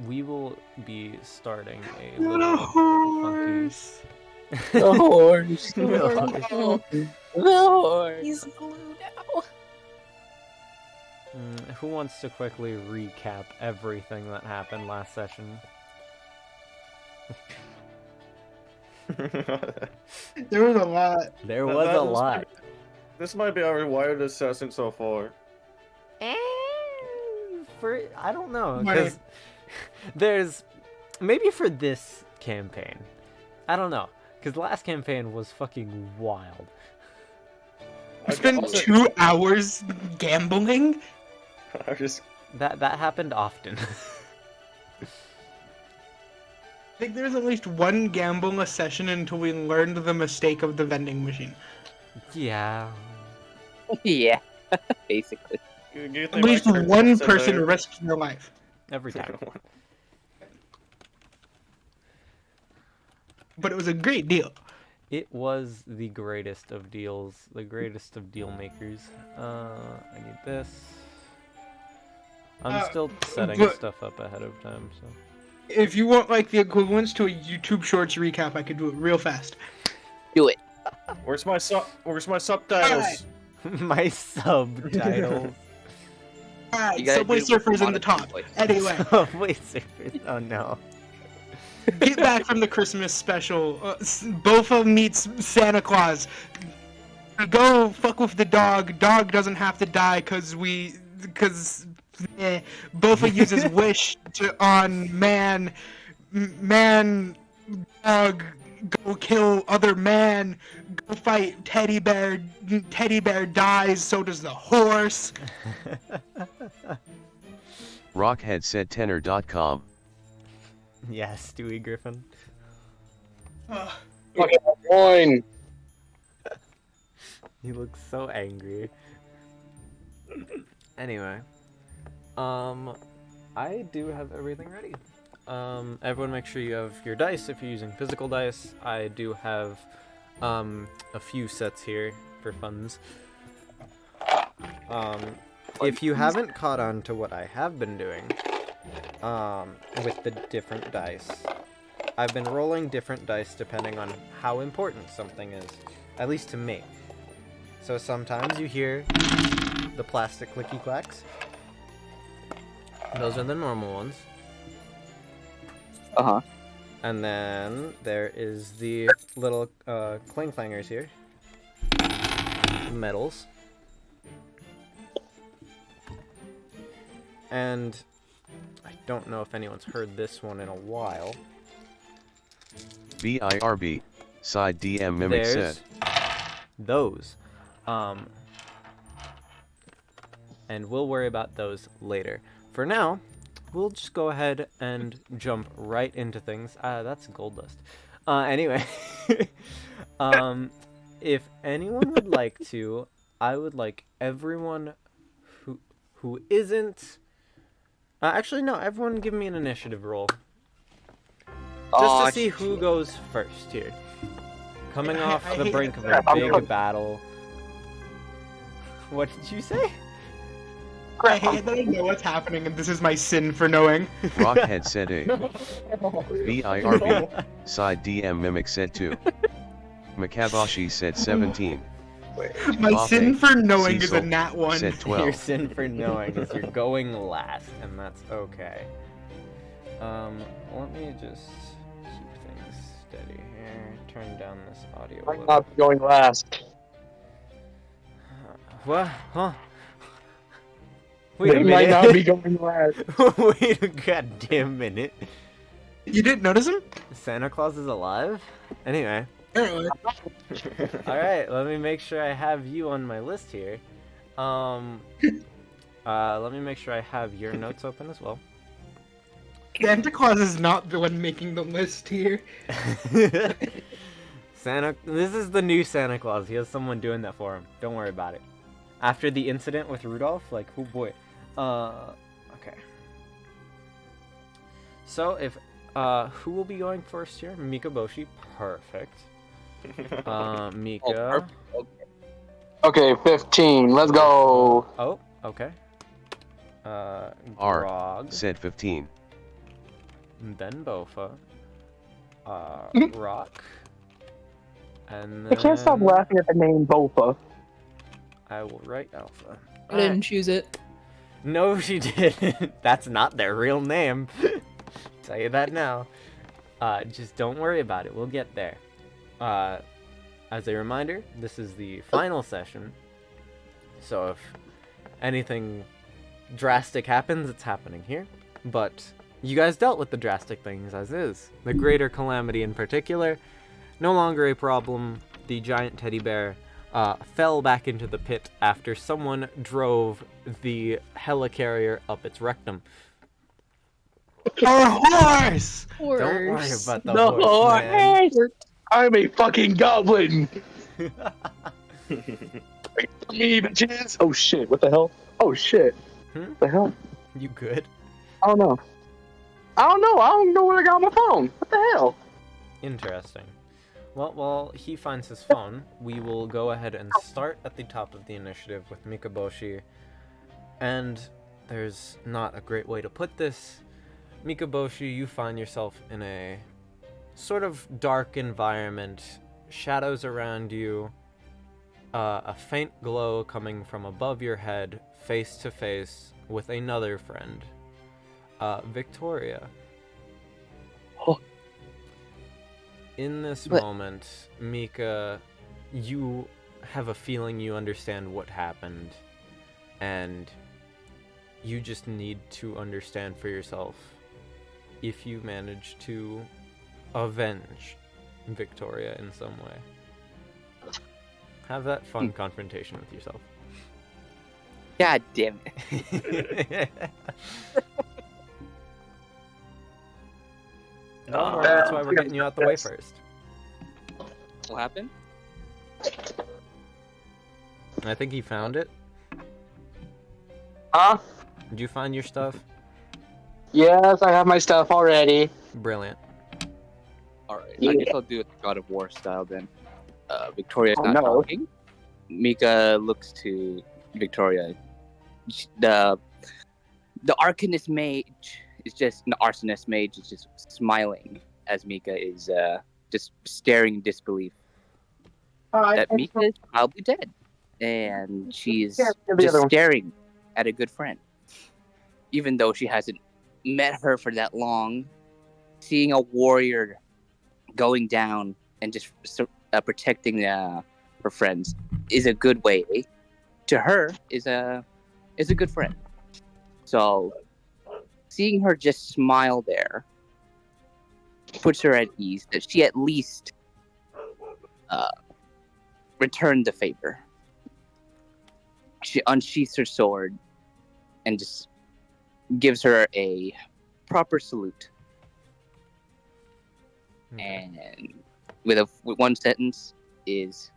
We will be starting a The little horse. The horse. funky. The horse. He's blue now. Who wants to quickly recap everything that happened last session? There was a lot. There was a lot. This might be our widest session so far. I don't know, Right. because there's maybe for this campaign, I don't know, because last campaign was fucking wild. I spent 2 hours gambling. I just That happened often. I think there's at least one gamble a session until we learned the mistake of the vending machine. Yeah. Yeah, basically. At least one person risked their life. Every time. But it was a great deal. It was the greatest of deals, the greatest of deal makers. I need this. I'm still setting but- stuff up ahead of time, so. If you want like the equivalence to a YouTube Shorts recap, I could do it real fast. Do it. Where's my subtitles? My subtitles. Alright, You gotta Subway do Surfer's in the top. voice. Anyway, Wait, seriously? Oh no. get back from the Christmas special. Bofa meets Santa Claus. Go fuck with the dog. Dog doesn't have to die because Bofa uses wish on man. Man, dog, go kill other man. Go fight teddy bear. Teddy bear dies, so does the horse. Rockhead said tenor.com. Yeah, Stewie Griffin. Fucking coin. He looks so angry. Anyway, I do have everything ready. Everyone make sure you have your dice if you're using physical dice. I do have a few sets here for funds. If you haven't caught on to what I have been doing with the different dice, I've been rolling different dice depending on how important something is, at least to me. So sometimes you hear the plastic clicky clacks. Those are the normal ones. Uh-huh. And then there is the little clang clangers here. Metals. And I don't know if anyone's heard this one in a while. BIRB, side DM Mimic said. Those. And we'll worry about those later. For now, we'll just go ahead and jump right into things. That's gold dust. Anyway, if anyone would like to, I would like everyone who isn't. Actually, no. Everyone, give me an initiative roll, just to see who goes first here. Coming off the brink of a big battle. What did you say? I hate that I know what's happening and this is my sin for knowing. Rockhead said A. BIRB, side DM Mimic said 2. Makabashi said 17. My Boffin, sin for knowing is a Cecil nat 1. said Your 12. sin for knowing is you're going last, and that's okay. Let me just keep things steady here. Turn down this audio. a I'm little. not going last. What? Huh? Wait a It might minute. not be going last. Wait a goddamn minute. You didn't notice him? Santa Claus is alive? Anyway. Anyway, Alright, let me make sure I have you on my list here. Let me make sure I have your notes open as well. Santa Claus is not the one making the list here. This is the new Santa Claus. He has someone doing that for him. Don't worry about it. After the incident with Rudolph, like, oh boy. Okay. So if, who will be going first here? Mika Boshi. Perfect. Mika. Okay, 15. Let's go. Oh, okay. R Grog. said 15. then Bofa, Rock, and I can't stop then laughing at the name Bofa. I will write Alpha. I didn't choose it. No, she didn't. That's not their real name. Tell you that now. Just don't worry about it. We'll get there. As a reminder, this is the final session. So if anything drastic happens, it's happening here. But you guys dealt with the drastic things as is. The greater calamity in particular, no longer a problem. The giant teddy bear fell back into the pit after someone drove the helicarrier up its rectum. Our horse! Don't worry Horse. about the No, horse, man. I'm a fucking goblin. Me, bitches. Oh shit! What the hell? Oh shit! What the hell? You good? I don't know. I don't know where I got my phone. What the hell? Interesting. Well, while he finds his phone, we will go ahead and start at the top of the initiative with Mikaboshi. And there's not a great way to put this. Mikaboshi, you find yourself in a sort of dark environment, shadows around you, a faint glow coming from above your head, face to face with another friend, Victoria. Oh. In this But- moment, Mika, you have a feeling you understand what happened, and you just need to understand for yourself if you manage to avenge Victoria in some way. Have that fun confrontation with yourself. God damn it. Don't worry, that's why we're getting you out the way first. What happened? I think he found it. Huh? Did you find your stuff? Yes, I have my stuff already. Brilliant. Alright, I Yeah. guess I'll do it God of War style then. Victoria's Oh, not no. talking. Mika looks to Victoria. The Arcanist mage is just an arsonist mage is just smiling as Mika is just staring in disbelief that Mika is probably dead, and she's Yeah, the other just one. staring at a good friend, even though she hasn't met her for that long. Seeing a warrior going down and just protecting her friends is a good way to her. Is a good friend. So seeing her just smile there puts her at ease that she at least returned the favor. She unsheaths her sword and just gives her a proper salute. Okay. And with one sentence is,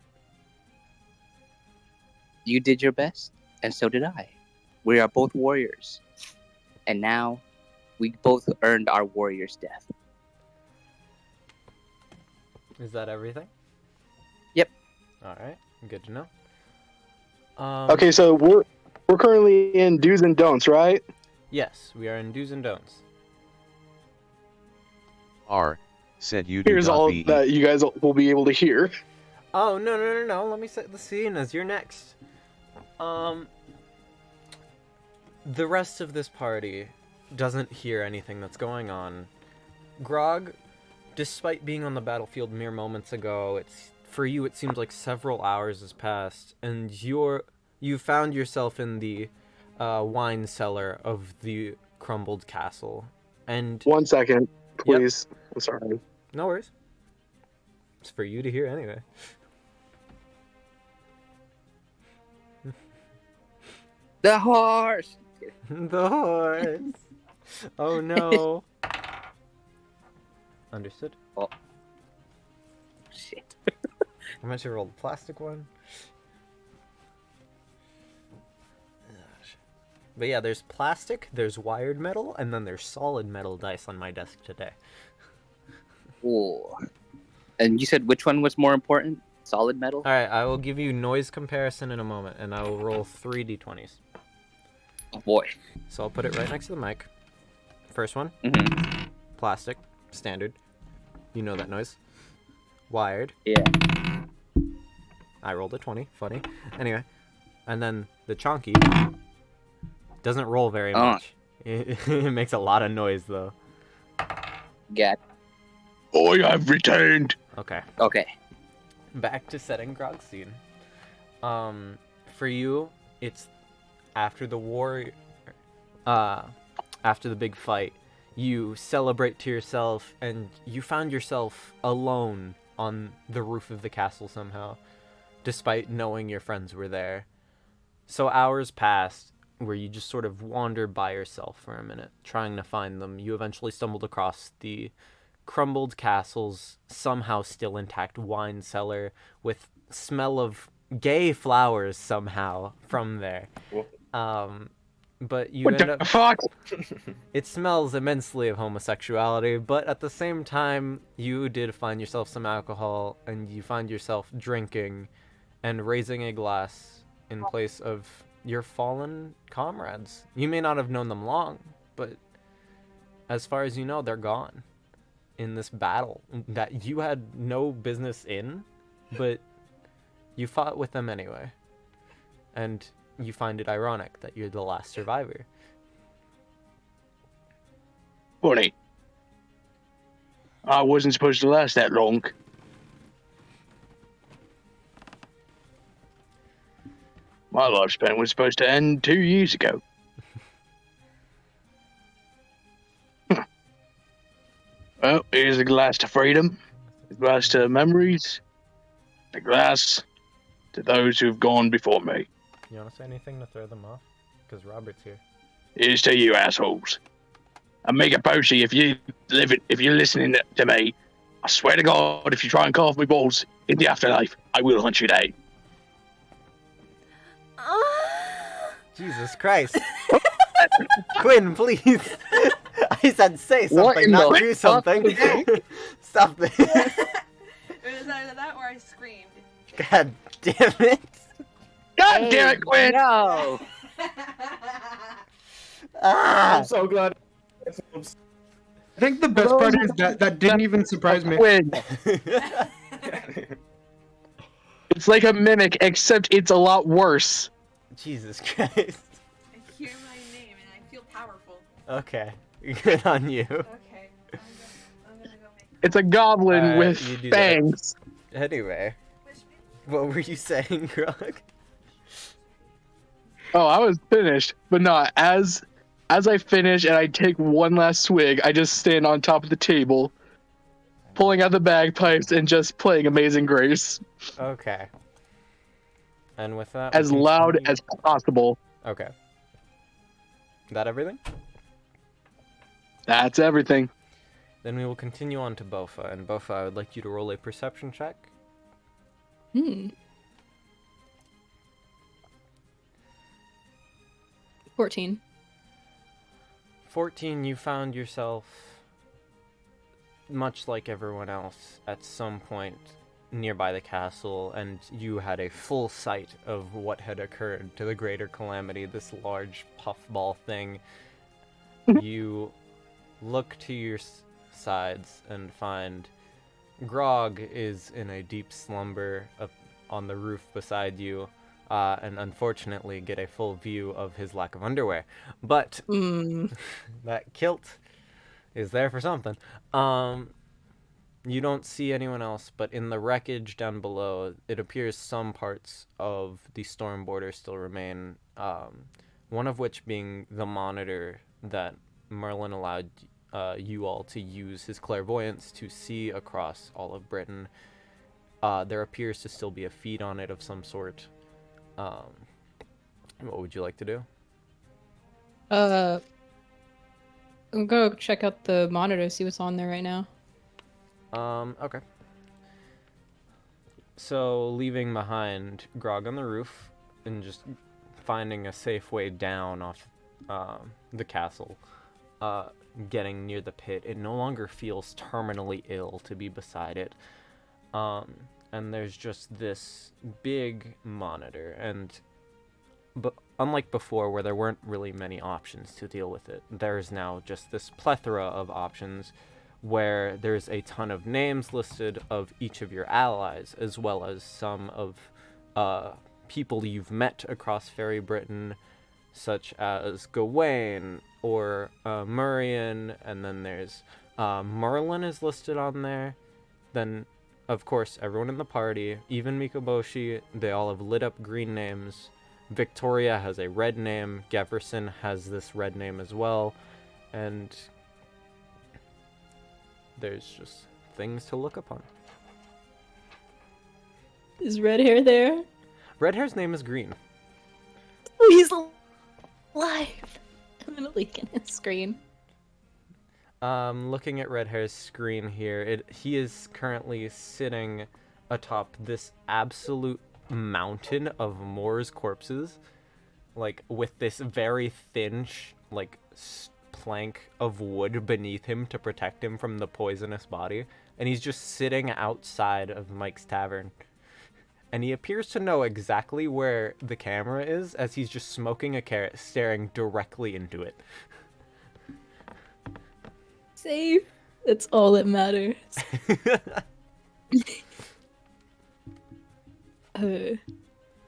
"You did your best, and so did I. We are both warriors, and now we both earned our warrior's death." Is that everything? Yep. Alright, good to know. Okay, so we're currently in do's and don'ts, right? Yes, we are in do's and don'ts. R. Said you do Here's not all be that you guys will be able to hear. Oh, no. Let me set the scene as you're next. The rest of this party doesn't hear anything that's going on. Grog, despite being on the battlefield mere moments ago, for you it seems like several hours has passed, and you found yourself in the wine cellar of the crumbled castle. And 1 second, please. I'm sorry. no worries. It's for you to hear anyway. The horse. The horse. Oh no. Understood. Shit. I meant to roll the plastic one. But yeah, there's plastic, there's wired metal, and then there's solid metal dice on my desk today. Ooh. And you said which one was more important? Solid metal? Alright, I will give you noise comparison in a moment, and I will roll 3 d20s. Oh boy. So I'll put it right next to the mic. First one, Mm-hmm. plastic, standard. You know that noise. Wired. Yeah. I rolled a 20. Funny. Anyway, and then the chonky doesn't roll very much. It makes a lot of noise though. Got. I have returned. Okay. Okay. Back to setting Grog's scene. For you, it's after the war, after the big fight, you celebrate to yourself, and you found yourself alone on the roof of the castle somehow, despite knowing your friends were there. So hours passed where you just sort of wander by yourself for a minute, trying to find them. You eventually stumbled across the crumbled castle's somehow still intact wine cellar with smell of gay flowers somehow from there. But you What end the up... fuck? It smells immensely of homosexuality, but at the same time, you did find yourself some alcohol, and you find yourself drinking and raising a glass in place of your fallen comrades. You may not have known them long, but as far as you know, they're gone in this battle that you had no business in, but you fought with them anyway. And you find it ironic that you're the last survivor. Funny. I wasn't supposed to last that long. My lifespan was supposed to end 2 years ago. Well, here's a glass to freedom, a glass to memories, a glass to those who've gone before me. You want to say anything to throw them off? Because Robert's here. Here's to you, assholes. And make a Poshi, if you're listening to me, I swear to God, if you try and carve me balls in the afterlife, I will hunt you down. Jesus Christ. Quinn, please. I said say What something, in not the do fuck? something. Stop it. It was either that or I screamed. God damn it. God damn it, Quinn! No. Ah! I'm so glad. I think the best part is that didn't even surprise me. Quinn. It's like a mimic, except it's a lot worse. Jesus Christ. I hear my name and I feel powerful. Okay. Good on you. Okay. I'm gonna go make It's a goblin Alright, with you do that. fangs. Anyway, wish me. what were you saying, Grog? Oh, I was finished, but no. As I finish and I take one last swig, I just stand on top of the table, pulling out the bagpipes and just playing Amazing Grace Okay. And with that, we as loud continue- as possible. Okay. That everything? That's everything. Then we will continue on to Bofa. And Bofa, I would like you to roll a perception check. 14. 14, you found yourself, much like everyone else, at some point nearby the castle, and you had a full sight of what had occurred to the greater calamity, this large puffball thing. You look to your sides and find Grog is in a deep slumber up on the roof beside you, and unfortunately get a full view of his lack of underwear. But that kilt is there for something. You don't see anyone else, but in the wreckage down below, it appears some parts of the storm border still remain, one of which being the monitor that Merlin allowed you all to use his clairvoyance to see across all of Britain. There appears to still be a feed on it of some sort. What would you like to do? I'm gonna go check out the monitor, see what's on there right now. Okay. So, leaving behind Grog on the roof and just finding a safe way down off the castle, getting near the pit, it no longer feels terminally ill to be beside it. And there's just this big monitor, and unlike before where there weren't really many options to deal with it, there's now just this plethora of options where there's a ton of names listed of each of your allies, as well as some of people you've met across Fairy Britain, such as Gawain or Murian, and then there's Merlin is listed on there. Then, of course, everyone in the party, even Mikoboshi, they all have lit up green names. Victoria has a red name. Geverson has this red name as well. And there's just things to look upon. Is red hair there? Red hair's name is Green. Oh, he's alive. I'm gonna leak in his screen. Looking at Red Hair's screen here, he is currently sitting atop this absolute mountain of Moors corpses, like with this very thin, plank of wood beneath him to protect him from the poisonous body, and he's just sitting outside of Mike's tavern. And he appears to know exactly where the camera is, as he's just smoking a carrot, staring directly into it. Safe. That's all that matters.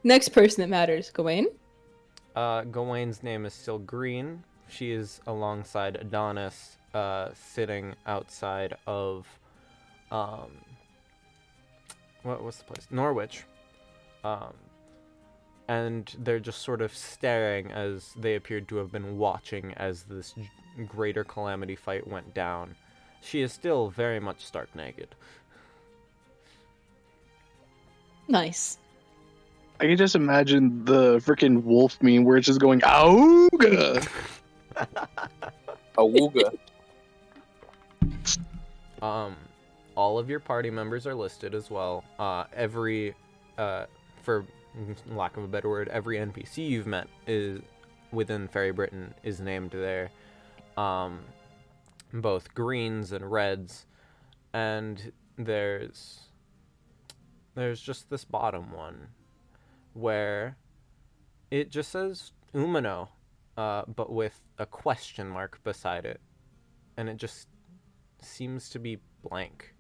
Next person that matters, Gawain. Gawain's name is still Green. She is alongside Adonis, sitting outside of, what's the place? Norwich. And they're just sort of staring as they appeared to have been watching as this greater calamity fight went down. She is still very much stark naked. Nice. I can just imagine the freaking wolf meme where it's just going "Auga." Awooga. All of your party members are listed as well. For lack of a better word, every NPC you've met is within Fairy Britain is named there. Both greens and reds, and there's just this bottom one where it just says Umino, but with a question mark beside it, and it just seems to be blank.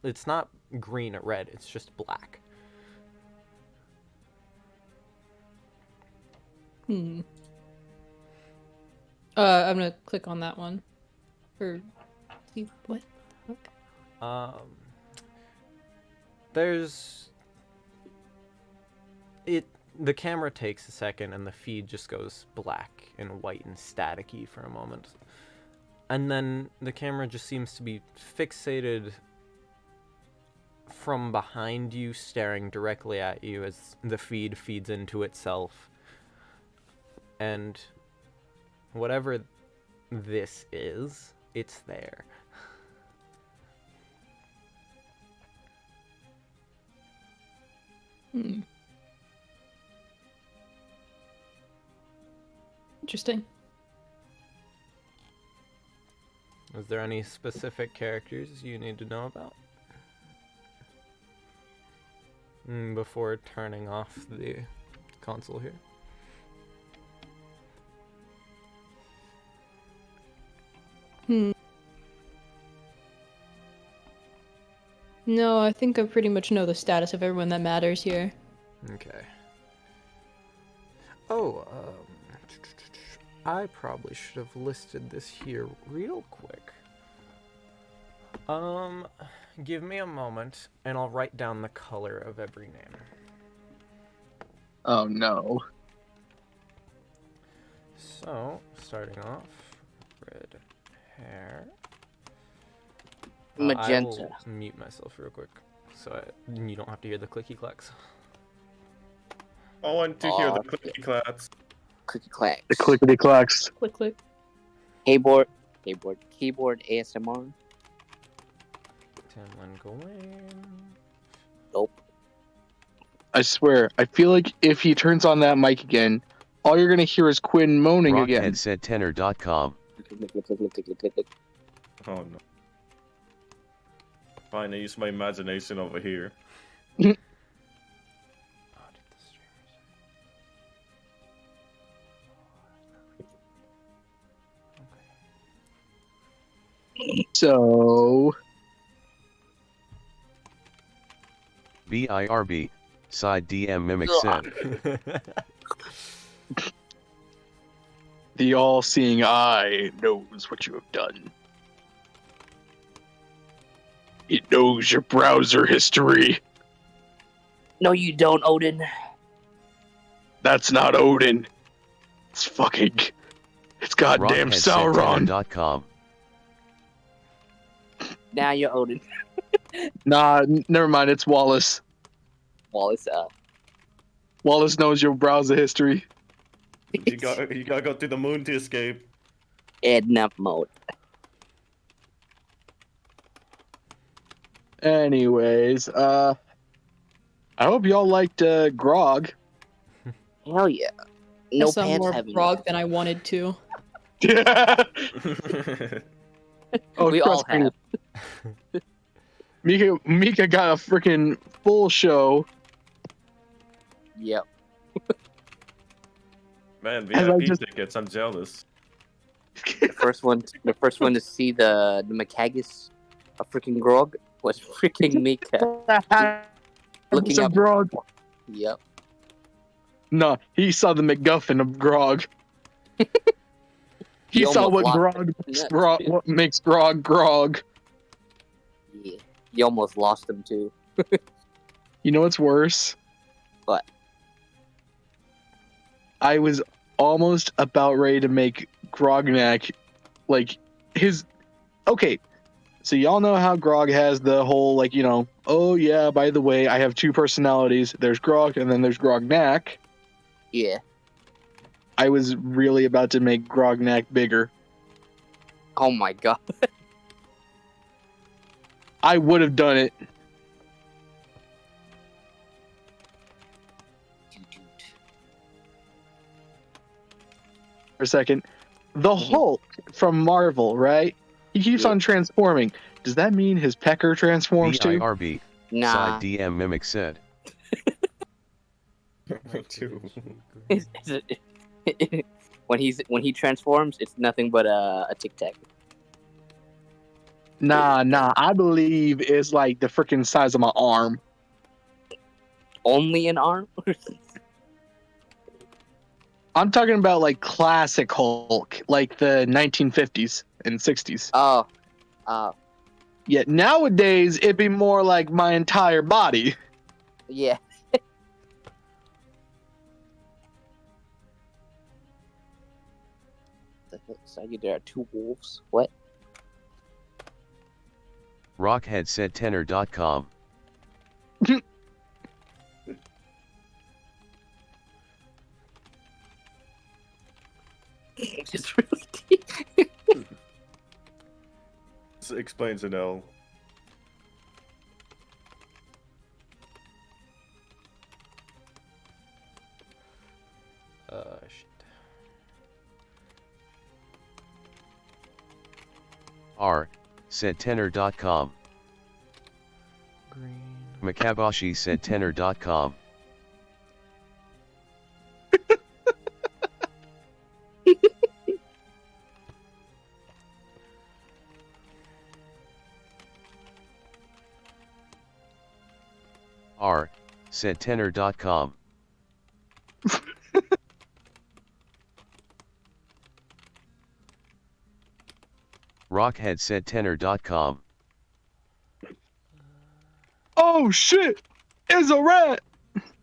It's not green or red, it's just black. I'm gonna click on that one. Or see what? Okay. The camera takes a second and the feed just goes black and white and staticky for a moment. And then the camera just seems to be fixated from behind you, staring directly at you as the feed feeds into itself. And whatever this is, it's there. Interesting. Is there any specific characters you need to know about? Before turning off the console here. No, I think I pretty much know the status of everyone that matters here. Okay. Oh, I probably should have listed this here real quick. Give me a moment, and I'll write down the color of every name. Oh no. So, starting off, red hair. Magenta. I will mute myself real quick, so you don't have to hear the clicky clacks. I want to hear the Aw, clicky claps. Clicky clacks. The clickety clacks. Click, click. Keyboard ASMR. Timlin Gawain. Nope. I swear, I feel like if he turns on that mic again, all you're gonna hear is Quinn moaning again. Rockhead said tenor.com. Oh no. Fine, I use my imagination over here. So BIRB, side DM Mimic said. the all-seeing eye knows what you have done. It knows your browser history. No, you don't, Odin. That's not Odin. It's fucking. It's goddamn Rockhead said Sauron. tenor.com. Now you're Odin. Nah, never mind. It's Wallace. Wallace, Wallace knows your browser history. You gotta go to the moon to escape. Edna mode. Anyways, I hope y'all liked Grog. Hell yeah. No I saw pants more heaven. Grog than I wanted to. Oh, We all trust me. have. Mika got a freaking full show. Yep. Man, As I VIP just- tickets. I'm jealous. The first one to see the Macagus, a freaking Grog, was freaking Mika. Looking Some up. Grog. Yep. No, he saw the MacGuffin of Grog. He He saw almost what lost Grog it. makes Nuts, Grog, dude. what makes Grog Grog. Yeah. You almost lost him too. You know what's worse? What? I was almost about ready to make Grognak like his. Okay, so y'all know how Grog has the whole like oh yeah, by the way, I have two personalities. There's Grog and then there's Grognak. Yeah. I was really about to make Grognak bigger. Oh my god. I would have done it. For a second. The Hulk from Marvel, right? He keeps Yeah. on transforming. Does that mean his pecker transforms too? BIRB, Nah. side DM Mimic said. Too. when he transforms, it's nothing but a tic tac. Nah. I believe it's like the freaking size of my arm. Only an arm. I'm talking about like classic Hulk, like the 1950s and 60s. Oh. Yet nowadays, it'd be more like my entire body. Yeah. So there are two wolves. What? Rockhead said tenor.com. It's really deep. This explains it all. Shit. R, said tenor.com. Green. Makabashi said tenor.com. R, said tenor.com. Rockhead said tenor.com. Oh shit! It's a rat!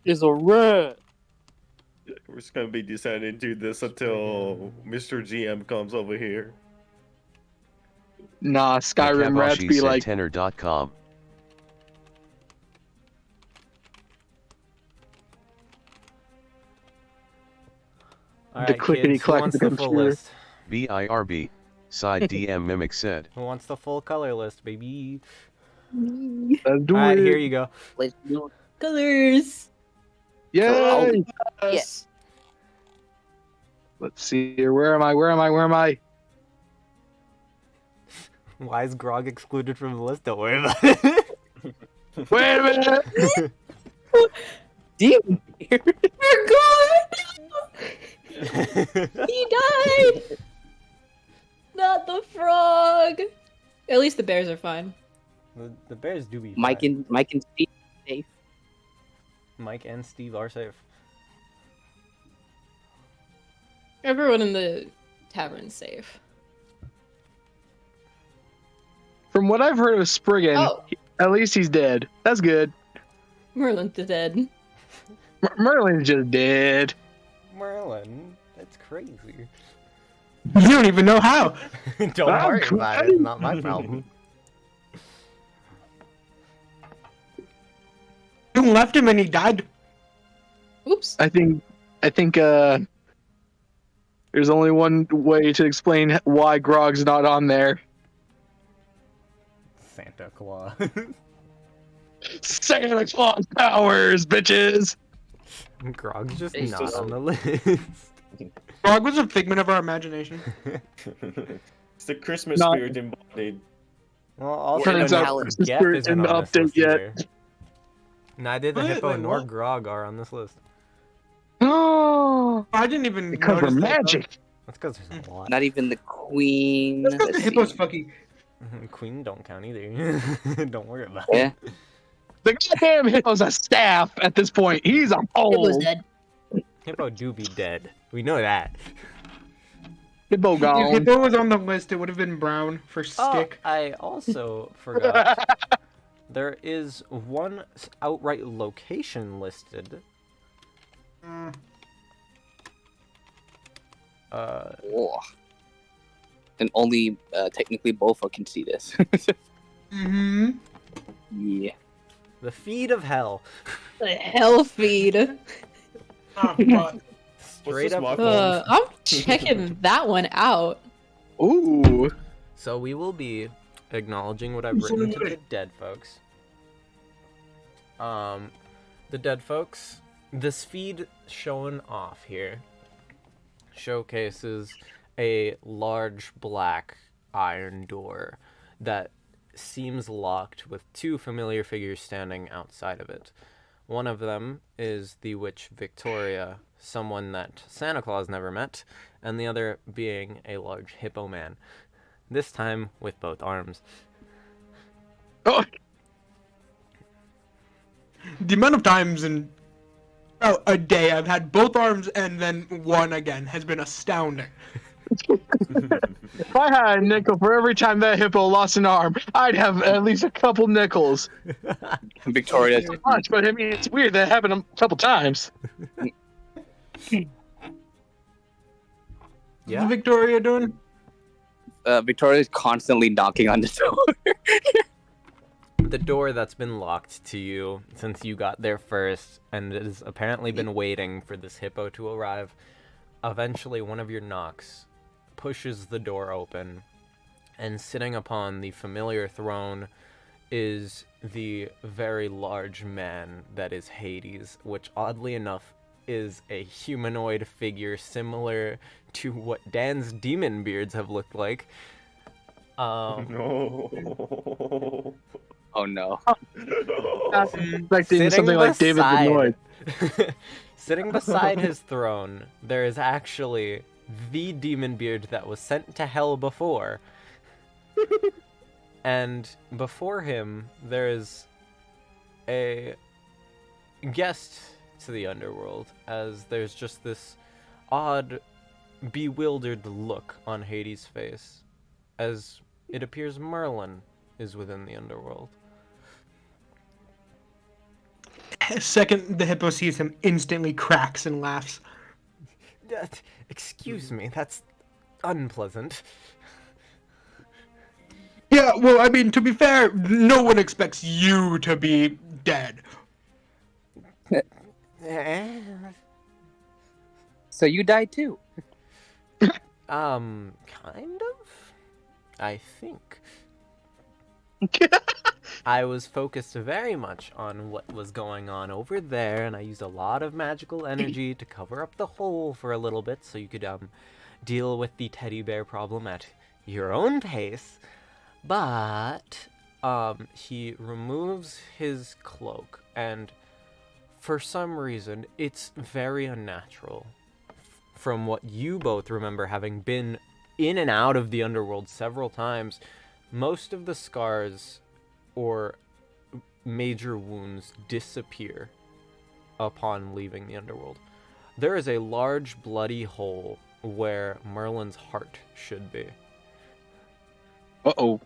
It's a rat. We're just gonna be deciding to do this until Mr. GM comes over here. Nah, Skyrim rats Makabashi be said like, tenor.com. Alright, clickety kids, who clack wants of the the full computer. list? BIRB, side DM Mimic said. Who wants the full color list, baby? let's do Alright, it. here you go. Let's do it. Colors. Yay! Oh, Yes. Let's see here. Where am I? Why is Grog excluded from the list? Don't worry about it. Wait a minute! Damn. We're gone. He died. Not the frog. At least the bears are fine. The bears do be Mike fine. and Steve are safe. Mike and Steve are safe. Everyone in the tavern's safe. From what I've heard of Spriggan, Oh. at least he's dead. That's good. Merlin's dead. Merlin's just dead. Merlin, that's crazy. You don't even know how. Don't worry about it. It's not my problem. You left him and he died. Oops. I think there's only one way to explain why Grog's not on there. Santa Claus. Santa Claus powers, bitches. Grog's just It's not just- on the list. Grog was a figment of our imagination. It's the Christmas Not- spirit embodied. Well, also, Turns no, out Christmas Geff spirit isn't didn't on this update list yet. either. Neither the Wait, hippo wait, nor what? Grog are on this list. Oh, I didn't even they cover notice that, though. magic. That's because there's a lot. Not even the queen. That's because the Let's hippo's see. fucking. Queen don't count either. Don't worry about Yeah. it. The goddamn hippo's a staff at this point. He's a pole. dead. Hippo do be dead. We know that. Hippo If gone. hippo was on the list, it would have been brown for stick. Oh, I also forgot. There is one outright location listed. Mm. Oh. And only technically Bofa can see this. Mm-hmm. Yeah. The Feed of Hell. The hell feed. Oh, fuck. Straight this up. mock- I'm checking that one out. Ooh. So we will be acknowledging what I've written to the dead folks. The dead folks. This feed shown off here showcases a large black iron door that seems locked with two familiar figures standing outside of it. One of them is the witch Victoria, someone that Santa Claus never met, and the other being a large hippo man, this time with both arms. Oh, The amount of times in a day I've had both arms and then one again has been astounding. if I had a nickel for every time that hippo lost an arm, I'd have at least a couple nickels. Victoria's Not much, but I mean, it's weird that happened a couple times. Yeah. What's Victoria doing? Victoria's constantly knocking on the door. The door that's been locked to you since you got there first and has apparently been waiting for this hippo to arrive. Eventually, one of your knocks pushes the door open, and sitting upon the familiar throne is the very large man that is Hades, which oddly enough is a humanoid figure similar to what Dan's demon beards have looked like. No. Oh no. I was expecting something like David Benoit. Sitting beside his throne, there is actually the demon beard that was sent to hell before. And before him, there is a guest to the underworld, as there's just this odd, bewildered look on Hades' face, as it appears Merlin is within the underworld. Second, the hippo sees him, instantly cracks and laughs. Excuse me, that's unpleasant. Yeah, well, I mean, to be fair, no one expects you to be dead. So you died too. Kind of? I think. I was focused very much on what was going on over there, and I used a lot of magical energy to cover up the hole for a little bit so you could deal with the teddy bear problem at your own pace. But he removes his cloak, and for some reason, it's very unnatural. From what you both remember, having been in and out of the underworld several times, most of the scars or major wounds disappear upon leaving the underworld. There is a large bloody hole where Merlin's heart should be. Uh-oh.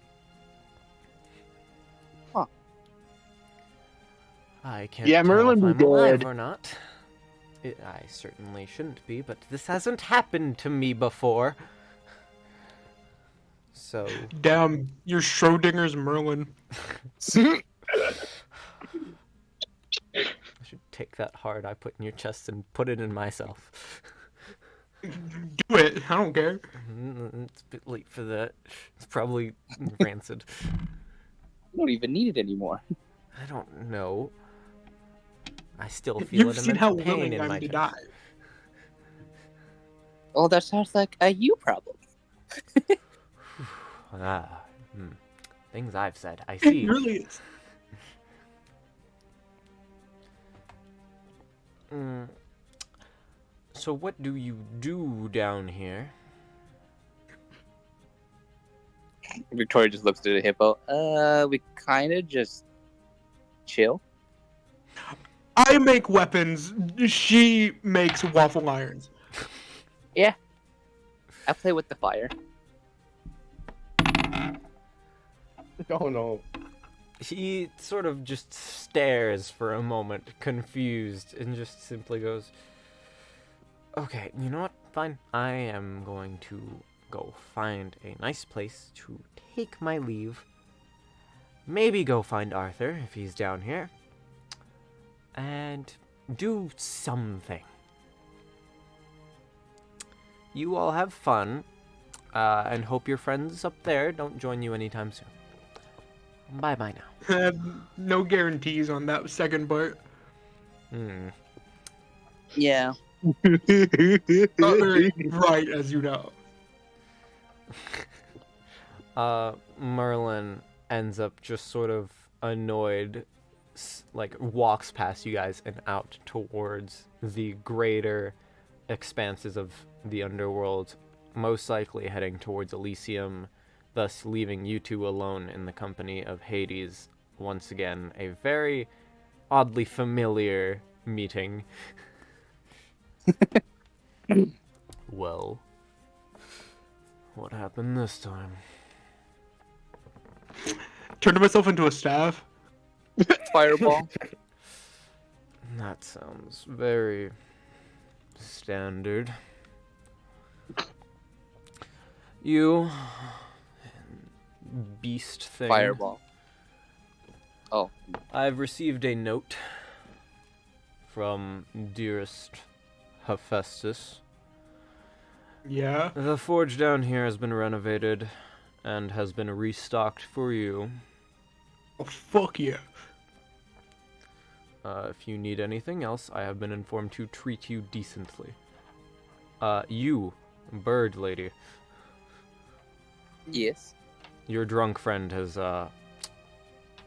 I can't Yeah, tell Merlin if be I'm alive dead. or not. I certainly shouldn't be, but this hasn't happened to me before. So, Damn, you're Schrodinger's Merlin. I should take that heart I put in your chest and put it in myself. Do it. I don't care. It's a bit late for that. It's probably rancid. You don't even need it anymore. I don't know. I still feel You've an seen immense how pain willing in I'm my to chest. die. Well, that sounds like a you problem. Things I've said. I see. It really is. So what do you do down here? Victoria just looks at the hippo. We kind of just chill. I make weapons. She makes waffle irons. Yeah. I play with the fire. Oh no. He sort of just stares for a moment, confused, and just simply goes, okay, you know what? Fine. I am going to go find a nice place to take my leave. Maybe go find Arthur if he's down here. And do something. You all have fun, and hope your friends up there don't join you anytime soon. Bye-bye now. No guarantees on that second part. Yeah. Not very bright, as you know. Merlin ends up just sort of annoyed, like walks past you guys and out towards the greater expanses of the underworld, most likely heading towards Elysium, thus leaving you two alone in the company of Hades. Once again, a very oddly familiar meeting. Well, what happened this time? Turned myself into a staff. Fireball. That sounds very standard. You beast thing. Fireball. Oh. I've received a note from dearest Hephaestus. Yeah. The forge down here has been renovated and has been restocked for you. Oh, fuck yeah. If you need anything else, I have been informed to treat you decently. You, bird lady, Yes. your drunk friend has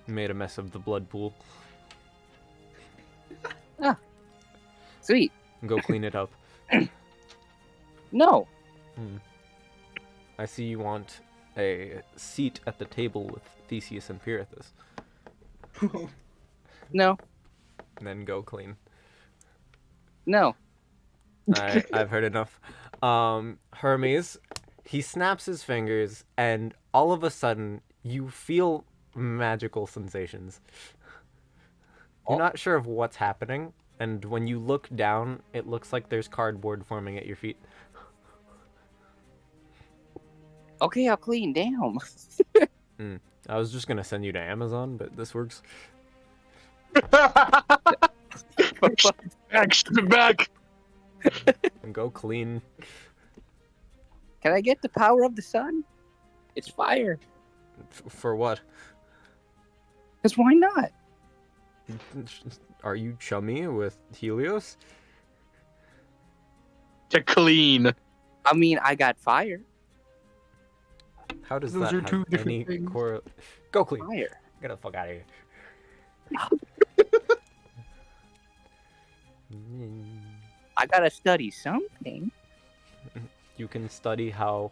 made a mess of the blood pool. Sweet. Go clean it up. No. I see you want a seat at the table with Theseus and Pirithous. No. And then go clean. No. I've heard enough. Hermes, he snaps his fingers, and all of a sudden, you feel magical sensations. You're not sure of what's happening, and when you look down, it looks like there's cardboard forming at your feet. Okay, I'll clean. Damn. I was just gonna send you to Amazon, but this works. Action back. And go clean. Can I get the power of the sun? It's fire. For what? Because why not? Are you chummy with Helios? To clean. I mean, I got fire. How does Those that are two have different any things. Go clean. Fire. Get the fuck out of here. I gotta study something. You can study how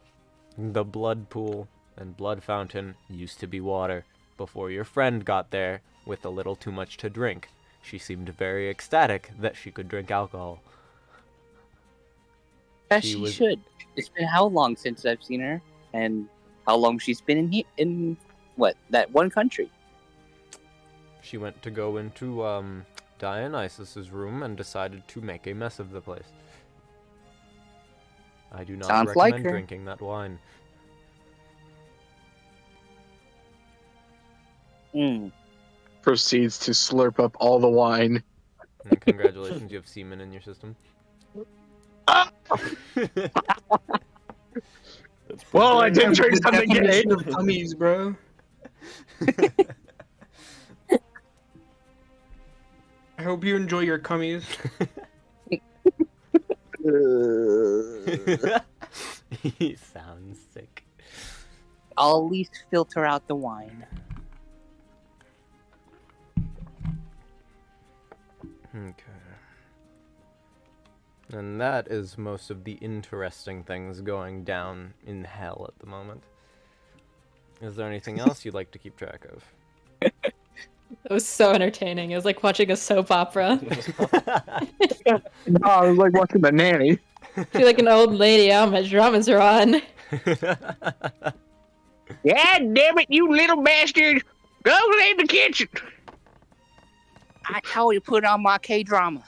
the blood pool and Blood Fountain used to be water before your friend got there with a little too much to drink. She seemed very ecstatic that she could drink alcohol. As She she was- should. It's been how long since I've seen her, and how long she's been in what, that one country? She went to go into Dionysus's room and decided to make a mess of the place. I do not Sounds like recommend her. drinking that wine. Mm. Proceeds to slurp up all the wine. And congratulations, you have semen in your system. Ah! That's Well, I pretty did good. drink The something gay. definition of cummies, bro. I hope you enjoy your cummies. He sounds sick. I'll at least filter out the wine. Okay. And that is most of the interesting things going down in hell at the moment. Is there anything else you'd like to keep track of? It was so entertaining. It was like watching a soap opera. No, I was like watching The Nanny. I feel like an old lady. How much dramas are on? Yeah, damn it, you little bastard! Go in the kitchen. I told you put on my K-drama.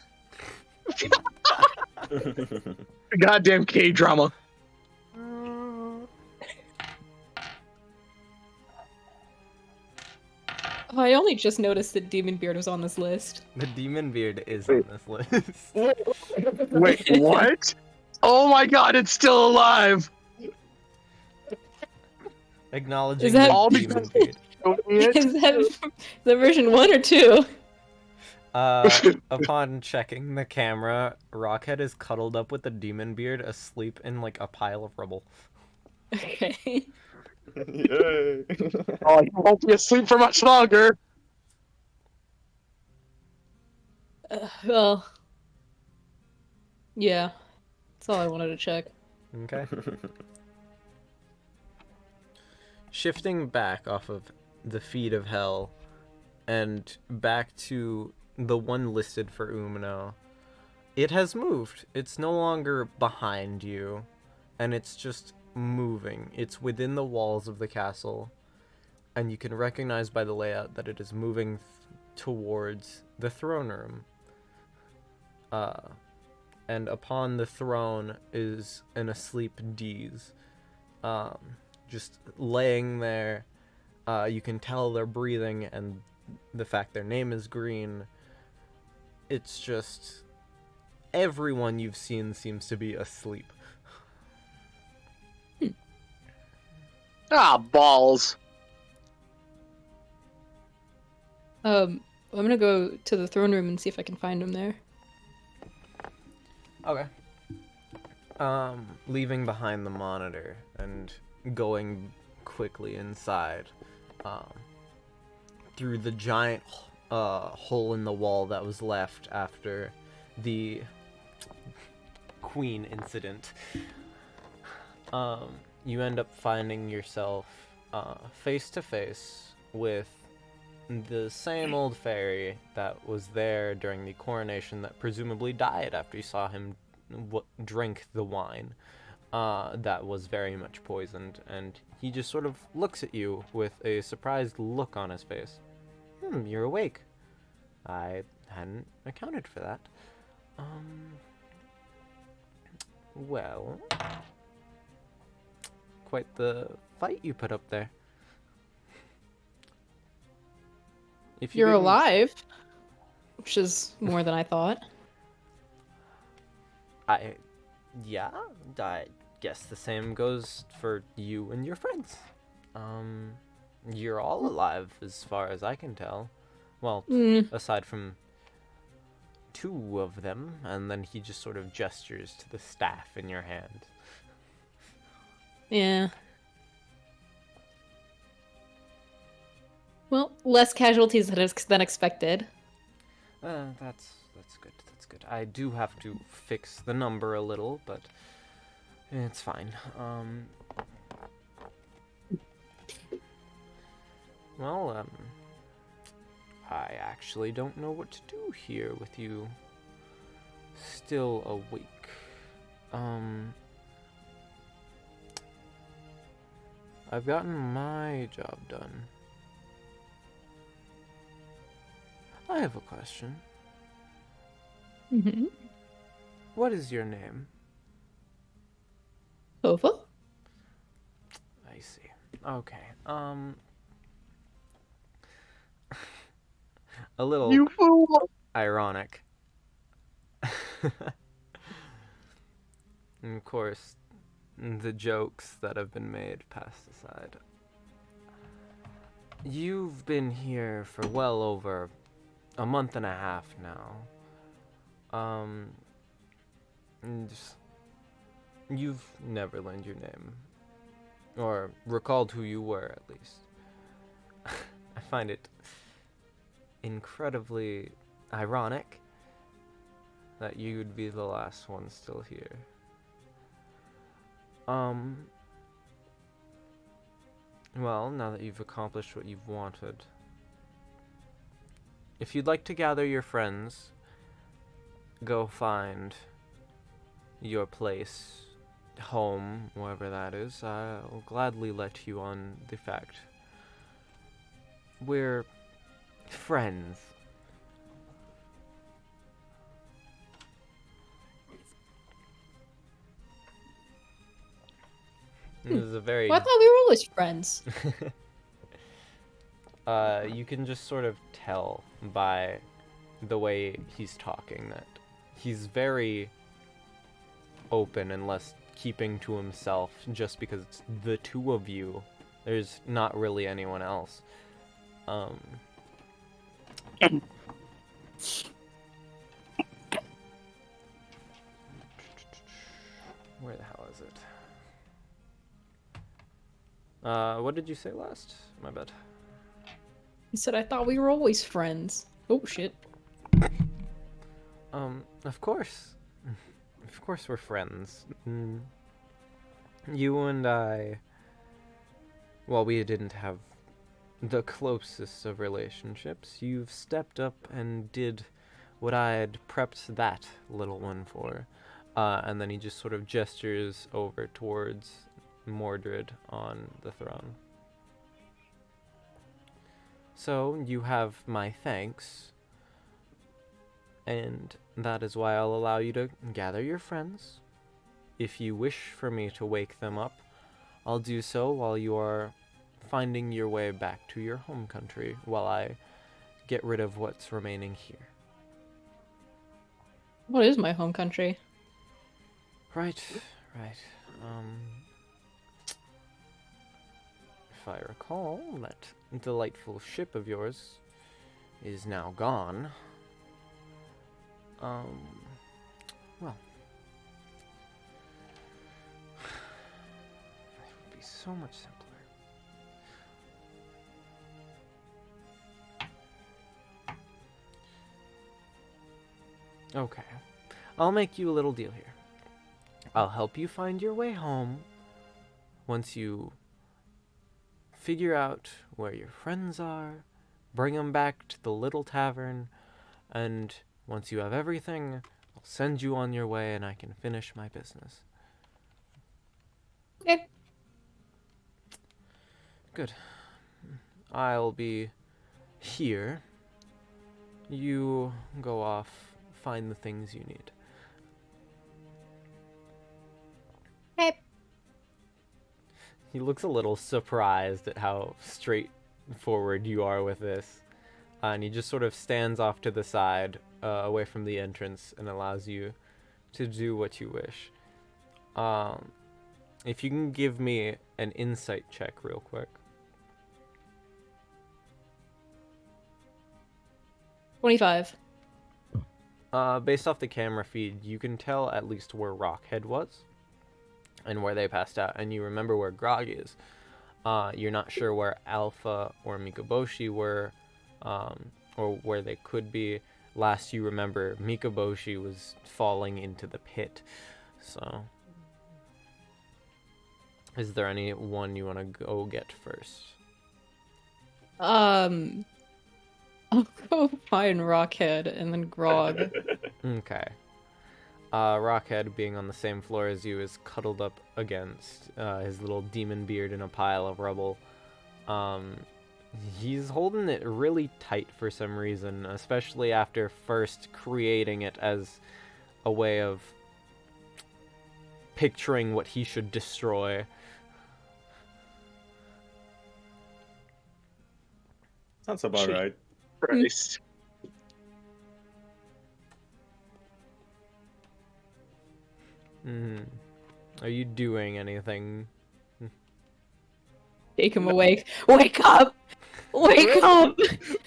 Goddamn K-drama. Oh, I only just noticed that Demon Beard was on this list. The demon beard is on this list. Wait, what? Oh my god, it's still alive! Acknowledging Is that- the All demon because- beard. Is that the version 1 or 2? Upon checking the camera, Rockhead is cuddled up with the demon beard, asleep in like a pile of rubble. Okay. Yay. Oh, you won't be asleep for much longer. Well, yeah. That's all I wanted to check. Okay. Shifting back off of the feet of hell and back to the one listed for Umino, it has moved. It's no longer behind you, and it's just moving. It's within the walls of the castle, and you can recognize by the layout that it is moving towards the throne room. And upon the throne is an asleep Dees. Just laying there. You can tell they're breathing, and the fact their name is green. It's just everyone you've seen seems to be asleep. Ah, balls. I'm gonna go to the throne room and see if I can find him there. Okay. Leaving behind the monitor and going quickly inside, through the giant hole in the wall that was left after the Queen incident. You end up finding yourself face to face with the same old fairy that was there during the coronation that presumably died after you saw him drink the wine that was very much poisoned, and he just sort of looks at you with a surprised look on his face. You're awake. I hadn't accounted for that. Well, quite the fight you put up there. If you You're didn't- alive, which is more than I thought. Yeah, I guess the same goes for you and your friends. You're all alive as far as I can tell. Well, aside from 2 of them, and then he just sort of gestures to the staff in your hand. Yeah. Well, less casualties than expected. That's good. That's good. I do have to fix the number a little, but it's fine. Well, I actually don't know what to do here with you still awake. I've gotten my job done. I have a question. Mm-hmm. What is your name? Tova? I see. Okay. A little You fool! ironic. And of course, the jokes that have been made passed aside. You've been here for well over a month and a half now. And you've never learned your name. Or recalled who you were, at least. I find it incredibly ironic that you'd be the last one still here. Well, now that you've accomplished what you've wanted, if you'd like to gather your friends, go find your place, home, wherever that is, I'll gladly let you on the fact. We're friends. This is a very Well, I thought we were always friends. you can just sort of tell by the way he's talking that he's very open and less keeping to himself just because it's the two of you. There's not really anyone else. Where the hell is it? What did you say last? My bad. He said, I thought we were always friends. Oh, shit. Of course. Of course we're friends. You and I... Well, we didn't have the closest of relationships. You've stepped up and did what I had prepped that little one for. And then he just sort of gestures over towards Mordred on the throne. So, you have my thanks. And that is why I'll allow you to gather your friends. If you wish for me to wake them up, I'll do so while you are finding your way back to your home country, while I get rid of what's remaining here. What is my home country? Right. If I recall, that delightful ship of yours is now gone. Well. It would be so much simpler. Okay. I'll make you a little deal here. I'll help you find your way home once you figure out where your friends are, bring them back to the little tavern, and once you have everything, I'll send you on your way and I can finish my business. Okay. Good. I'll be here. You go off, find the things you need. Okay. He looks a little surprised at how straightforward you are with this. And he just sort of stands off to the side, away from the entrance, and allows you to do what you wish. If you can give me an insight check real quick. 25. Based off the camera feed, you can tell at least where Rockhead was and where they passed out, and you remember where Grog is. You're not sure where Alpha or Mikoboshi were, or where they could be. Last you remember, Mikoboshi was falling into the pit. So, is there any one you want to go get first? I'll go find Rockhead and then Grog. Okay. Rockhead, being on the same floor as you, is cuddled up against his little demon beard in a pile of rubble. He's holding it really tight for some reason, especially after first creating it as a way of picturing what he should destroy. Sounds about Shit. right. Christ. Are you doing anything? Take him awake. Wake up! Wake up!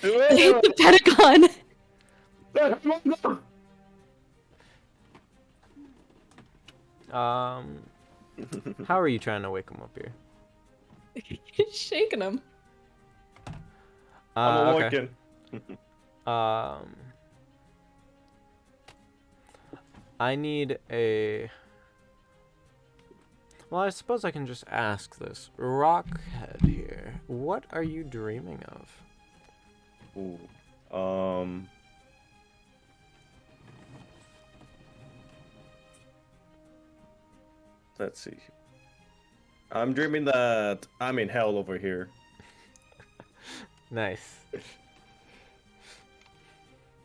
Hit the Pentagon! How are you trying to wake him up here? Shaking him. I'm Okay. awoken. I need a... Well, I suppose I can just ask this. Rockhead here, what are you dreaming of? Ooh. Let's see. I'm dreaming that I'm in hell over here. Nice.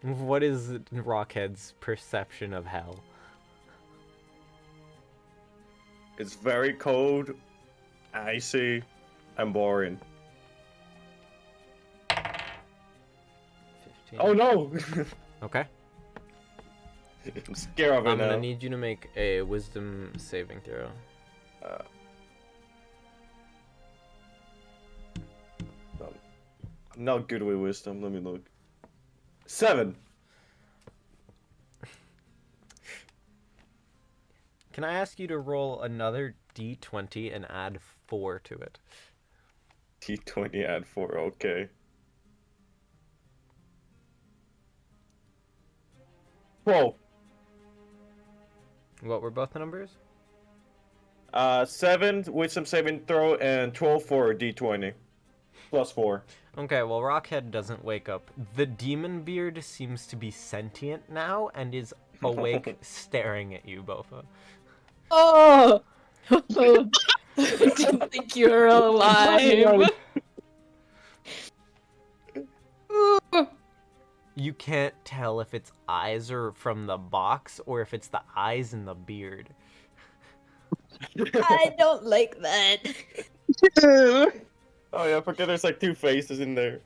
What is Rockhead's perception of hell? It's very cold, icy, and boring. 15. Oh no! Okay. I'm scared of it I'm now. gonna need you to make a wisdom saving throw. I'm not good with wisdom. Let me look. 7. Can I ask you to roll another d20 and add 4 to it? T20 add 4. Okay. 12. What were both the numbers? 7 wisdom saving throw and 12 for D20. Plus 4. Okay, well, Rockhead doesn't wake up. The demon beard seems to be sentient now and is awake, staring at you, Bofa. Oh! I didn't think you were alive. You can't tell if its eyes are from the box or if it's the eyes in the beard. I don't like that. Oh yeah, I forget there's like 2 faces in there.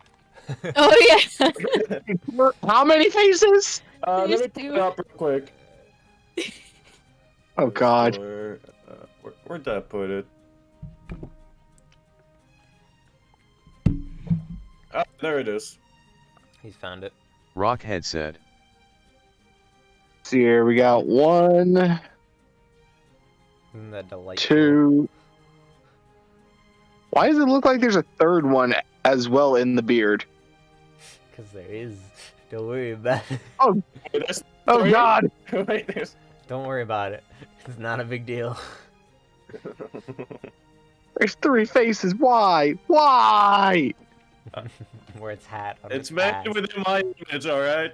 Oh yeah. How many faces? Let me There's pick 2. it up real quick. Oh God. Where'd that put it? Ah, there it is. He's found it. Rockhead said. See here, we got 1, Isn't that delightful? 2. Why does it look like there's a third one as well in the beard? Because there is. Don't worry about it. Oh, Wait, that's oh 3? God! Wait, there's... Don't worry about it. It's not a big deal. There's 3 faces. Why? Why? Where its hat on It's its made ass. within my image, alright?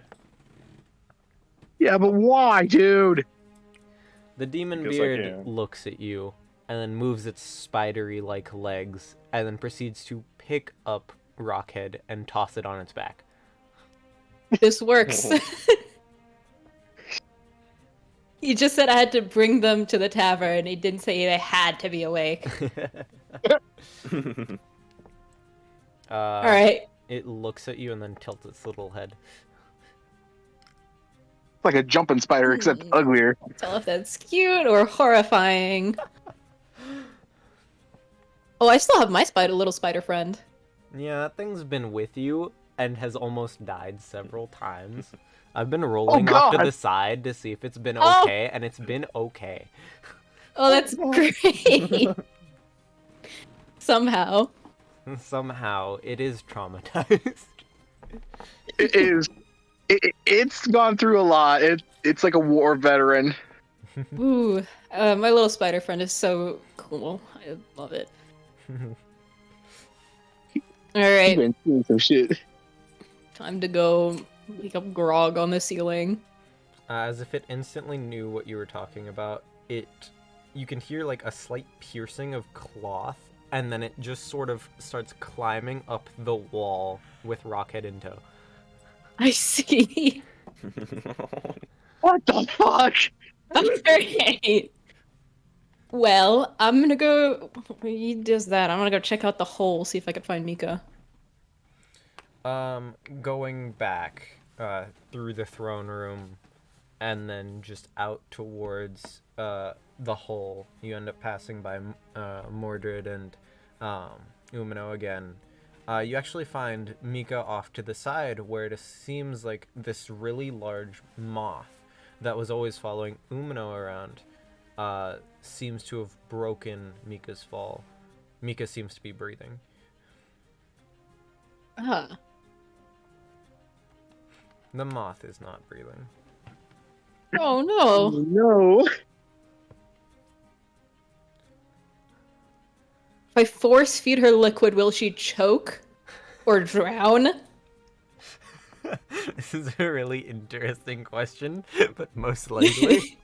Yeah, but why, dude? The demon Because I beard can. looks at you and then moves its spidery-like legs and then proceeds to pick up Rockhead and toss it on its back. This works. He just said I had to bring them to the tavern. He didn't say they had to be awake. All right. It looks at you and then tilts its little head. It's like a jumping spider, except uglier. Tell if that's cute or horrifying. Oh, I still have my little spider friend. Yeah, that thing's been with you and has almost died several times. I've been rolling off to God. the side to see if it's been Oh. okay, and it's been okay. Oh, that's great. Somehow. Somehow, it is traumatized. It is. It's gone through a lot. It's like a war veteran. Ooh, my little spider friend is so cool. I love it. You've Alright, been seeing some shit. time to go pick up Grog on the ceiling. As if it instantly knew what you were talking about, you can hear like a slight piercing of cloth, and then it just sort of starts climbing up the wall with Rockhead in tow. I see. What the fuck? Alright. Well, I'm gonna go. He does that. I'm gonna go check out the hole, see if I can find Mika. Going back through the throne room, and then just out towards the hole, you end up passing by Mordred and Umino again. You actually find Mika off to the side, where it seems like this really large moth that was always following Umino around seems to have broken Mika's fall. Mika seems to be breathing. Ah. The moth is not breathing. Oh no. No. If I force feed her liquid, will she choke? Or drown? This is a really interesting question, but most likely.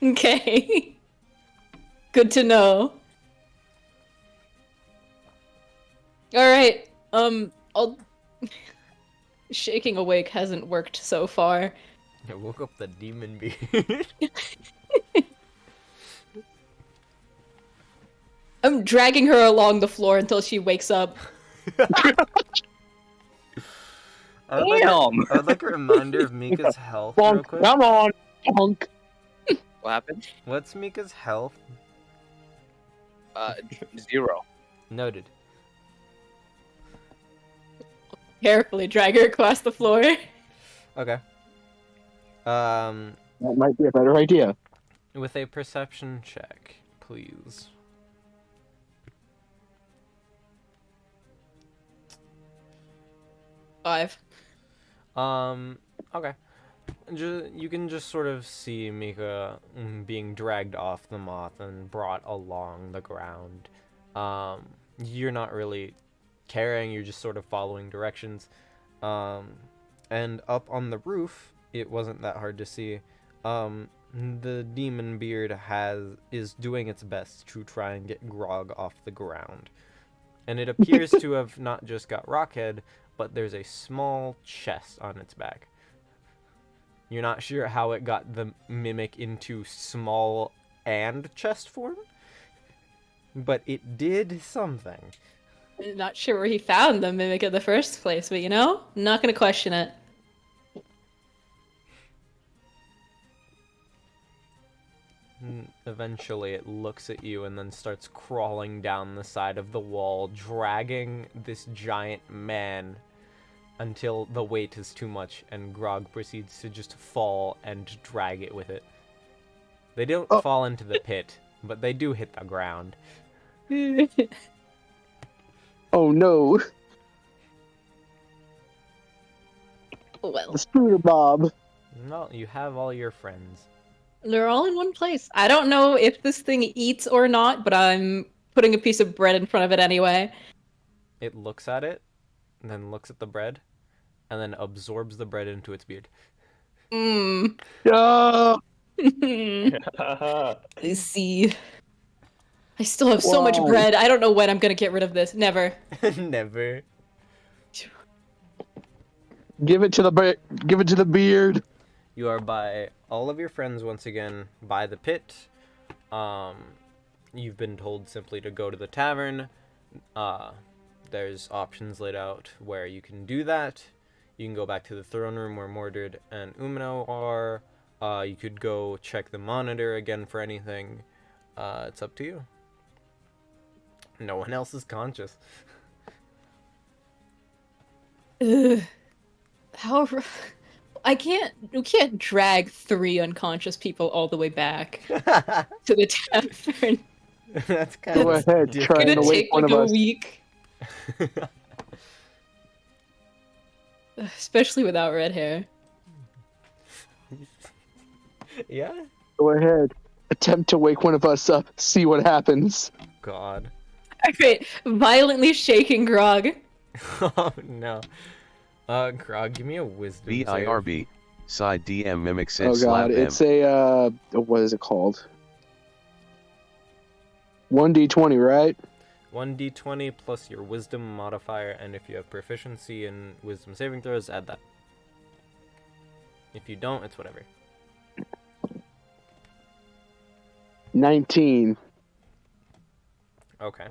Okay. Good to know. Alright, I'll... Shaking awake hasn't worked so far. I woke up the demon beard. I'm dragging her along the floor until she wakes up. I would, like a, Damn! I would like a reminder of Mika's health real Bonk. quick. Come on, punk. What happened? What's Mika's health? 0. Noted. Carefully drag her across the floor. Okay. That might be a better idea. With a perception check, please. Five. Okay. You can just sort of see Mika being dragged off the moth and brought along the ground. You're not really caring, you're just sort of following directions. And up on the roof, it wasn't that hard to see. The demon beard is doing its best to try and get Grog off the ground. And it appears to have not just got Rockhead, but there's a small chest on its back. You're not sure how it got the mimic into small and chest form, but it did something. Not sure where he found the mimic in the first place, but you know, not gonna question it. Eventually it looks at you and then starts crawling down the side of the wall, dragging this giant man until the weight is too much and Grog proceeds to just fall and drag it with it. They don't fall into the pit, but they do hit the ground. Oh no. Well, The scooter Bob. Well, you have all your friends. they're all in one place. I don't know if this thing eats or not, but I'm putting a piece of bread in front of it anyway. It looks at it, and then looks at the bread, and then absorbs the bread into its beard. Mmm. Yeah. I see. I still have so much Why? bread. I don't know when I'm gonna get rid of this. Never. Never. Give it to the beard. You are by all of your friends once again by the pit. You've been told simply to go to the tavern. There's options laid out where you can do that. You can go back to the throne room where Mordred and Umino are. You could go check the monitor again for anything. It's up to you. No one else is conscious. Ugh. How? We can't drag 3 unconscious people all the way back to the tavern. That's kind Go of ahead, It's try gonna to wake take one like of a us. week, especially without red hair. Yeah? Go ahead. Attempt to wake one of us up. See what happens. God. Alright, violently shaking Grog. Oh no. Grog, give me a wisdom save. BIRB. Side DM mimic said Oh slap god, them. it's a what is it called? 1d20, right? 1d20 plus your wisdom modifier, and if you have proficiency in wisdom saving throws, add that. If you don't, it's whatever. 19. Okay.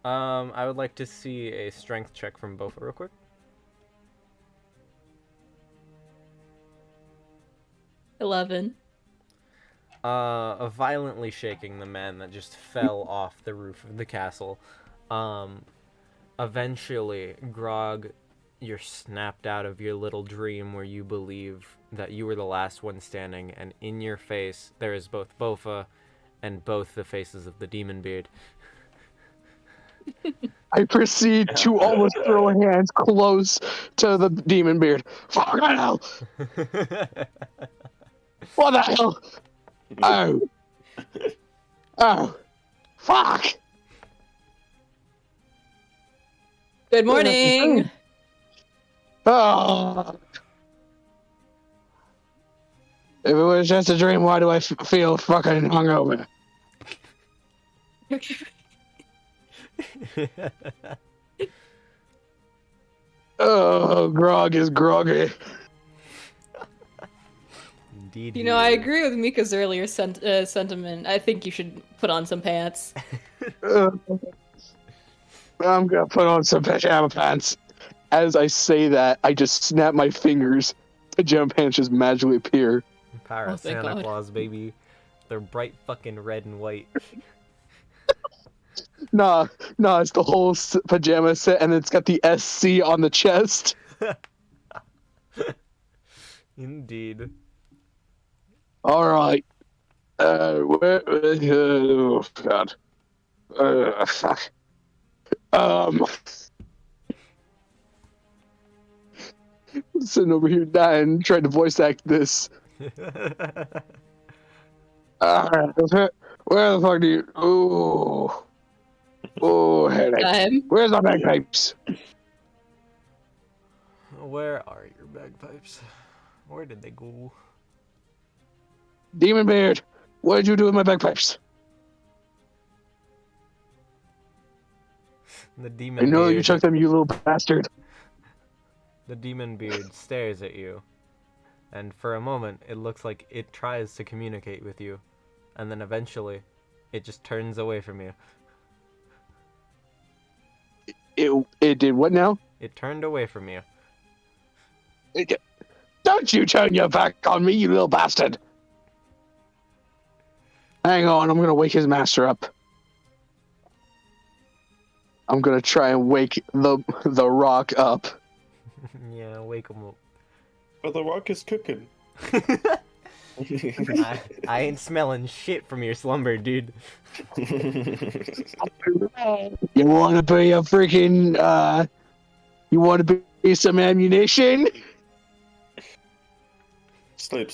I would like to see a strength check from Bofa real quick. 11. Violently shaking the man that just fell off the roof of the castle. Eventually, Grog, you're snapped out of your little dream where you believe that you were the last one standing, and in your face there is both Bofa and both the faces of the demon beard. I proceed to almost throw hands close to the demon beard. Fuck hell! What the hell? Oh. Oh. Fuck! Good morning. Oh. If it was just a dream, why do I feel fucking hungover? Oh, Grog is groggy. Indeed. You know, I agree with Mika's earlier sentiment. I think you should put on some pants. I'm gonna put on some pajama pants. As I say that, I just snap my fingers. Pajama pants just magically appear. Power Oh, thank Santa God. Claus, baby. They're bright fucking red and white. Nah, it's the whole pajama set, and it's got the SC on the chest. Indeed. All right. Where? Oh God. Fuck. Sitting over here dying, trying to voice act this. Where the fuck do you? Oh, headache. Where's my bagpipes? Where are your bagpipes? Where did they go? Demon Beard, what did you do with my bagpipes? The demon I know beard. you took them, you little bastard. The demon beard stares at you, and for a moment it looks like it tries to communicate with you, and then eventually it just turns away from you. It did what now? It turned away from you. Don't you turn your back on me, you little bastard! Hang on, I'm gonna wake his master up. I'm gonna try and wake the rock up. Yeah, wake him up. But the rock is cooking. I ain't smelling shit from your slumber, dude. You wanna be a freaking, you wanna be some ammunition? Sleep.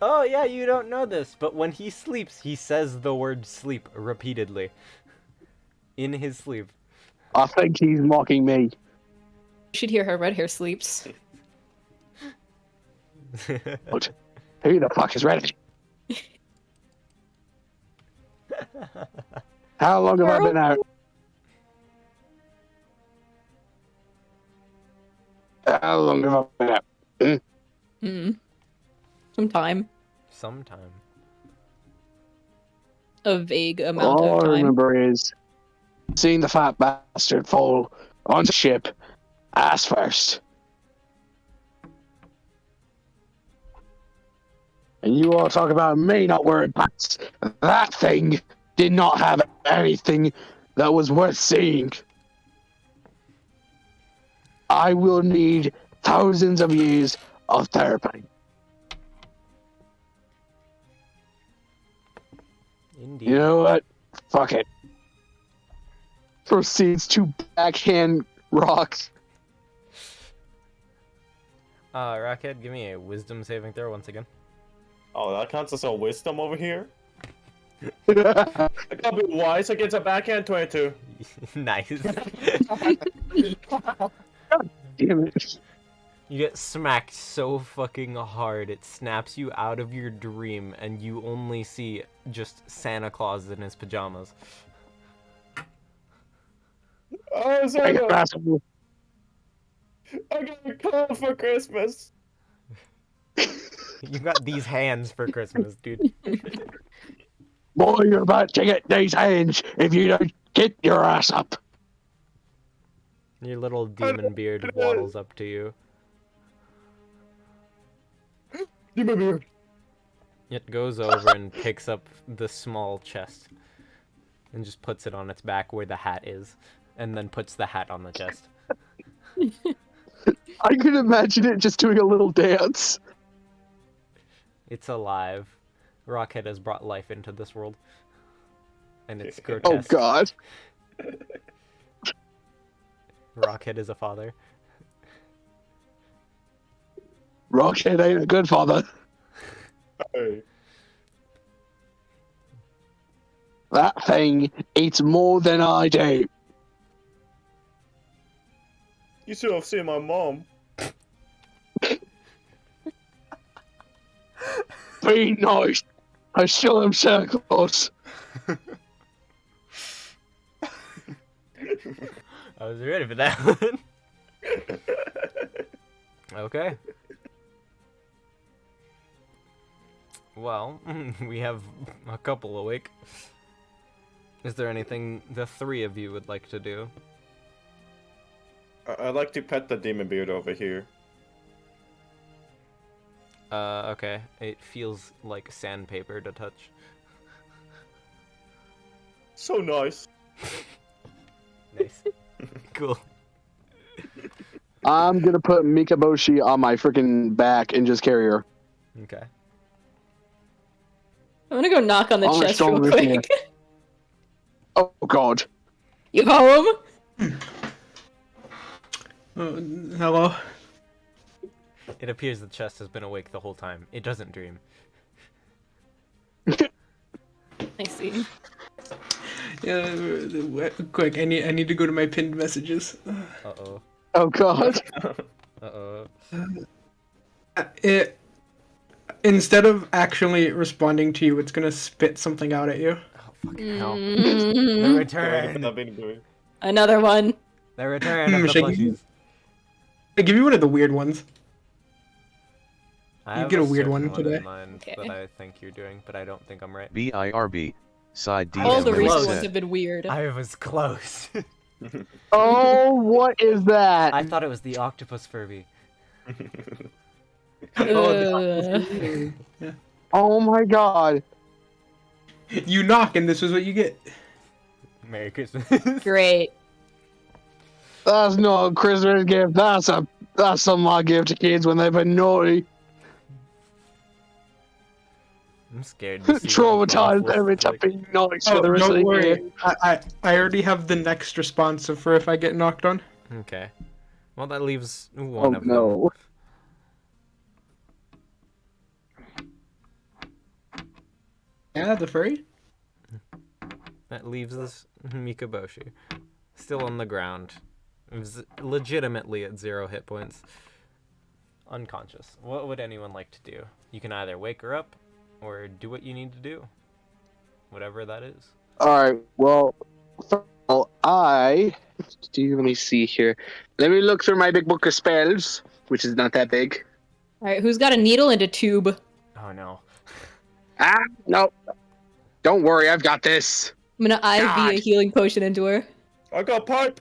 Oh yeah, you don't know this, but when he sleeps, he says the word sleep repeatedly. In his sleep. I think he's mocking me. You should hear how red hair sleeps. Who the fuck is ready? How long have I been out? How long have I been out? Sometime. Sometime. A vague amount All of time. I remember is seeing the fat bastard fall onto the ship, ass first. And you all talk about me not wearing pants. That thing did not have anything that was worth seeing. I will need thousands of years of therapy. Indeed. You know what? Fuck it. Proceeds to backhand rock. Rockhead, give me a wisdom saving throw once again. Oh, that counts as a wisdom over here? I gotta be wise against a backhand 22. Nice. Damn it. You get smacked so fucking hard it snaps you out of your dream and you only see just Santa Claus in his pajamas. Oh, Thanks, Santa, asshole. I got a call for Christmas. You got these hands for Christmas, dude. Boy, you're about to get these hands if you don't get your ass up. Your little demon beard waddles up to you. Demon beard. It goes over and picks up the small chest and just puts it on its back where the hat is, and then puts the hat on the chest. I can imagine it just doing a little dance. It's alive. Rockhead has brought life into this world. And it's Oh grotesque. god. Rockhead is a father. Rockhead ain't a good father. Hey. That thing eats more than I do. You should have seen my mom. Be nice. I still am circles. I was ready for that one. Okay. Well, we have a couple awake. Is there anything the three of you would like to do? I'd like to pet the demon beard over here. Okay. It feels like sandpaper to touch. So nice. Nice. Cool. I'm gonna put Mikaboshi on my freaking back and just carry her. Okay. I'm gonna go knock on the I'm chest real stronger than quick. Oh god. You home? Hello. It appears the chest has been awake the whole time. It doesn't dream. I see. Yeah, quick. I need to go to my pinned messages. Uh-oh. Oh god. Uh-oh. It instead of actually responding to you, it's gonna spit something out at you. Oh, fucking hell. The Mm, return! I've been doing. Another one. The return of the Should I give you- plushies. I give you one of the weird ones. I You have get a weird certain one today. in mind Okay. that I think you're doing, but I don't think I'm right. BIRB. Side D. All was the close. recent ones have been weird. I was close. Oh, what is that? I thought it was the octopus Furby. Oh my god. You knock, and this is what you get. Merry Christmas. Great. That's not a Christmas gift. That's something I give to kids when they've been naughty. I'm scared to see Traumatized what them it's into like. being nice for the rest of don't the worry. year. I already have the next response for if I get knocked on. Okay. Well, that leaves Oh one of them. no. Yeah, the furry? That leaves us Mikaboshi. Still on the ground. Legitimately at 0 hit points. Unconscious. What would anyone like to do? You can either wake her up, or do what you need to do. Whatever that is. Alright, well, let me see here. Let me look through my big book of spells, which is not that big. Alright, who's got a needle and a tube? Oh no. Ah, no. Don't worry, I've got this. I'm gonna IV God. a healing potion into her. I got pipe.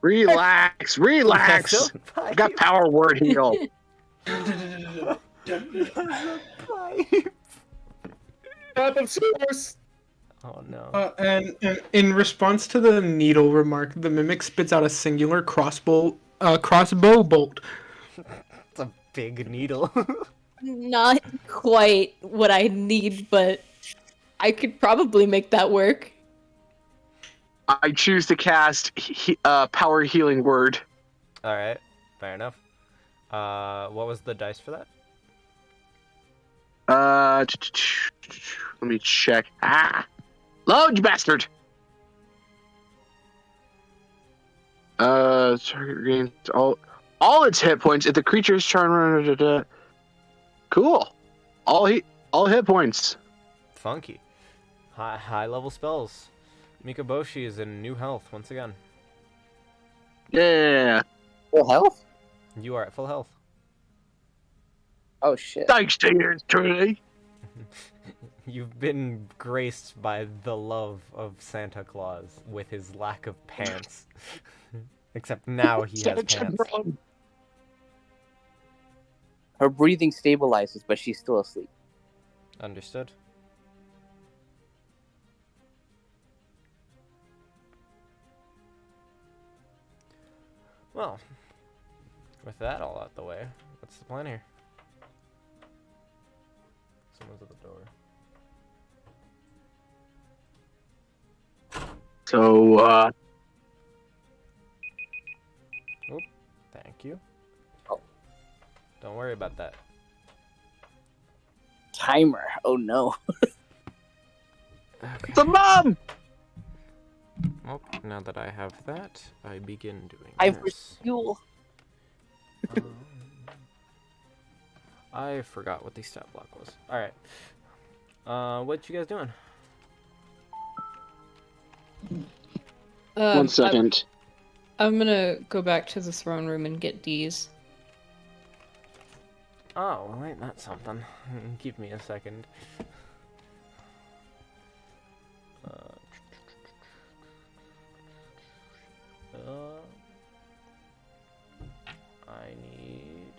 Relax, relax. Yes, I've got power word heal. Pipe of source. Oh no. And in response to the needle remark, the mimic spits out a singular crossbow bolt. It's a big needle. Not quite what I need, but I could probably make that work. I choose to cast power healing word. Alright, fair enough. What was the dice for that? Let me check. Ah! Load, you bastard! Target regains all its hit points if the creature's charm. Cool. All hit points. Funky. High level spells. Mikaboshi is in new health once again. Yeah. Full health? You are at full health. Oh shit. Thanks to yours truly. You've been graced by the love of Santa Claus with his lack of pants. Except now he has pants. Her breathing stabilizes, but she's still asleep. Understood. Well, with that all out the way, what's the plan here? Someone's at the door. So, Thank you. Oh. Don't worry about that. Timer. Oh no. Okay. the mom! Well, now that I have that, I begin doing I've this. fuel. I forgot what the stat block was. Alright. What you guys doing? 1 second. I'm gonna go back to the throne room and get D's. Oh, well, ain't that something? Give me a second. I need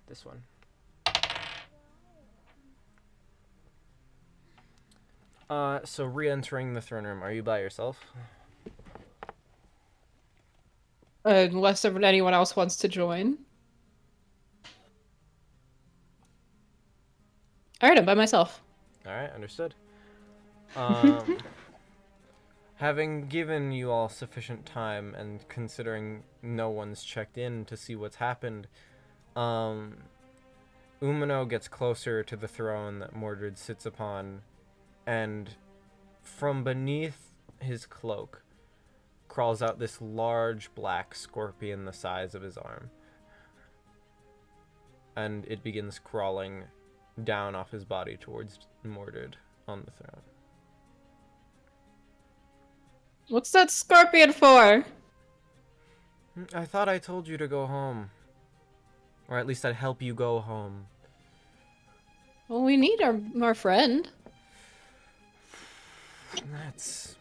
this one. So re-entering the throne room, are you by yourself? Unless anyone else wants to join. Alright, I'm by myself. Alright, understood. Having given you all sufficient time and considering no one's checked in to see what's happened, Umino gets closer to the throne that Mordred sits upon, and from beneath his cloak crawls out this large black scorpion the size of his arm. And it begins crawling down off his body towards Mordred on the throne. What's that scorpion for? I thought I told you to go home. Or at least I'd help you go home. Well, we need our friend. That's...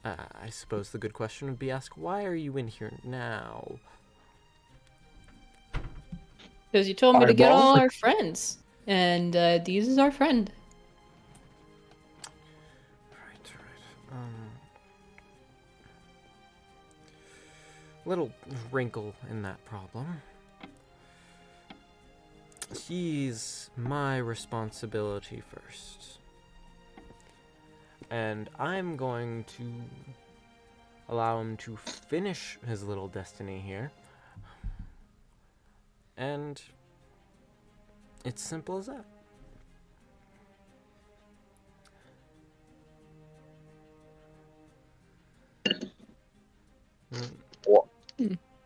I suppose the good question would be asked, why are you in here now? Because you told me to get Eyeball? all our friends. And D's is our friend. Right. Little wrinkle in that problem. He's my responsibility first. And I'm going to allow him to finish his little destiny here. And it's simple as that.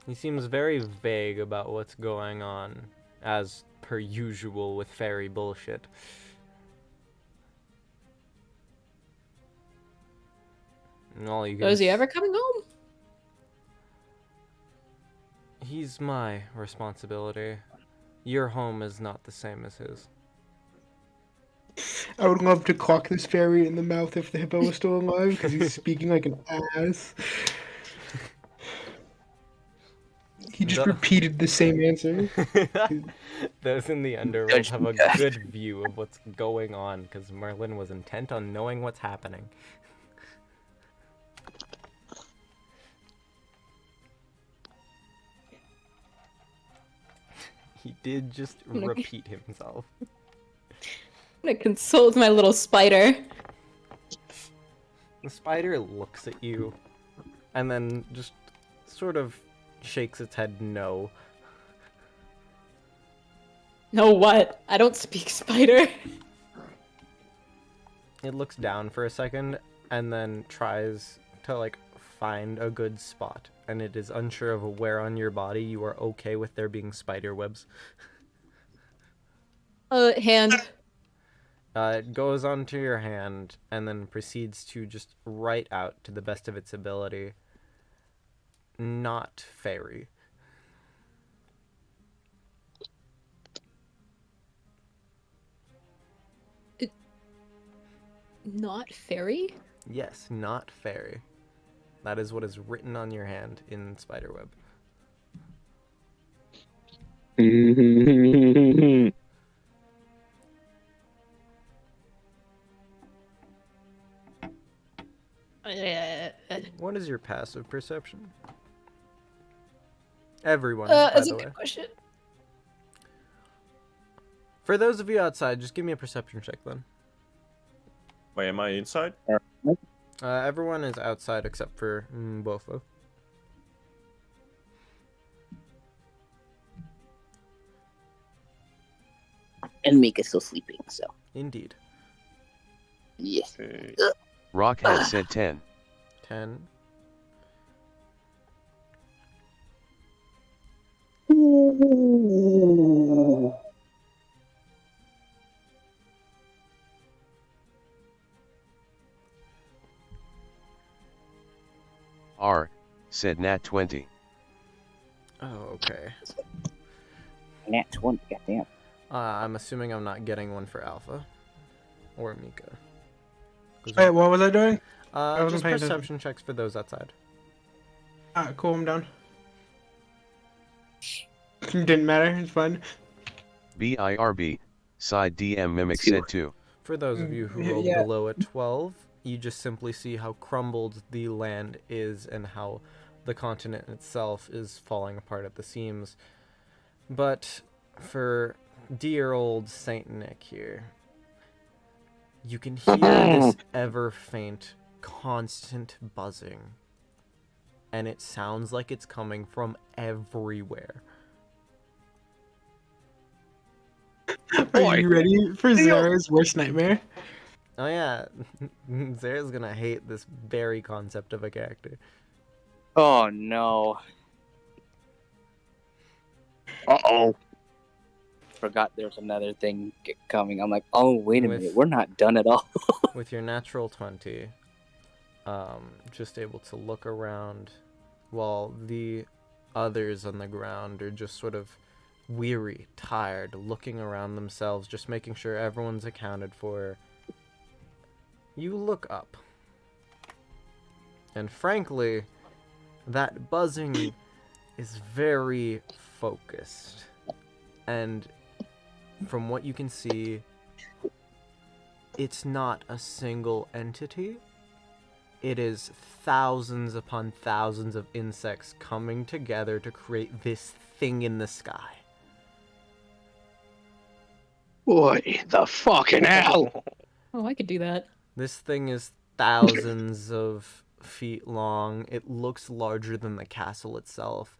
He seems very vague about what's going on, as per usual with fairy bullshit. And all you So is he ever coming home? He's my responsibility. Your home is not the same as his. I would love to clock this fairy in the mouth if the hippo was still alive, because he's speaking like an ass. He just repeated the same answer. Those in the underworld have a good view of what's going on, because Merlin was intent on knowing what's happening. He did just repeat himself. I'm gonna consult my little spider. The spider looks at you, and then just sort of shakes its head no. No what? I don't speak spider. It looks down for a second and then tries to like find a good spot, and it is unsure of where on your body you are okay with there being spider webs. Hand. It goes onto your hand and then proceeds to just write out to the best of its ability. Not fairy. Not fairy? Yes, not fairy. That is what is written on your hand in spiderweb. What is your passive perception? Everyone, by That's the a way. good question. For those of you outside, just give me a perception check then. Wait, am I inside? Everyone is outside except for Bofo. And Mika's still sleeping, so. Indeed. Yes. Okay. Rockhead said 10. 10. R said Nat 20. Oh, okay. Nat 20, goddamn. I'm assuming I'm not getting one for Alpha. Or Mika. 'Cause Wait, what was I doing? wasn't just paying attention. perception checks for those outside. Cool, I'm down. Didn't matter, it's fine. BIRB, side DM Mimic said 2. For those of you who rolled Yeah. below a 12, you just simply see how crumbled the land is and how the continent itself is falling apart at the seams. But for dear old Saint Nick here, you can hear this ever faint, constant buzzing. And it sounds like it's coming from everywhere. Are you ready for Zara's worst nightmare? Oh yeah, Zara's gonna hate this very concept of a character. Oh no. Uh-oh. Forgot there's another thing coming. I'm like, oh, wait a With- minute. We're not done at all. With your natural 20, just able to look around while the others on the ground are just sort of weary, tired, looking around themselves, just making sure everyone's accounted for. You look up. And frankly, that buzzing is very focused. And from what you can see, it's not a single entity. It is thousands upon thousands of insects coming together to create this thing in the sky. Boy, the fucking hell. Oh, I could do that. This thing is thousands of feet long. It looks larger than the castle itself.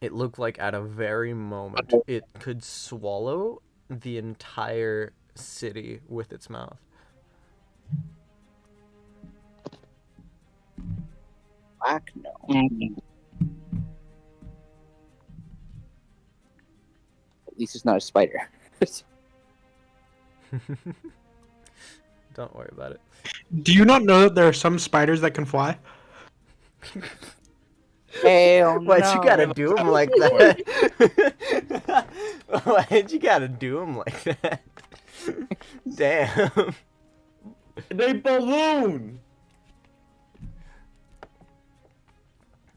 It looked like at a very moment it could swallow the entire city with its mouth. Fuck no. At least it's not a spider. Don't worry about it. Do you not know that there are some spiders that can fly? Hell no. Why'd you gotta do him like that? Why'd you gotta do him like that? Damn. They balloon!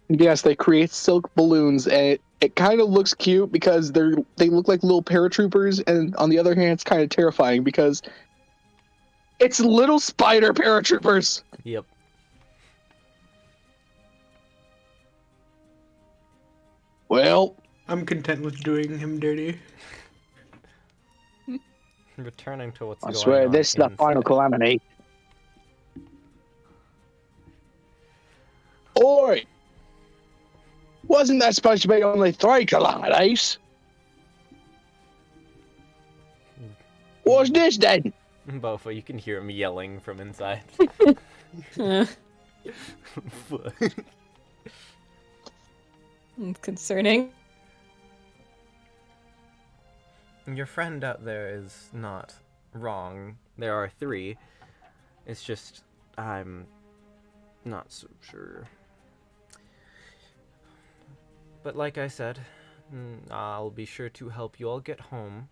Yes, they create silk balloons, and it kind of looks cute because they look like little paratroopers, and on the other hand, it's kind of terrifying because it's little spider paratroopers. Yep. Well, I'm content with doing him dirty. Returning to what's I going swear on this is the final inside. calamity. Oi! Wasn't that supposed to be only 3 calamities? What's this then? Bofa, you can hear him yelling from inside. It's concerning. Your friend out there is not wrong. There are 3. It's just, I'm not so sure. But like I said, I'll be sure to help you all get home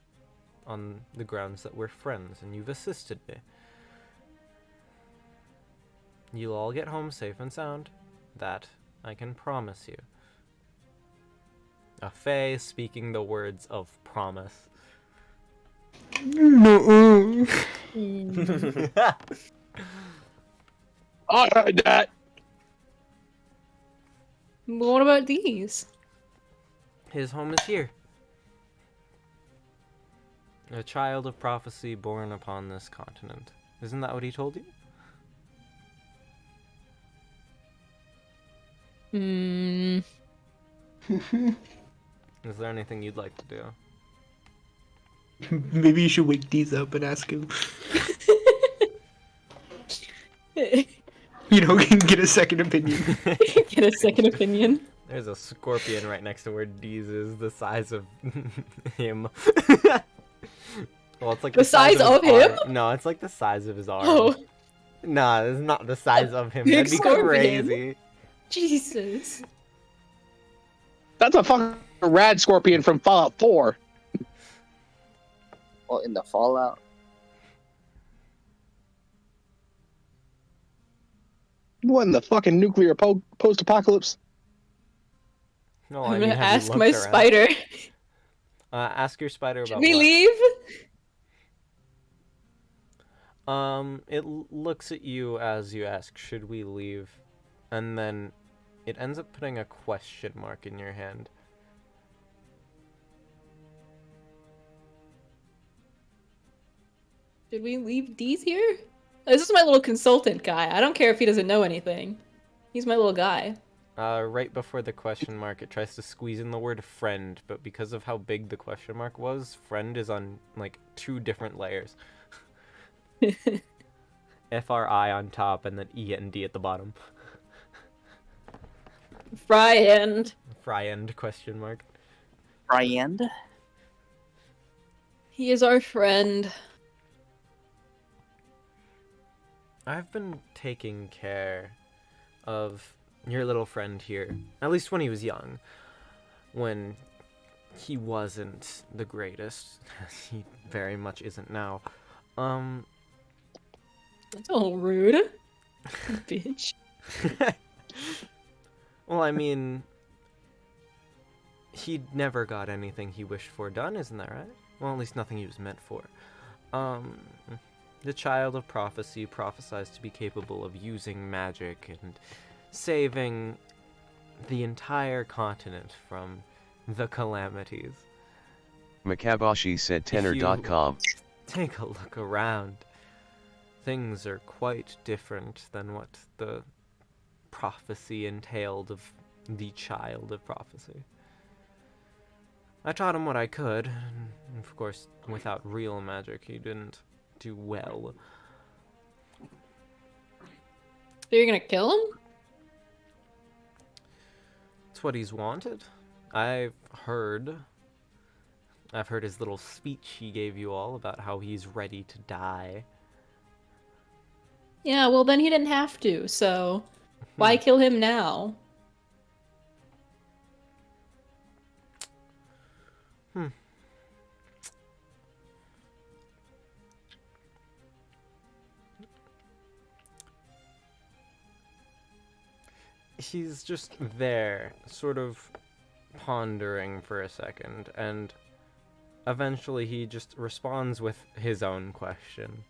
on the grounds that we're friends and you've assisted me. You'll all get home safe and sound. That I can promise you. A Fae speaking the words of promise. No. I heard that. What about these? His home is here. A child of prophecy born upon this continent. Isn't that what he told you? Is there anything you'd like to do? Maybe you should wake these up and ask him. You know, get a second opinion. Get a second opinion. There's a scorpion right next to where Deez is, the size of him. Well, it's like The size of his him? arm. No, it's like the size of his arm. Oh, Nah, it's not the size of him. Big That'd be scorpion. crazy. Jesus. That's a fucking rad scorpion from Fallout 4. Well, in the Fallout. What in the fucking nuclear post-apocalypse? No, I'm I gonna mean, have you ask looked my around? spider. Ask your spider Should about we what? leave? It looks at you as you ask, should we leave? And then it ends up putting a question mark in your hand. Should we leave Deez here? This is my little consultant guy. I don't care if he doesn't know anything. He's my little guy. Right before the question mark, it tries to squeeze in the word friend, but because of how big the question mark was, friend is on, like, 2 different layers. F-R-I on top, and then E and D at the bottom. Fry end. Fry end question mark. Brian? He is our friend. I've been taking care of your little friend here, at least when he was young, when he wasn't the greatest. He very much isn't now. That's a little rude. Bitch. Well, I mean, he never got anything he wished for done, isn't that right? Well, at least nothing he was meant for. The child of prophecy prophesies to be capable of using magic and saving the entire continent from the calamities. Makabashi said tenor.com. Take a look around. Things are quite different than what the prophecy entailed of the child of prophecy. I taught him what I could, and of course, without real magic, he didn't do well. So you're gonna kill him? It's what he's wanted. I've heard his little speech he gave you all about how he's ready to die. Yeah, well then he didn't have to, so why kill him now? He's just there, sort of pondering for a second, and eventually he just responds with his own question.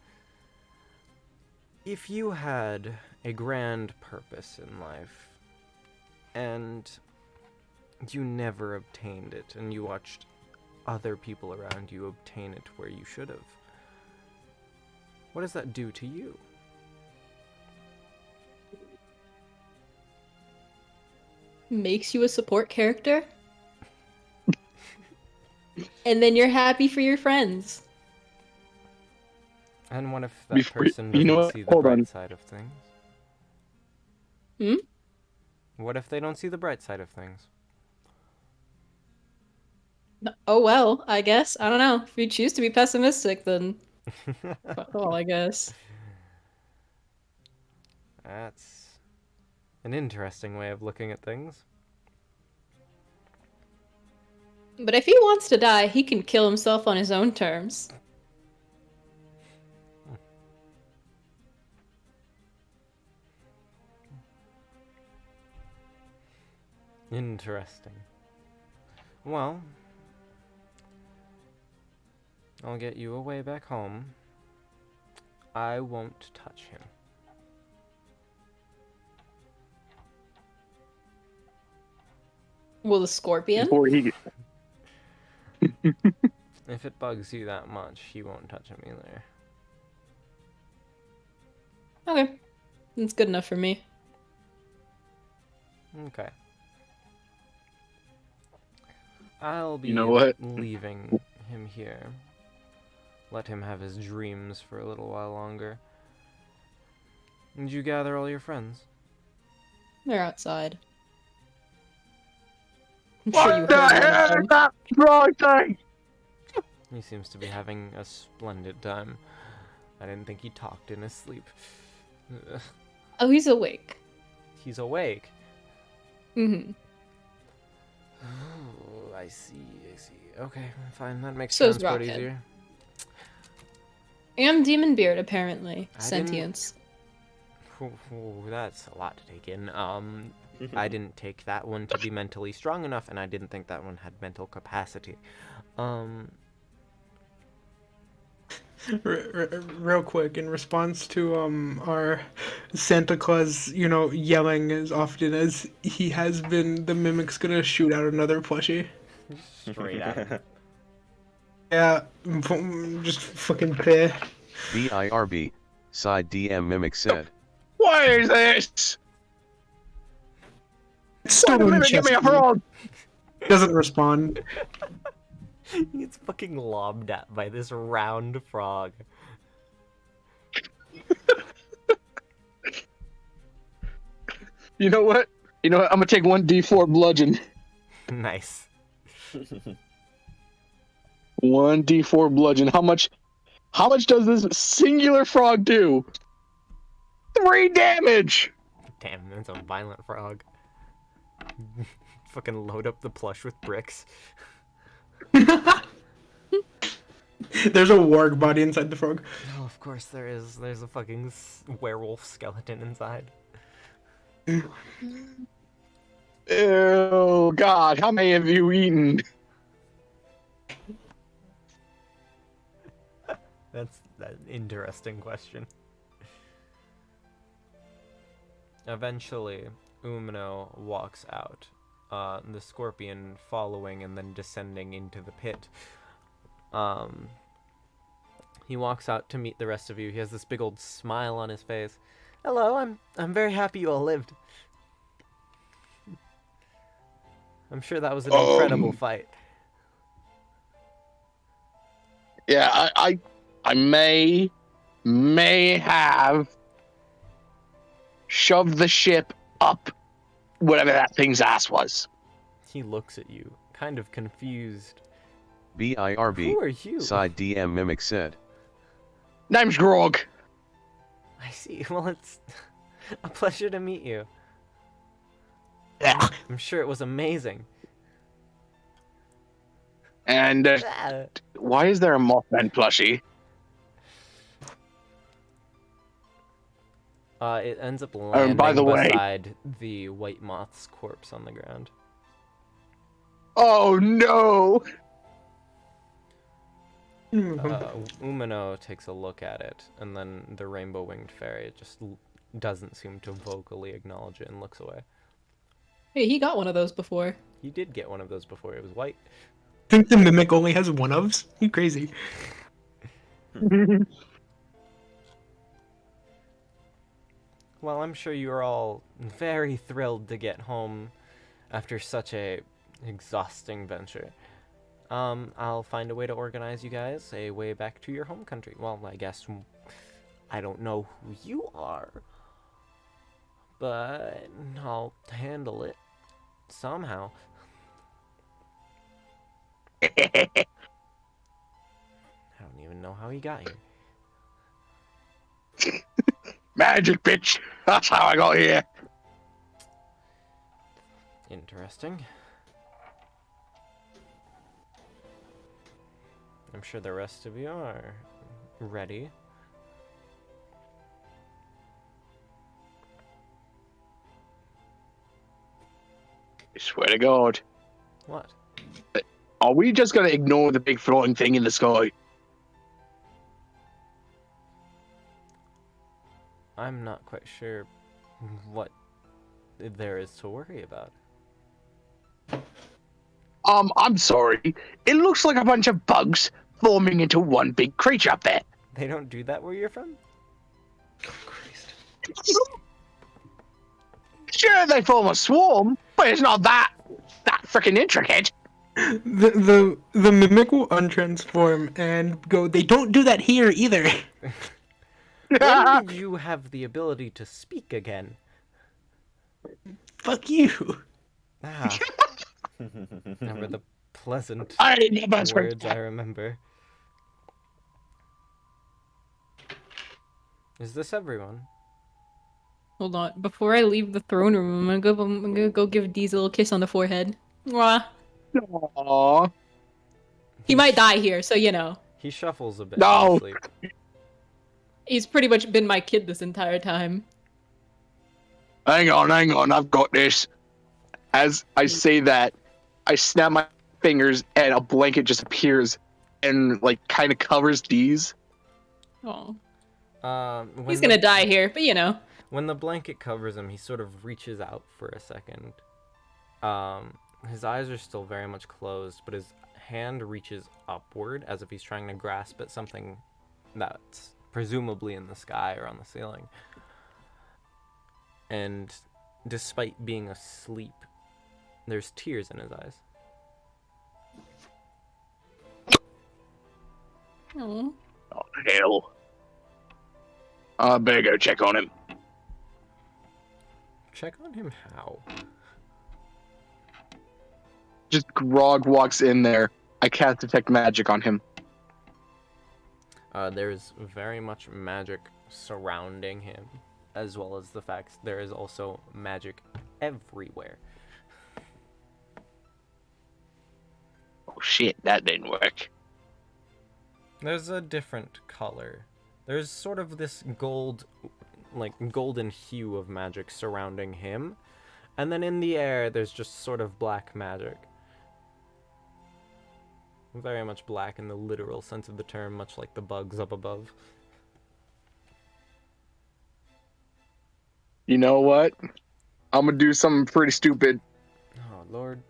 If you had a grand purpose in life, and you never obtained it, and you watched other people around you obtain it where you should have, what does that do to you? Makes you a support character? And then you're happy for your friends. And what if that Before- person you know doesn't what? see the Hold bright on. side of things? What if that You know person what? doesn't Hold see the on. bright side of things? Hmm? What if they don't see the bright side of things? Oh well, I guess. I don't know. If you choose to be pessimistic, then fuck all, I guess. That's an interesting way of looking at things. But if he wants to die, he can kill himself on his own terms. Interesting. Well, I'll get you away back home. I won't touch him. Will the scorpion? Before he If it bugs you that much, he won't touch him either. Okay. That's good enough for me. Okay. I'll be You know what? leaving him here. Let him have his dreams for a little while longer. Did you gather all your friends? They're outside. I'm What sure you the heard one hell of them. is that frog thing? He seems to be having a splendid time. I didn't think he talked in his sleep. Ugh. Oh, he's awake. He's awake. Mm-hmm. Oh, I see. Okay, fine. That makes So is transport Rockhead. easier. And Demon Beard, apparently. I didn't- Sentience. Ooh, that's a lot to take in. I didn't take that one to be mentally strong enough, and I didn't think that one had mental capacity. Real quick, in response to our Santa Claus, yelling as often as he has been, the mimic's gonna shoot out another plushie. Straight at him. Yeah, just fucking fair. BIRB, side DM Mimic said. What is this? It's Why still the in mimic give me a chest. frog? Doesn't respond. He gets fucking lobbed at by this round frog. You know what? I'm gonna take 1d4 bludgeon. Nice. 1d4 bludgeon. How much does this singular frog do? 3 damage! Damn, that's a violent frog. Fucking load up the plush with bricks. There's a warg body inside the frog. Oh, of course there is. There's a fucking werewolf skeleton inside. Oh God, how many have you eaten? That's an interesting question. Eventually, Umino walks out, the scorpion following and then descending into the pit. He walks out to meet the rest of you. He has this big old smile on his face. Hello, I'm very happy you all lived. I'm sure that was an incredible fight. Yeah, I may have shoved the ship up whatever that thing's ass was. He looks at you, kind of confused. BIRB, Who are you? side DM Mimic said. Name's Grog. I see. Well, it's a pleasure to meet you. Yeah. I'm sure it was amazing. And Ah. why is there a Mothman plushie? It ends up landing by the way- beside the white moth's corpse on the ground. Oh no! Umino takes a look at it, and then the rainbow-winged fairy just doesn't seem to vocally acknowledge it and looks away. Hey, he got one of those before. He did get one of those before. It was white. I think the mimic only has one ofs. You crazy. Well, I'm sure you're all very thrilled to get home after such a exhausting venture. I'll find a way to organize you guys a way back to your home country. Well, I guess I don't know who you are, but I'll handle it somehow. I don't even know how he got here. Magic, bitch. That's how I got here. Interesting. I'm sure the rest of you are ready. I swear to God. What? Are we just gonna ignore the big floating thing in the sky? I'm not quite sure what there is to worry about. I'm sorry. It looks like a bunch of bugs forming into one big creature up there. They don't do that where you're from? Sure, they form a swarm, but it's not that freaking intricate. The mimic will untransform and go. They don't do that here either. When do you have the ability to speak again? Fuck you. Ah. Never the pleasant I never words I remember. Is this everyone? Hold on. Before I leave the throne room, I'm gonna go give Dee's a little kiss on the forehead. Mwah. Aww. He might die here, so you know. He shuffles a bit No. in his sleep. He's pretty much been my kid this entire time. Hang on, I've got this. As I say that, I snap my fingers and a blanket just appears and like kind of covers D's. Oh. When He's gonna die here, but you know. When the blanket covers him, he sort of reaches out for a second. His eyes are still very much closed, but his hand reaches upward as if he's trying to grasp at something that's presumably in the sky or on the ceiling. And despite being asleep, there's tears in his eyes. Oh. Oh, hell. I better go check on him. Check on him how? Just Grog walks in there. I cast Detect Magic on him. There's very much magic surrounding him, as well as the fact there is also magic everywhere. Oh shit, that didn't work. There's a different color. There's sort of this golden hue of magic surrounding him. And then in the air, there's just sort of black magic. Very much black in the literal sense of the term, much like the bugs up above. You know what? I'm gonna do something pretty stupid. Oh, Lord.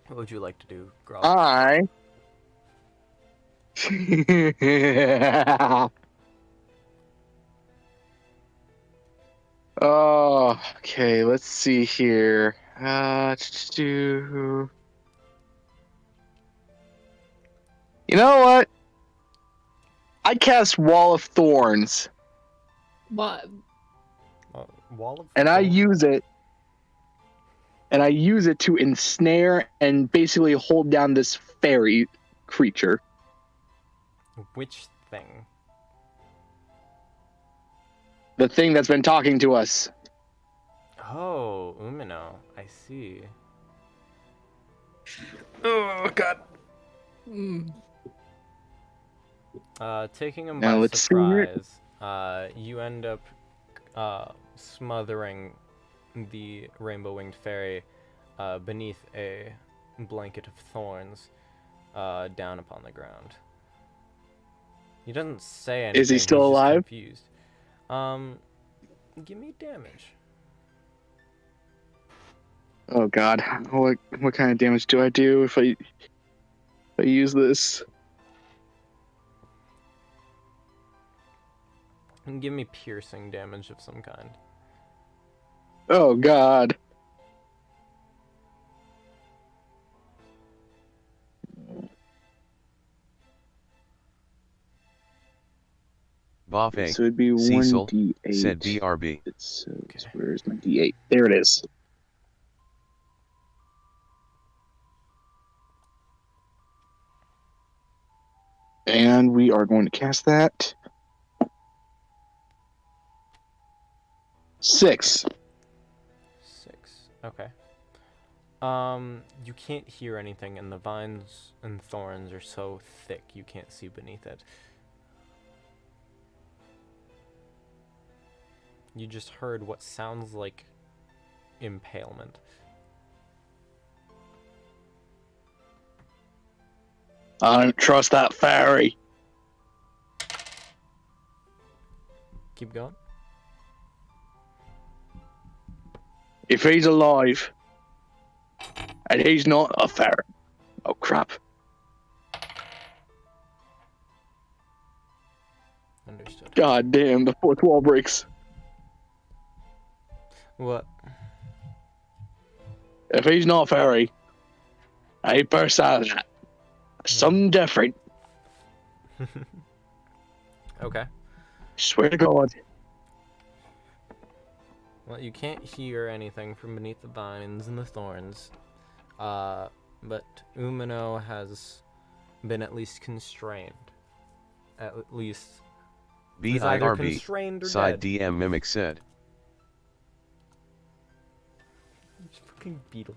What would you like to do, Grog? Oh, okay, let's see here. You know what? I cast Wall of Thorns, What? Wall of and I Thorns? use it to ensnare and basically hold down this fairy creature. Which thing? The thing that's been talking to us. Oh, Umino. I see. Oh god. Mm. Taking him Now by let's see here. surprise, you end up smothering the rainbow-winged fairy beneath a blanket of thorns down upon the ground. He doesn't say anything. Is he still he's just alive? confused. Give me damage. Oh god, what kind of damage do I do if I use this? And give me piercing damage of some kind. Oh god. Buffet. So it'd be Cecil 1d8. said BRB. Where's my d8? There it is. And we are going to cast that. 6. 6. Okay. You can't hear anything, and the vines and thorns are so thick you can't see beneath it. You just heard what sounds like impalement. I don't trust that fairy. Keep going. If he's alive, and he's not a fairy. Oh, crap. Understood. God damn, the fourth wall breaks. What? If he's not a fairy, and he bursts out of that, something different. Okay. Swear to God. Well, you can't hear anything from beneath the vines and the thorns. But Umino has been at least constrained. At least he's either BIRB. constrained or Side dead. DM Mimic said. Fucking beetle.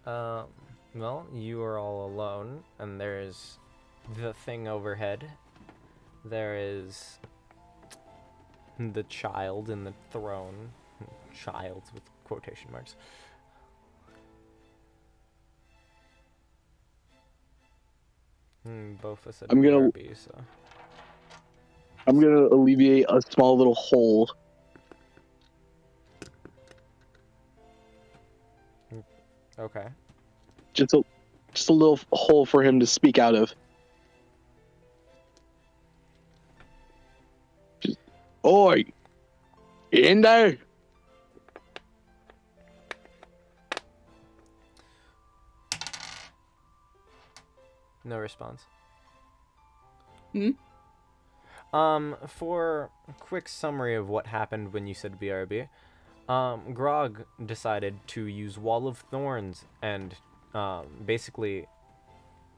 Well, you are all alone, and there's the thing overhead. There is the child in the throne. Child with quotation marks. Both of us said I'm gonna- BRB, so. I'm gonna alleviate a small little hole. Okay. Just a little hole for him to speak out of. Just, oi! You in there? No response. For a quick summary of what happened when you said BRB, Grog decided to use Wall of Thorns and basically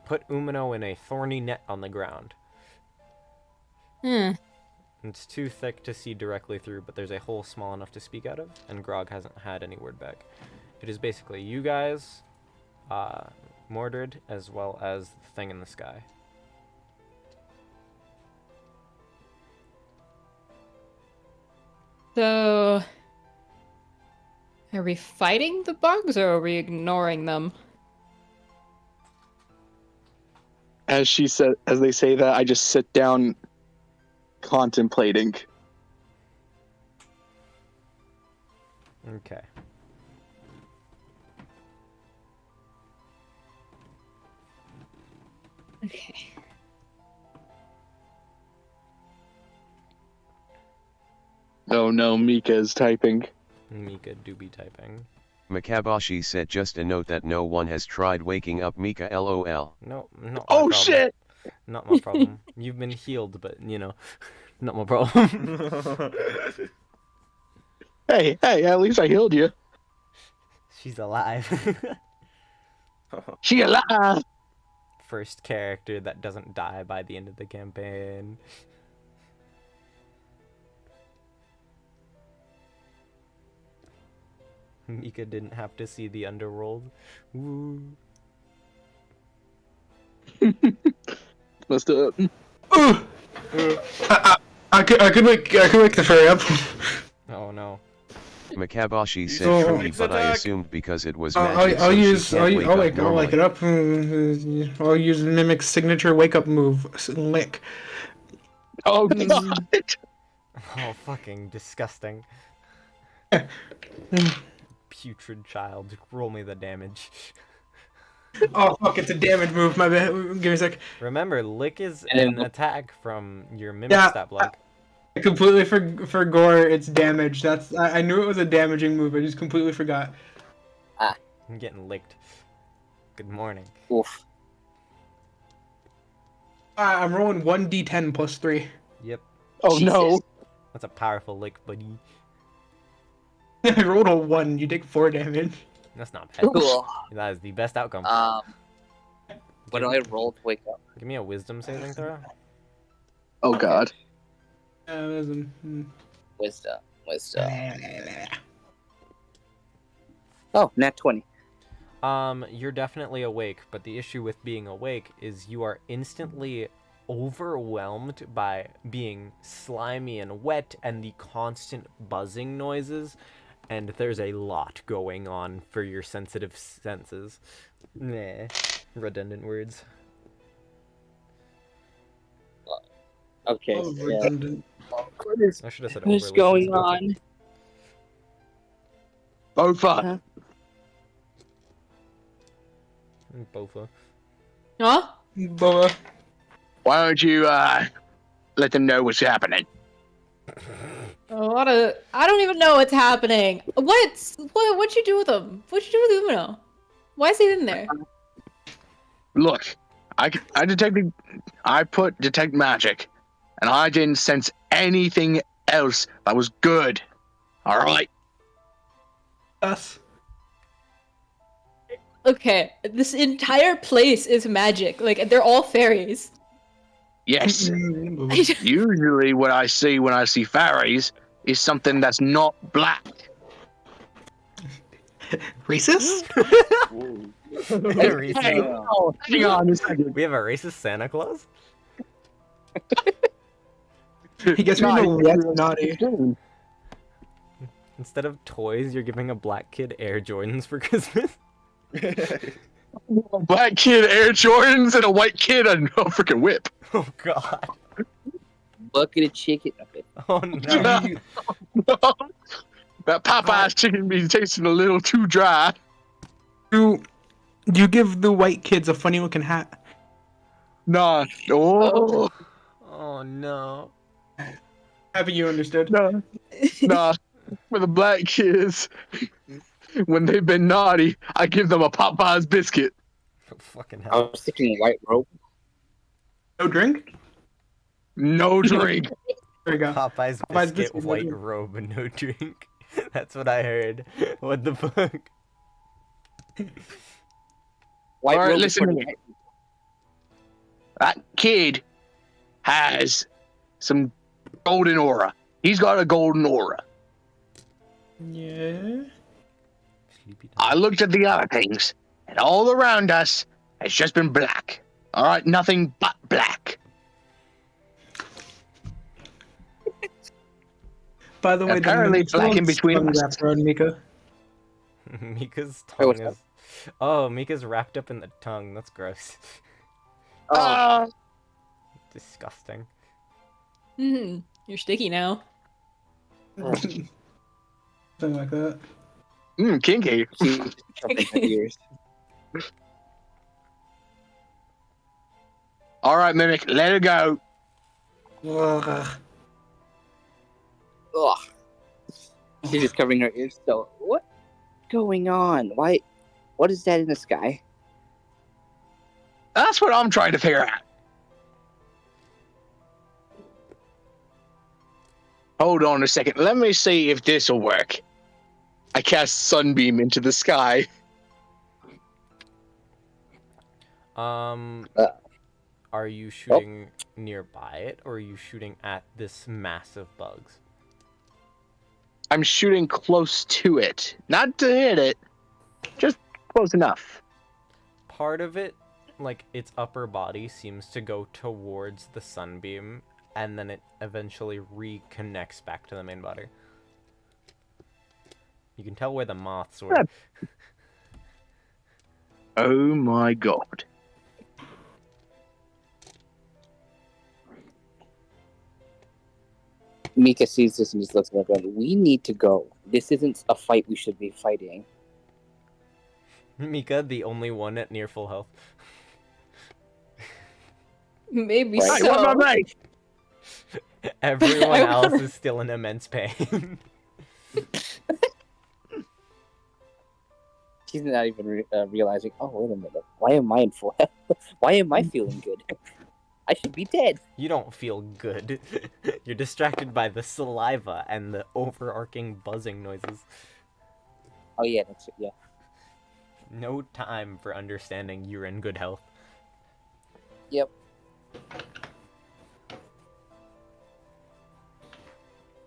put Umino in a thorny net on the ground. It's too thick to see directly through, but there's a hole small enough to speak out of, and Grog hasn't had any word back. It is basically you guys, Mordred, as well as the thing in the sky. So, are we fighting the bugs or are we ignoring them? As they say that, I just sit down contemplating. Okay. Okay. Oh no, Mika is typing. Mika do be typing. Makabashi said just a note that no one has tried waking up Mika LOL. No, not my Oh problem. shit! Not my problem. You've been healed, but, you know, not my problem. Hey, at least I healed you. She's alive. She alive! First character that doesn't die by the end of the campaign. Mika didn't have to see the underworld. Woo. Must have. I could wake the fairy up. Oh no. Makabashi said Oh. truly, but I assumed because it was magic, I'll so she can't wake up I'll wake it normally. up. I'll use Mimic's signature wake up move, lick. Oh god! Oh, fucking disgusting. Putrid child. Roll me the damage. Oh fuck! It's a damage move. My bad. Give me a sec. Remember, lick is an attack from your mimic Yeah, stat block. I completely for gore. It's damage. I knew it was a damaging move. I just completely forgot. I'm getting licked. Good morning. Oof. I'm rolling 1d10 plus 3. Yep. Oh no. Jesus. That's a powerful lick, buddy. I rolled a 1. You take 4 damage. That's not bad. Cool. That is the best outcome. What do I roll to wake up? Give me a wisdom saving throw. Oh god. Wisdom. Oh, nat 20. You're definitely awake, but the issue with being awake is you are instantly overwhelmed by being slimy and wet and the constant buzzing noises, and there's a lot going on for your sensitive senses. Nah, redundant words. Okay. Oh, Yeah. redundant. What is I should have said what's overly going sensitive. on? Bofa. Bofa. Huh? Boa. Why don't you let them know what's happening? I don't even know what's happening. What'd you do with him? What'd you do with Umino? Why is he in there? Look, I detected. I put detect magic, and I didn't sense anything else that was good. All right. Us. Okay, this entire place is magic. Like, they're all fairies. Yes. Usually, what I see when I see fairies is something that's not black. Racist? Racist. Hang on a second. We have a racist Santa Claus? He gets me to what's naughty. Instead of toys, you're giving a black kid Air Jordans for Christmas? A black kid Air Jordans and a white kid a freaking whip. Oh god. Bucket of chicken. Okay. Oh no. That Popeye's chicken be tasting a little too dry. You give the white kids a funny looking hat. Nah. Oh. Oh no. Haven't you understood? Nah. For the black kids, when they've been naughty, I give them a Popeye's biscuit. Oh, fucking I hell. was thinking white robe. No drink? No drink. There you go. Popeye's Popeye's biscuit, biscuit, no white drink. robe, and no drink. That's what I heard. What the fuck? White All right, robe. listen to me. That kid has some golden aura. He's got a golden aura. Yeah. Sleepy I looked at the other things, and all around us has just been black. All right, nothing but black. By the way, Apparently the black in between us. wrapped around Mika. Mika's Wait, tongue what's is... Oh, Mika's wrapped up in the tongue. That's gross. Oh, Disgusting. You're sticky now. Something like that. Kinky. she's chopping her ears. All right, Mimic, let it go. Ugh. Ugh. She's just covering her ears. So, what's going on? Why? What is that in the sky? That's what I'm trying to figure out. Hold on a second. Let me see if this will work. I cast Sunbeam into the sky. Are you shooting nearby it, or are you shooting at this mass of bugs? I'm shooting close to it. Not to hit it, just close enough. Part of it, like its upper body, seems to go towards the sunbeam, and then it eventually reconnects back to the main body. You can tell where the moths were. Oh my god. Mika sees this and just looks at her. We need to go. This isn't a fight we should be fighting. Mika, the only one at near full health. Maybe Right. so. What about me? Everyone else is still in immense pain. She's not even realizing. Oh, wait a minute. Why am I in full health? Why am I feeling good? I should be dead. You don't feel good. You're distracted by the saliva and the overarching buzzing noises. Oh yeah, that's it. Yeah. No time for understanding you're in good health. Yep.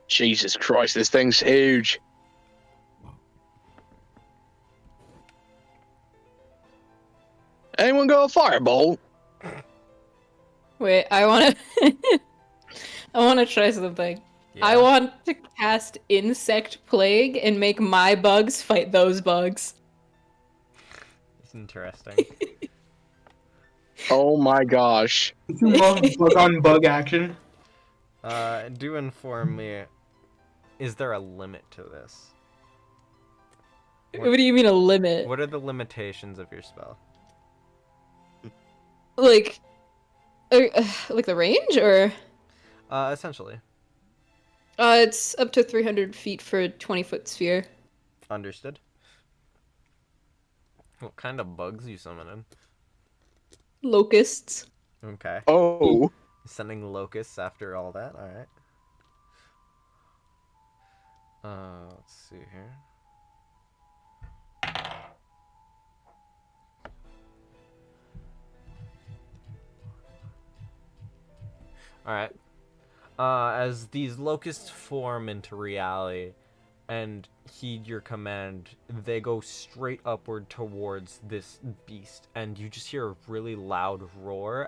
Jesus Christ, this thing's huge. Anyone got a firebolt? Wait, I wanna I wanna try something. I Yeah. want to cast Insect Plague and make my bugs fight those bugs. It's interesting. Oh my gosh. You love bug on bug action. Do inform me, is there a limit to this? What do you mean a limit? What are the limitations of your spell? Like, like the range, or Essentially. it's up to 300 feet for a 20-foot sphere. Understood. What kind of bugs you summoning? Locusts. Okay. Oh. Sending locusts after all that? Alright. Let's see here. Alright. As these locusts form into reality and heed your command, they go straight upward towards this beast, and you just hear a really loud roar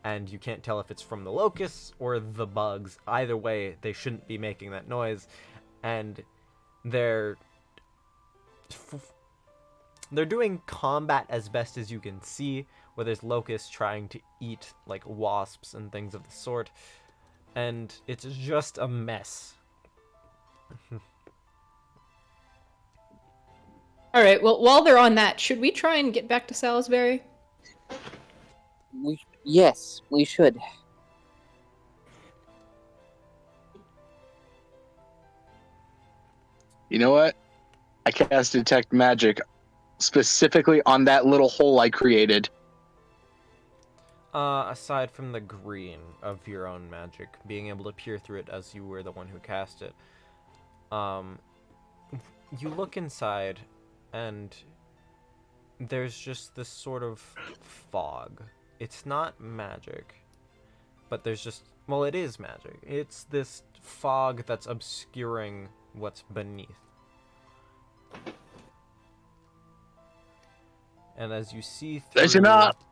and you can't tell if it's from the locusts or the bugs. Either way, they shouldn't be making that noise, and they're doing combat as best as you can see, where there's locusts trying to eat like wasps and things of the sort, and it's just a mess. Alright, well, while they're on that, should we try and get back to Salisbury? Yes, we should. You know what? I cast Detect Magic specifically on that little hole I created. Aside from the green of your own magic, being able to peer through it as you were the one who cast it, you look inside, and there's just this sort of fog. It's not magic, but there's just, well, it is magic. It's this fog that's obscuring what's beneath. And as you see through... Listen up!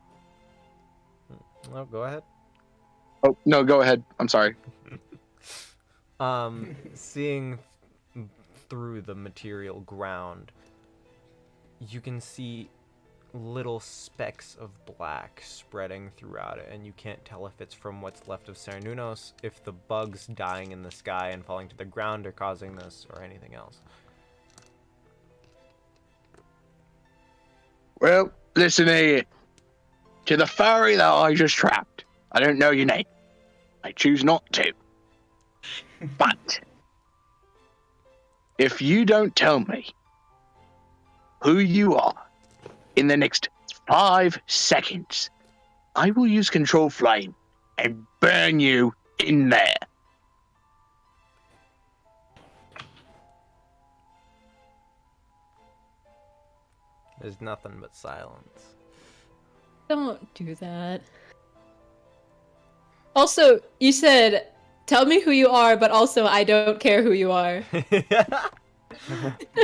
Oh, go ahead. Oh, no, go ahead. I'm sorry. Seeing through the material ground, you can see little specks of black spreading throughout it, and you can't tell if it's from what's left of Cernunnos, if the bugs dying in the sky and falling to the ground are causing this, or anything else. Well, listen here. To the furry that I just trapped. I don't know your name. I choose not to. But if you don't tell me who you are in the next 5 seconds, I will use Control Flame and burn you in there. There's nothing but silence. Don't do that. Also, you said, tell me who you are, but also I don't care who you are.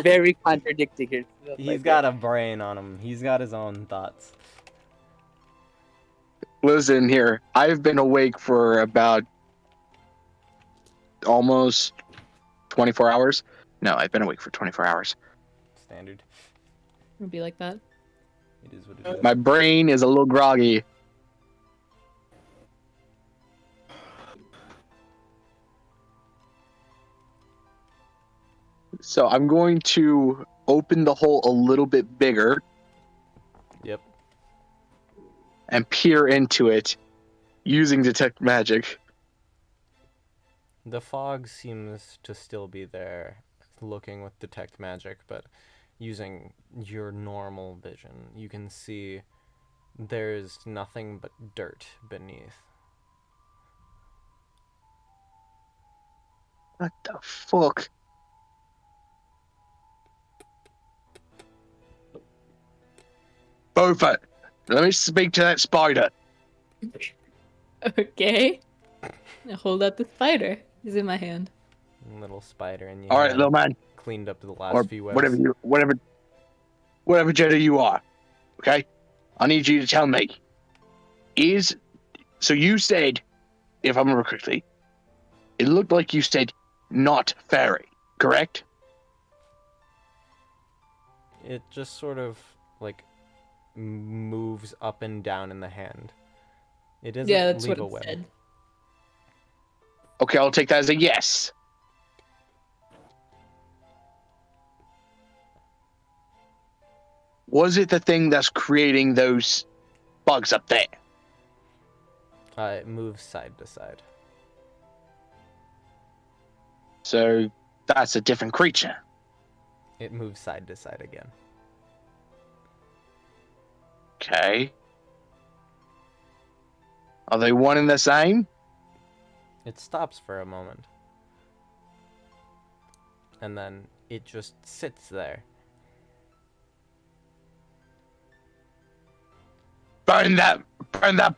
Very contradicting here. He's got a brain on him. He's got his own thoughts. Listen here. I've been awake for about almost 24 hours. No, I've been awake for 24 hours. Standard. It'll be like that. It is what it is. My brain is a little groggy. So I'm going to open the hole a little bit bigger Yep. and peer into it using Detect Magic. The fog seems to still be there, looking with Detect Magic, but using your normal vision, you can see There's nothing but dirt beneath. What the fuck? Bofa, let me speak to that spider. Okay. I hold up the spider. He's in my hand. Little spider in your All right, hand. little man, Cleaned up the or last few webs. whatever gender you are. Okay, I need you to tell me. So you said, if I remember correctly, it looked like you said not fairy, correct? It just sort of like moves up and down in the hand. It doesn't Yeah, that's leave what a it web. said. Okay, I'll take that as a yes. Was it the thing that's creating those bugs up there? It moves side to side. So that's a different creature. It moves side to side again. Okay. Are they one and the same? It stops for a moment. And then it just sits there. Burn that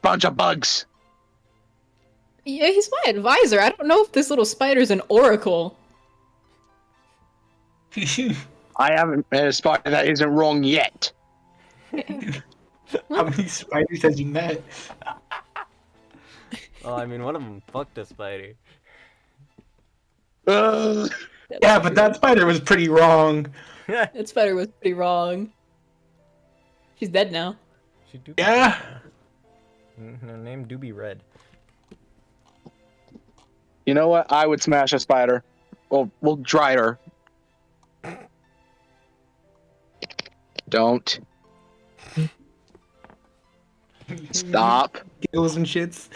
bunch of bugs. Yeah, he's my advisor. I don't know if this little spider's an oracle. I haven't met a spider that isn't wrong yet. How many spiders has you met? Well, I mean, one of them fucked a spider. Ugh. Yeah, but that spider was pretty wrong. That spider was pretty wrong. She's dead now. She do. Yeah. Her name do be Red. You know what? I would smash a spider. Well, we'll dry her. Don't. Stop. Giggles and shits.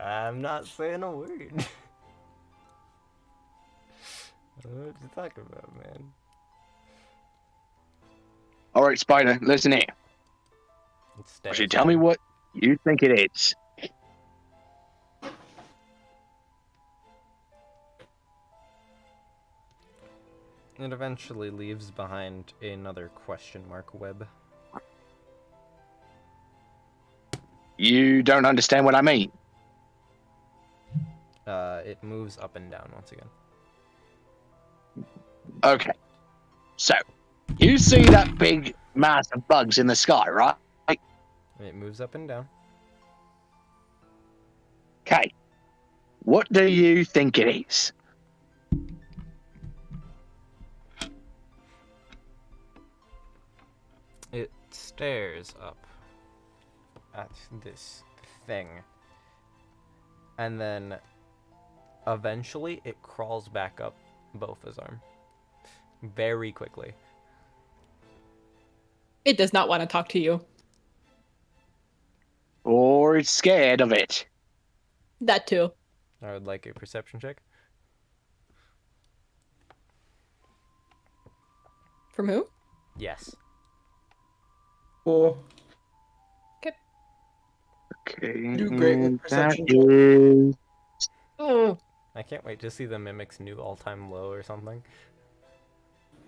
I'm not saying a word. What you talking about, man? All right, spider, listen here. It's Would you tell me what you think it is? It eventually leaves behind another question mark web. You don't understand what I mean. It moves up and down once again. Okay. So, you see that big mass of bugs in the sky, right? It moves up and down. Okay. What do you think it is? It stares up at this thing. And then eventually it crawls back up Bofa's arm. Very quickly. It does not want to talk to you. Or it's scared of it? That too. I would like a perception check. From who? Yes. Cool. Okay. Do great with and perception that is Oh. I can't wait to see the Mimic's new all-time low or something.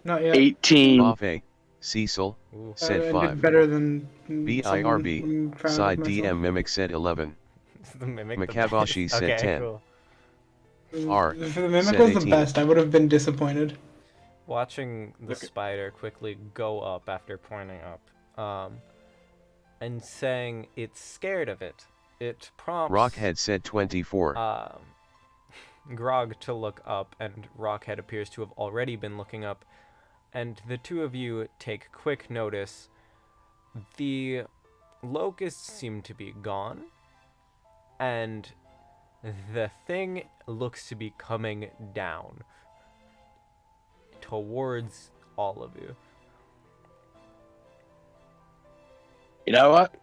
Not yet. 18. Fae, Cecil, Ooh. said I did 5. better than BIRB, someone proud of Side myself. DM Mimic said 11. The Mimic Makabashi the best. said Okay, 10. cool. R, If the mimic said was the 18. best, I would have been disappointed. Watching the Okay. spider quickly go up after pointing up, and saying it's scared of it. It prompts Rockhead said 24. Grog to look up, and Rockhead appears to have already been looking up, and the two of you take quick notice. The locusts seem to be gone, and the thing looks to be coming down towards all of you. You know what?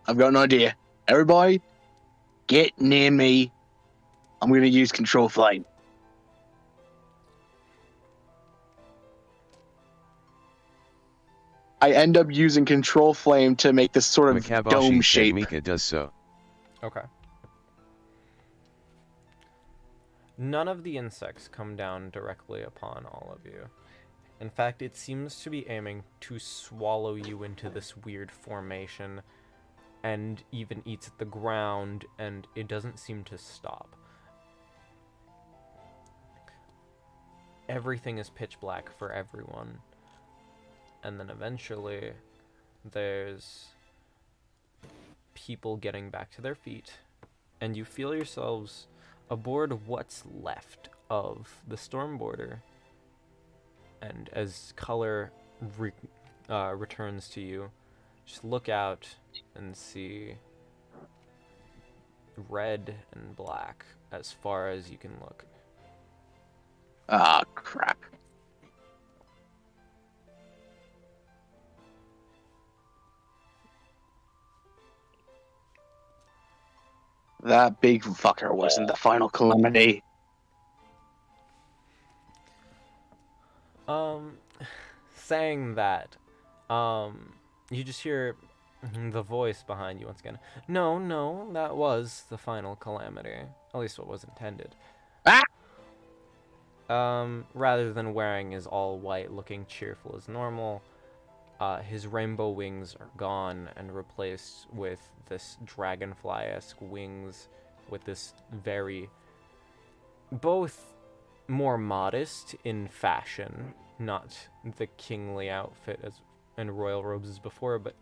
I've got an idea. Everybody, get near me. I'm going to use Control Flame. I end up using control flame to make this sort of Makabashi dome said shape. Mika does so. Okay. None of the insects come down directly upon all of you. In fact, it seems to be aiming to swallow you into this weird formation, and even eats at the ground, and it doesn't seem to stop. Everything is pitch black for everyone. And then eventually, there's people getting back to their feet, and you feel yourselves aboard what's left of the storm border. And as color returns to you, just look out and see red and black as far as you can look. Ah, crap. That big fucker wasn't the final calamity. Saying that, you just hear the voice behind you once again. No, that was the final calamity. At least what was intended. Ah! Rather than wearing his all white, looking cheerful as normal, his rainbow wings are gone and replaced with this dragonfly-esque wings with this very, both more modest in fashion, not the kingly outfit as and royal robes as before, but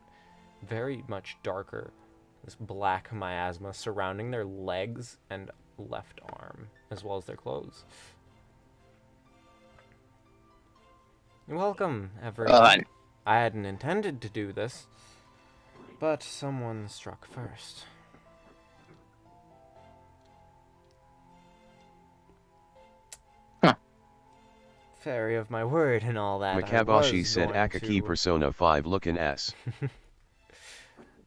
very much darker. This black miasma surrounding their legs and left arm, as well as their clothes. Welcome, everyone. I hadn't intended to do this, but someone struck first. Huh. Fairy of my word and all that. Makabashi said Akaki Persona 5 lookin' S.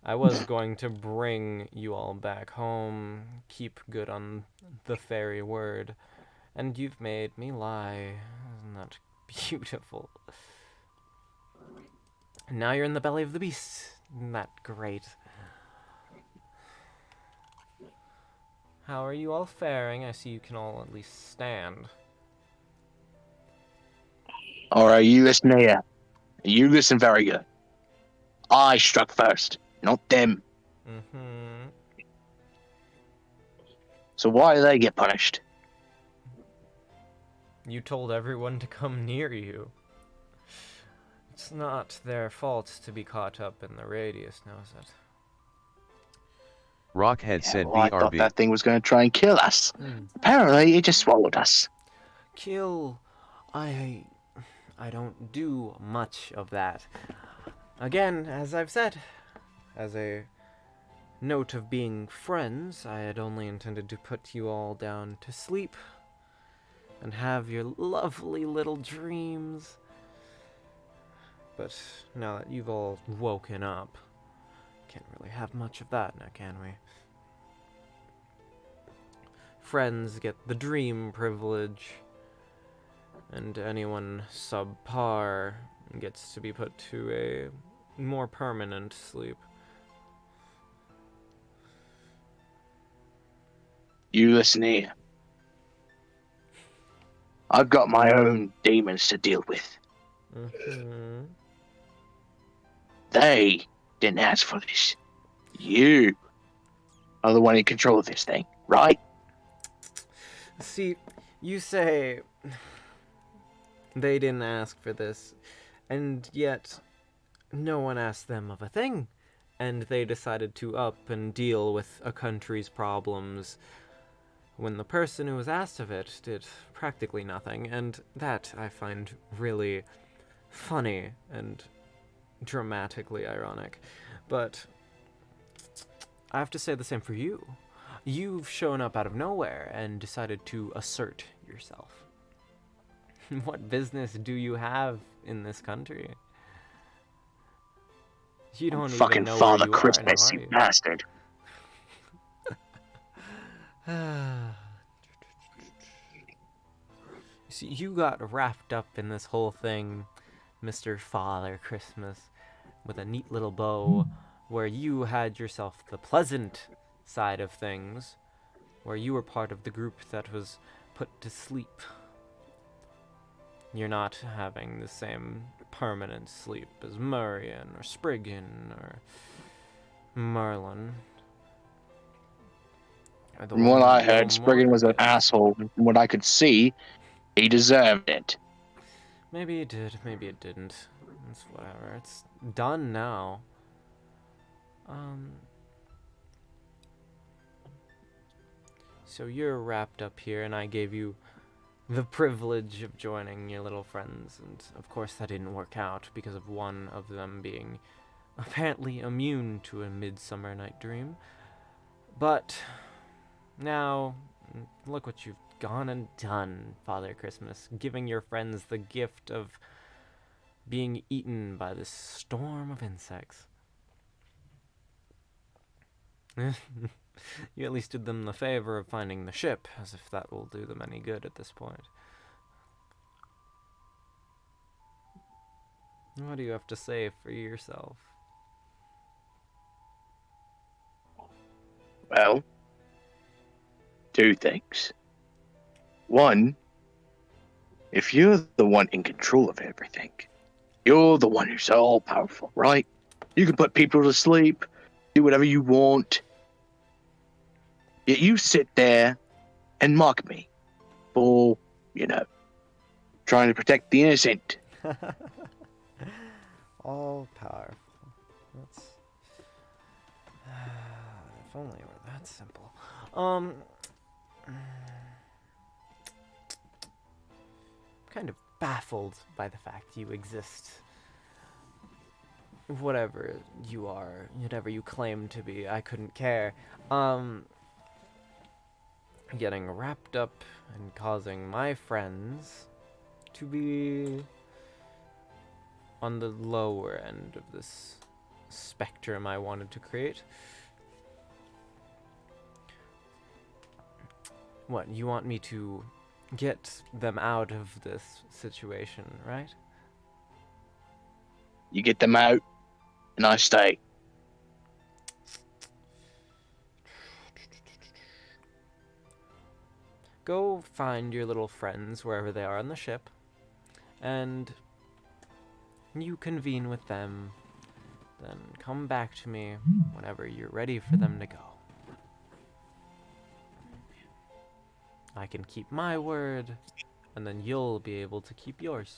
I was going to bring you all back home, keep good on the fairy word, and you've made me lie. Isn't that beautiful? And now you're in the belly of the beast. Isn't that great? How are you all faring? I see you can all at least stand. Alright, you listen here. You listen very good. I struck first, not them. Mm-hmm. So why do they get punished? You told everyone to come near you. It's not their fault to be caught up in the radius, now is it? Rockhead said Well, I thought BRB. that thing was going to try and kill us. Apparently, it just swallowed us. Kill. I don't do much of that. Again, as I've said, as a note of being friends, I had only intended to put you all down to sleep and have your lovely little dreams. But now that you've all woken up, can't really have much of that now, can we? Friends get the dream privilege, and anyone subpar gets to be put to a more permanent sleep. You listen here. I've got my own demons to deal with. Mm-hmm. They didn't ask for this. You are the one in control of this thing, right? See, you say they didn't ask for this, and yet no one asked them of a thing, and they decided to up and deal with a country's problems when the person who was asked of it did practically nothing, and that I find really funny and dramatically ironic. But I have to say the same for you. You've shown up out of nowhere and decided to assert yourself. What business do you have in this country? You don't even Fucking know Father where you Christmas, are you now, bastard. are you? See, you got wrapped up in this whole thing, Mr. Father Christmas. with a neat little bow, where you had yourself the pleasant side of things, where you were part of the group that was put to sleep. You're not having the same permanent sleep as Murian or Spriggan or Merlin. Are the From what ones I a little heard, more Spriggan was an forgiving. asshole. From what I could see, he deserved it. Maybe it did, maybe it didn't. It's whatever. It's done now. So you're wrapped up here, and I gave you the privilege of joining your little friends, and of course that didn't work out because of one of them being apparently immune to a midsummer night dream. But now, look what you've gone and done, Father Christmas, giving your friends the gift of being eaten by this storm of insects. You at least did them the favor of finding the ship, as if that will do them any good at this point. What do you have to say for yourself? Well, two things. One, if you're the one in control of everything, you're the one who's all powerful, right? You can put people to sleep, do whatever you want. Yet you sit there and mock me for, trying to protect the innocent. All powerful. That's. If only it were that simple. Kind of baffled by the fact you exist. Whatever you are, whatever you claim to be, I couldn't care. Getting wrapped up and causing my friends to be on the lower end of this spectrum I wanted to create. What, you want me to get them out of this situation, right? You get them out, and I stay. Go find your little friends wherever they are on the ship, and you convene with them, then come back to me whenever you're ready for them to go. I can keep my word, and then you'll be able to keep yours.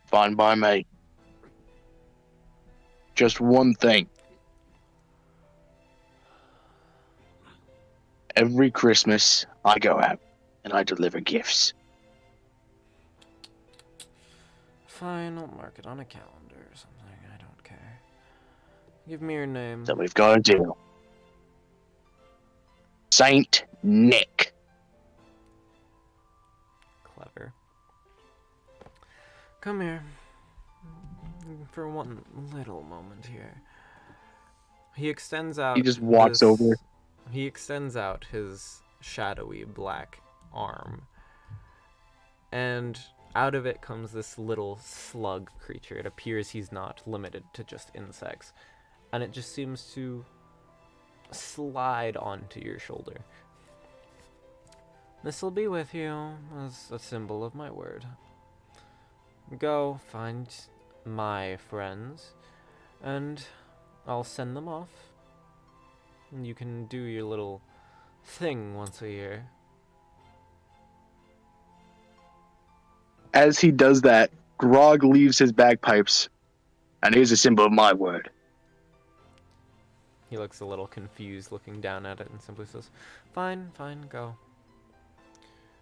Fine by me. Just one thing. Every Christmas, I go out and I deliver gifts. Fine, I'll mark it on a calendar or something, I don't care. Give me your name. So we've got a deal. Saint Nick. Clever. Come here. For one little moment here. He extends out. He just walks over. He extends out his shadowy black arm. And out of it comes this little slug creature. It appears he's not limited to just insects. And it just seems to slide onto your shoulder. This'll be with you as a symbol of my word. Go find my friends, and I'll send them off. And you can do your little thing once a year. As he does that, Grog leaves his bagpipes, and here's a symbol of my word. He looks a little confused looking down at it and simply says, Fine, go.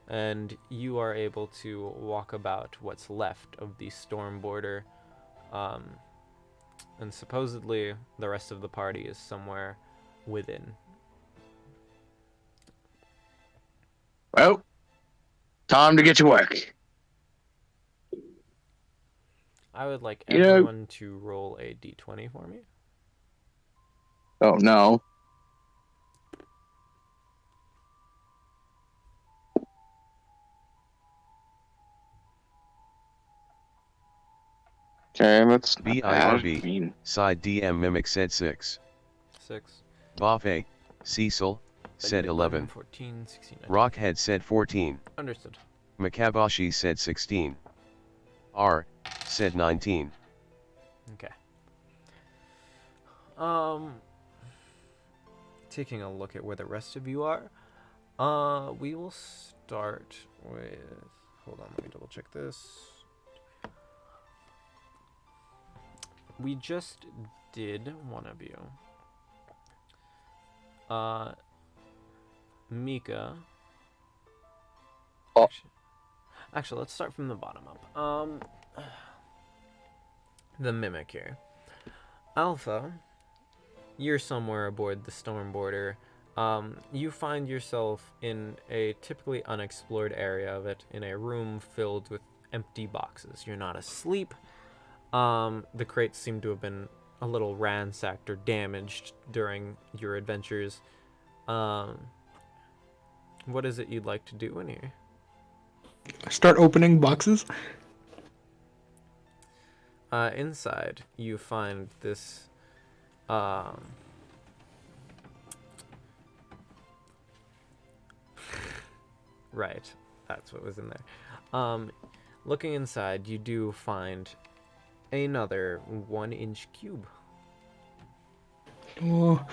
And you are able to walk about what's left of the storm border. And supposedly the rest of the party is somewhere within. Well, time to get to work. I would like You know- everyone to roll a d20 for me. Oh, no. Okay, that's not bad. BIRB. I mean, Side DM Mimic said 6. 6. Buffet. Cecil said 11. 14, 16. Rockhead said 14. Understood. Makabashi said 16. R said 19. Okay. Taking a look at where the rest of you are. We will start with. Hold on, let me double check this. We just did one of you. Mika. Oh. Actually, let's start from the bottom up. The mimic here. Alpha, you're somewhere aboard the Stormboarder. You find yourself in a typically unexplored area of it, in a room filled with empty boxes. You're not asleep. The crates seem to have been a little ransacked or damaged during your adventures. What is it you'd like to do in here? Start opening boxes. Inside, you find this, right, that's what was in there. Looking inside, you do find another 1-inch cube. Oh,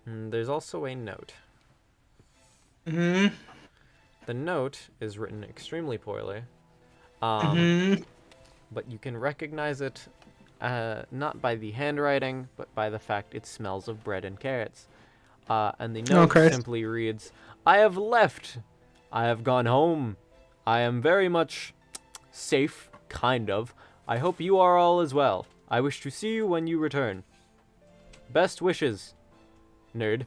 There's also a note. mm-hmm. The note is written extremely poorly, Mm-hmm. but you can recognize it not by the handwriting, but by the fact it smells of bread and carrots. And the note Christ. simply reads, "I have left. I have gone home. I am very much safe, kind of. I hope you are all as well. I wish to see you when you return. Best wishes, nerd."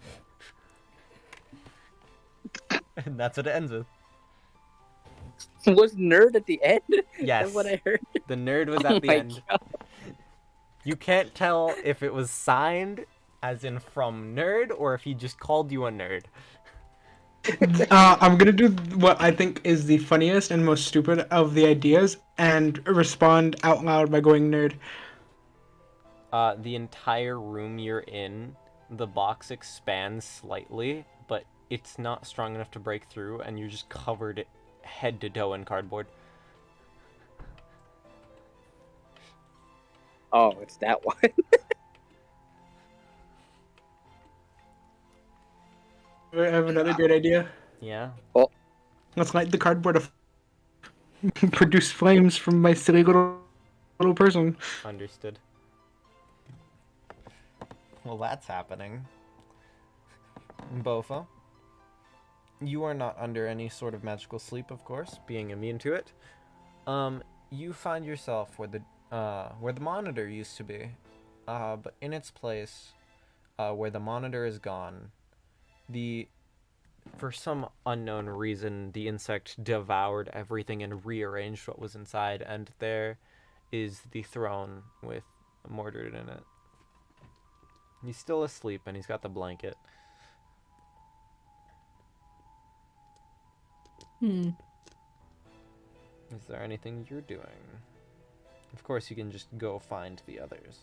And that's what it ends with. Was nerd at the end? Yes. That's what I heard. The nerd was Oh at the my end. God. You can't tell if it was signed, as in from nerd, or if he just called you a nerd. I'm gonna do what I think is the funniest and most stupid of the ideas and respond out loud by going nerd. The entire room you're in, the box expands slightly, but it's not strong enough to break through, and you're just covered head to toe in cardboard. Oh, it's that one. I have another great idea. Yeah? Let's light the cardboard of produce flames from my silly little person. Understood. Well, that's happening. Bofa, you are not under any sort of magical sleep, of course, being immune to it. You find yourself where the monitor used to be, but in its place, where the monitor is gone, for some unknown reason, the insect devoured everything and rearranged what was inside, and there is the throne with Mordred in it. He's still asleep, and he's got the blanket. Hmm. Is there anything you're doing? Of course, you can just go find the others.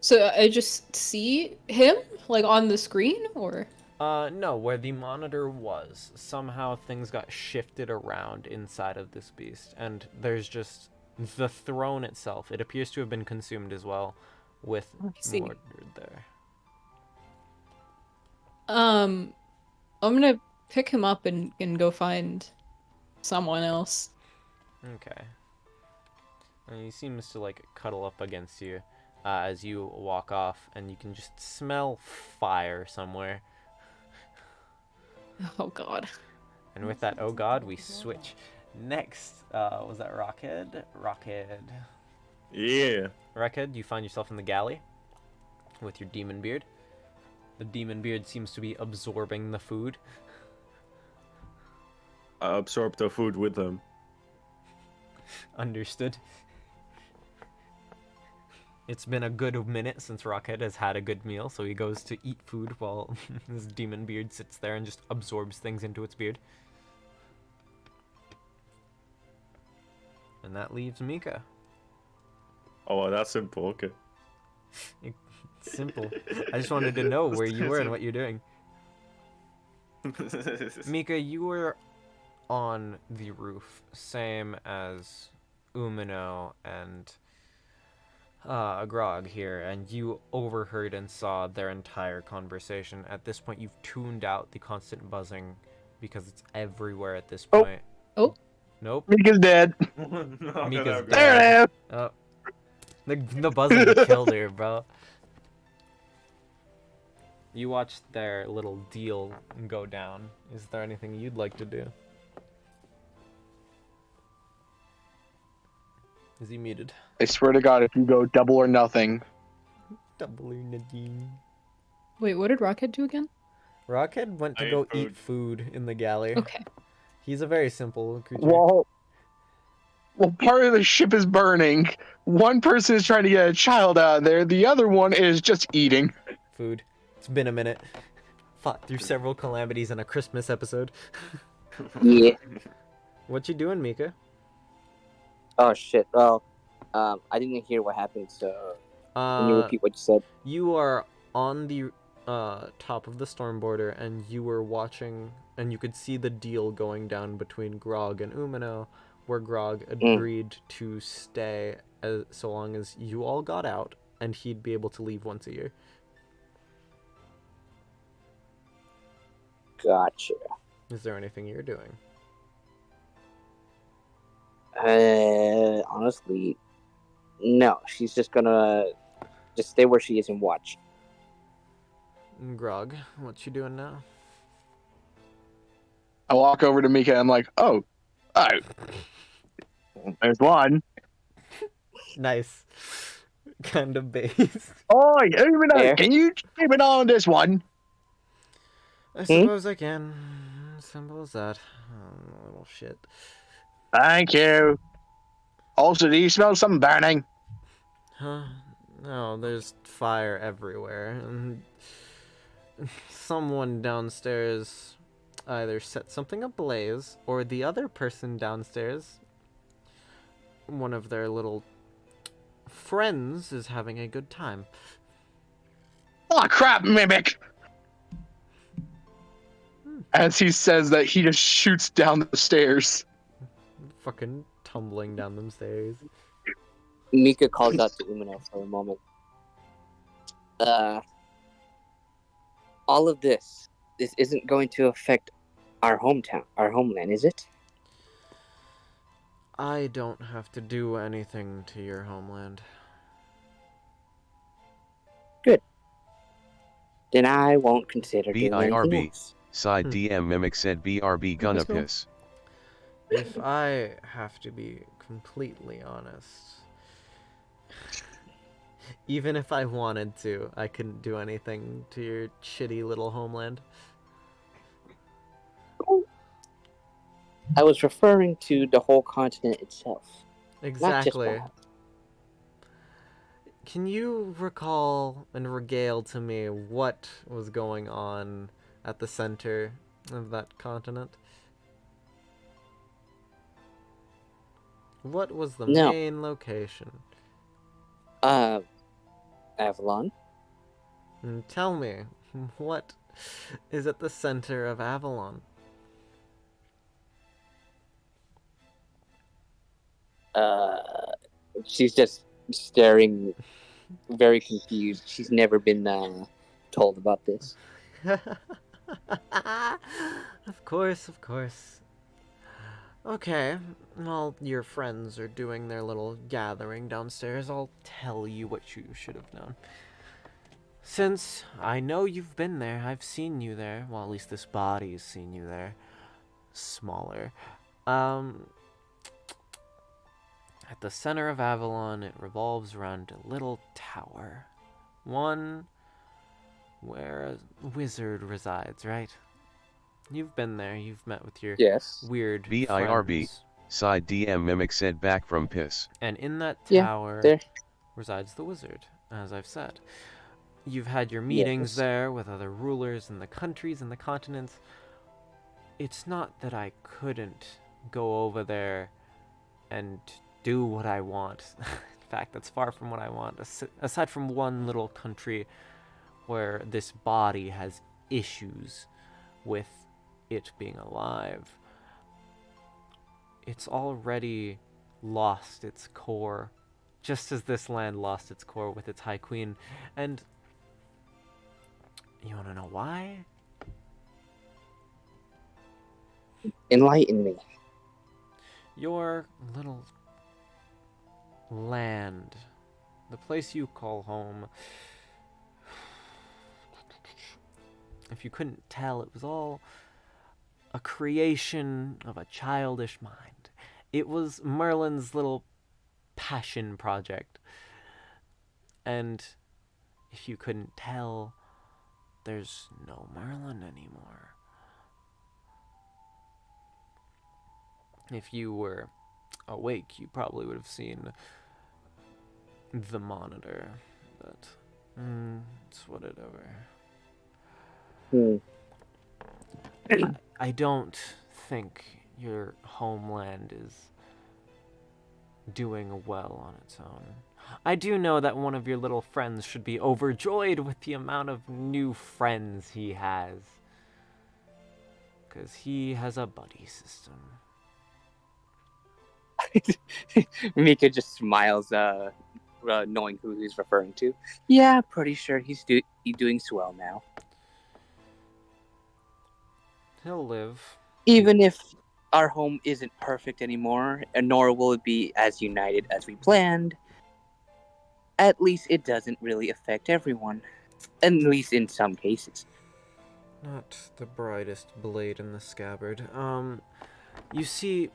So I just see him, like, on the screen, or? No, where the monitor was. Somehow things got shifted around inside of this beast, and there's just the throne itself. It appears to have been consumed as well, with I see. Mordred there. I'm gonna pick him up and go find someone else. Okay. And he seems to, like, cuddle up against you as you walk off, and you can just smell fire somewhere. Oh god. And with that, oh god, we switch. Next, was that Rockhead? Rockhead. Yeah. Rockhead, you find yourself in the galley with your demon beard. The demon beard seems to be absorbing the food. I absorb the food with them. Understood. It's been a good minute since Rockhead has had a good meal, so he goes to eat food while his demon beard sits there and just absorbs things into its beard. And that leaves Mika. Oh, well, that's simple. Okay. It's simple. I just wanted to know where you were and what you're doing. Mika, you were on the roof, same as Umino and Grog here, and you overheard and saw their entire conversation. At this point, you've tuned out the constant buzzing because it's everywhere at this Oh. point. Oh. Nope. Mika's dead. Mika's There dead. it is. Oh. The buzzing killed her, bro. You watched their little deal go down. Is there anything you'd like to do? Is he muted? I swear to God, if you go double or nothing. Double or nothing. Wait, what did Rockhead do again? Rockhead went to I go ate eat food in the galley. Okay. He's a very simple creature. Well, part of the ship is burning. One person is trying to get a child out of there. The other one is just eating. Food. It's been a minute. Fought through several calamities in a Christmas episode. Yeah. What you doing, Mika? Oh shit. Well, I didn't hear what happened, so can you repeat what you said? You are on the top of the storm border, and you were watching, and you could see the deal going down between Grog and Umino, where Grog agreed to stay so long as you all got out, and he'd be able to leave once a year. Gotcha. Is there anything you're doing? Honestly, no. She's just gonna just stay where she is and watch. Grog, what you doing now? I walk over to Mika and I'm like, oh, there's one. Nice. Kind of base. Oh, There. can you keep it on this one? I suppose I can. Simple as that. Oh, little shit. Thank you. Also, do you smell something burning? Huh? No, there's fire everywhere. And someone downstairs either set something ablaze, or the other person downstairs, one of their little friends, is having a good time. Oh, crap, Mimic! As he says that, he just shoots down the stairs. Fucking tumbling down them stairs. Mika calls out to Umino for a moment. All of this isn't going to affect our homeland, is it? I don't have to do anything to your homeland. Then I won't consider doing anything BIRB. else. Side DM Mimic said BRB gonna Let's go. piss. If I have to be completely honest, even if I wanted to, I couldn't do anything to your shitty little homeland. I was referring to the whole continent itself. Exactly. one. Can you recall and regale to me what was going on at the center of that continent? What was the No. main location? Avalon. And tell me, what is at the center of Avalon? She's just staring, very confused. She's never been told about this. Of course, of course. Okay, while your friends are doing their little gathering downstairs, I'll tell you what you should have known. Since I know you've been there, I've seen you there. Well, at least this body's seen you there. Smaller. At the center of Avalon, it revolves around a little tower. One where a wizard resides, right? You've been there. You've met with your Yes. weird BIRB. friends. Side DM Mimic said back from piss. And in that Yeah, tower there. resides the wizard, as I've said. You've had your meetings Yes. there with other rulers in the countries and the continents. It's not that I couldn't go over there and do what I want. In fact, that's far from what I want. Aside from one little country where this body has issues with it being alive, it's already lost its core, just as this land lost its core with its High Queen. And you want to know why? Enlighten me. Your little land, the place you call home, if you couldn't tell, it was all a creation of a childish mind. It was Merlin's little passion project. And if you couldn't tell, there's no Merlin anymore. If you were awake, you probably would have seen the monitor, but it's whatever. I don't think your homeland is doing well on its own. I do know that one of your little friends should be overjoyed with the amount of new friends he has, because he has a buddy system. Mika just smiles, knowing who he's referring to. Yeah, pretty sure he's doing swell now. He'll live. Even if our home isn't perfect anymore, and nor will it be as united as we planned, at least it doesn't really affect everyone. At least in some cases. Not the brightest blade in the scabbard. You see,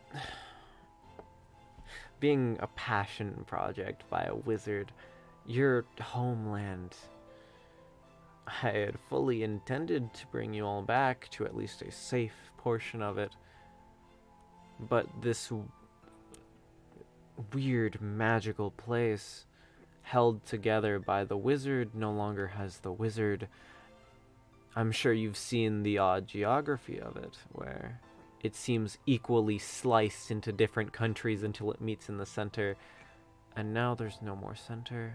being a passion project by a wizard, your homeland, I had fully intended to bring you all back to at least a safe portion of it. But this weird magical place, held together by the wizard, no longer has the wizard. I'm sure you've seen the odd geography of it, where it seems equally sliced into different countries until it meets in the center. And now there's no more center.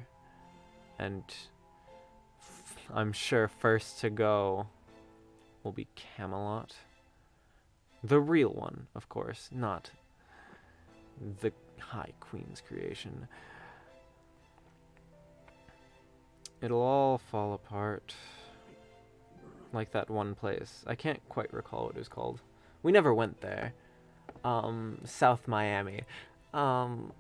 And I'm sure first to go will be Camelot. The real one, of course, not the High Queen's creation. It'll all fall apart. Like that one place. I can't quite recall what it was called. We never went there. South Miami. Damn,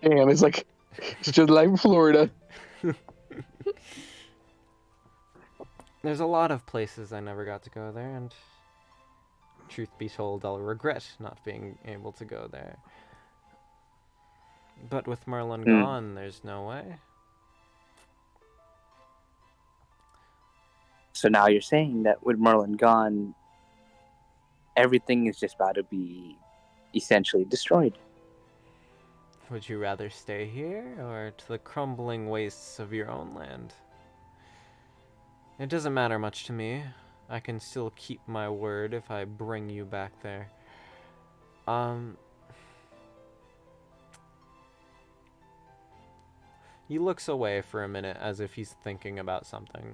it's like, it's just like Florida. There's a lot of places I never got to go there, and truth be told, I'll regret not being able to go there. But with Merlin gone, there's no way. So now you're saying that with Merlin gone, everything is just about to be essentially destroyed. Would you rather stay here, or to the crumbling wastes of your own land? It doesn't matter much to me. I can still keep my word if I bring you back there. He looks away for a minute as if he's thinking about something.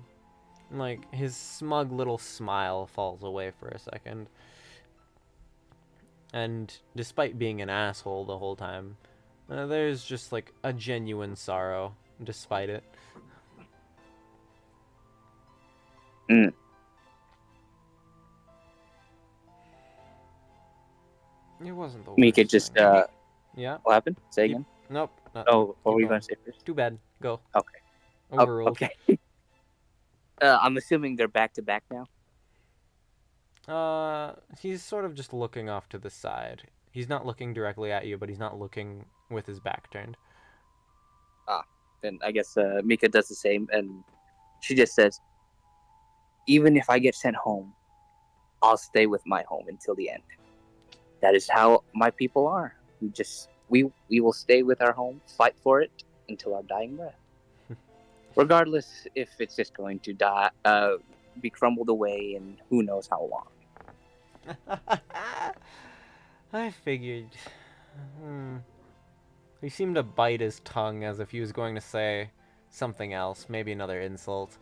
Like, his smug little smile falls away for a second. And despite being an asshole the whole time, there's just like a genuine sorrow despite it. It wasn't the worst Mika just, thing. Yeah? what happened? Say again? Nope. Oh, what were you going. going to say first? Too bad. Go. Okay. Overruled. Okay. I'm assuming they're back to back now. He's sort of just looking off to the side. He's not looking directly at you, but he's not looking with his back turned. Then I guess Mika does the same, and she just says, even if I get sent home, I'll stay with my home until the end. That is how my people are. We just we will stay with our home, fight for it until our dying breath. Regardless if it's just going to die, be crumbled away in who knows how long. I figured. He seemed to bite his tongue as if he was going to say something else, maybe another insult.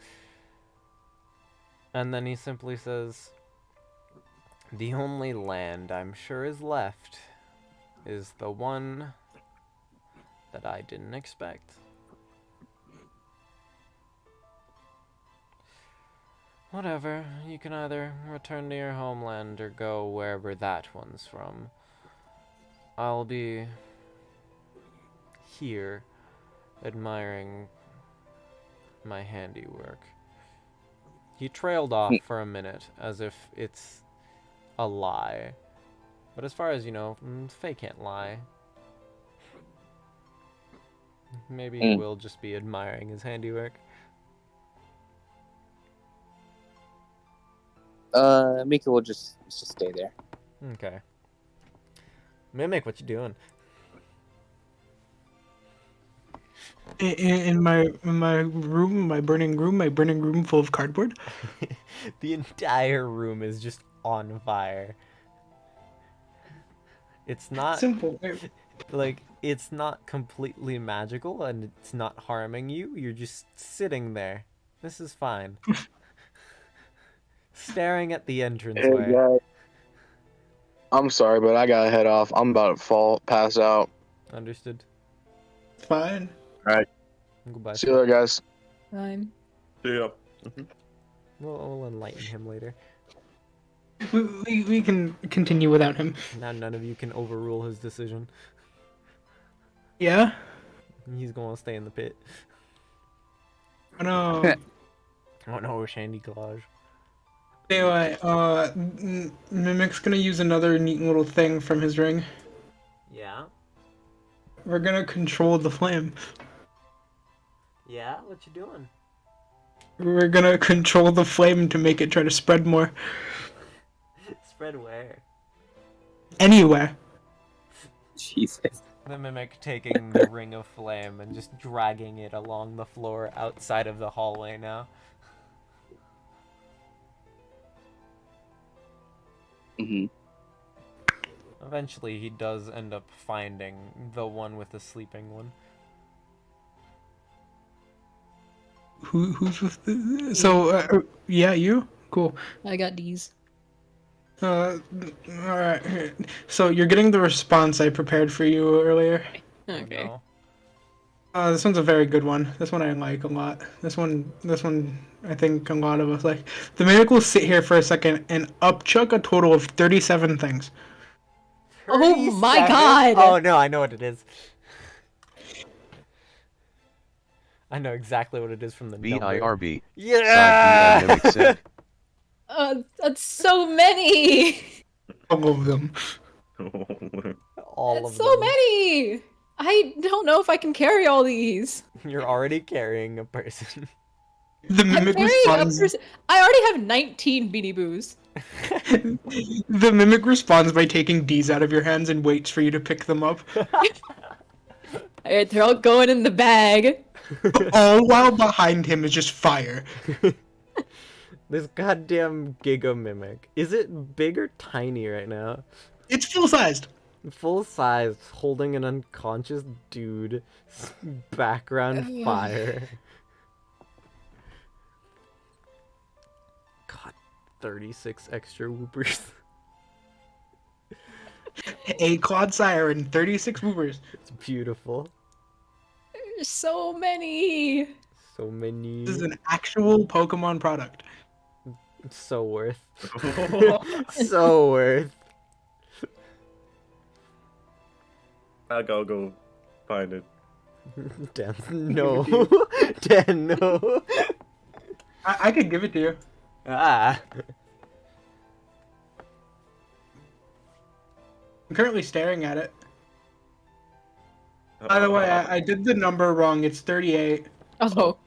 And then he simply says, "The only land I'm sure is left is the one that I didn't expect." Whatever, you can either return to your homeland or go wherever that one's from. I'll be here admiring my handiwork. He trailed off for a minute as if it's a lie. But as far as you know, Faye can't lie. Maybe he will just be admiring his handiwork. Mika will just stay there. Okay. Mimic, what you doing? In my room, my burning room full of cardboard. The entire room is just on fire. It's not Simple. like it's not completely magical and it's not harming you. You're just sitting there. This is fine. Staring at the entranceway. guys. I'm sorry, but I gotta head off. I'm about to pass out. Understood. Fine. Goodbye. See you later, guys. Fine. Yeah. We'll enlighten him later. We can continue without him. Now none of you can overrule his decision. Yeah. He's going to stay in the pit. I know. Oh no, Shandy Collage. Anyway, Mimic's gonna use another neat little thing from his ring. Yeah? We're gonna control the flame. Yeah? What you doing? We're gonna control the flame to make it try to spread more. Spread where? Anywhere. Jesus. The Mimic taking the ring of flame and just dragging it along the floor outside of the hallway now. Eventually, he does end up finding the one with the sleeping one. Who's with the... So, yeah, you? Cool. I got these. Alright. So, you're getting the response I prepared for you earlier. Okay. Oh, no. This one's a very good one. This one I like a lot. This one, I think a lot of us like. The Mimic will sit here for a second and upchuck a total of 37 things. Oh my 37? god! Oh no, I know what it is. I know exactly what it is from the number. BIRB. Yeah! Side B and Mimic said. That's so many! All of them. All That's of so them. many! I don't know if I can carry all these. You're already carrying a person. The I'm Mimic carrying a responds. person. I already have 19 Beanie Boos. The Mimic responds by taking D's out of your hands and waits for you to pick them up. Alright, they're all going in the bag. All while behind him is just fire. This goddamn Giga Mimic. Is it big or tiny right now? It's full sized. Full size, holding an unconscious dude. Background fire. God, 36 extra whoopers. A Claude Siren, 36 movers. It's beautiful. There's so many. So many. This is an actual Pokemon product. So worth. So worth. I'll go find it. Dan, no. Dan, no. I could give it to you. Ah. I'm currently staring at it. By the way, I did the number wrong. It's 38. Oh.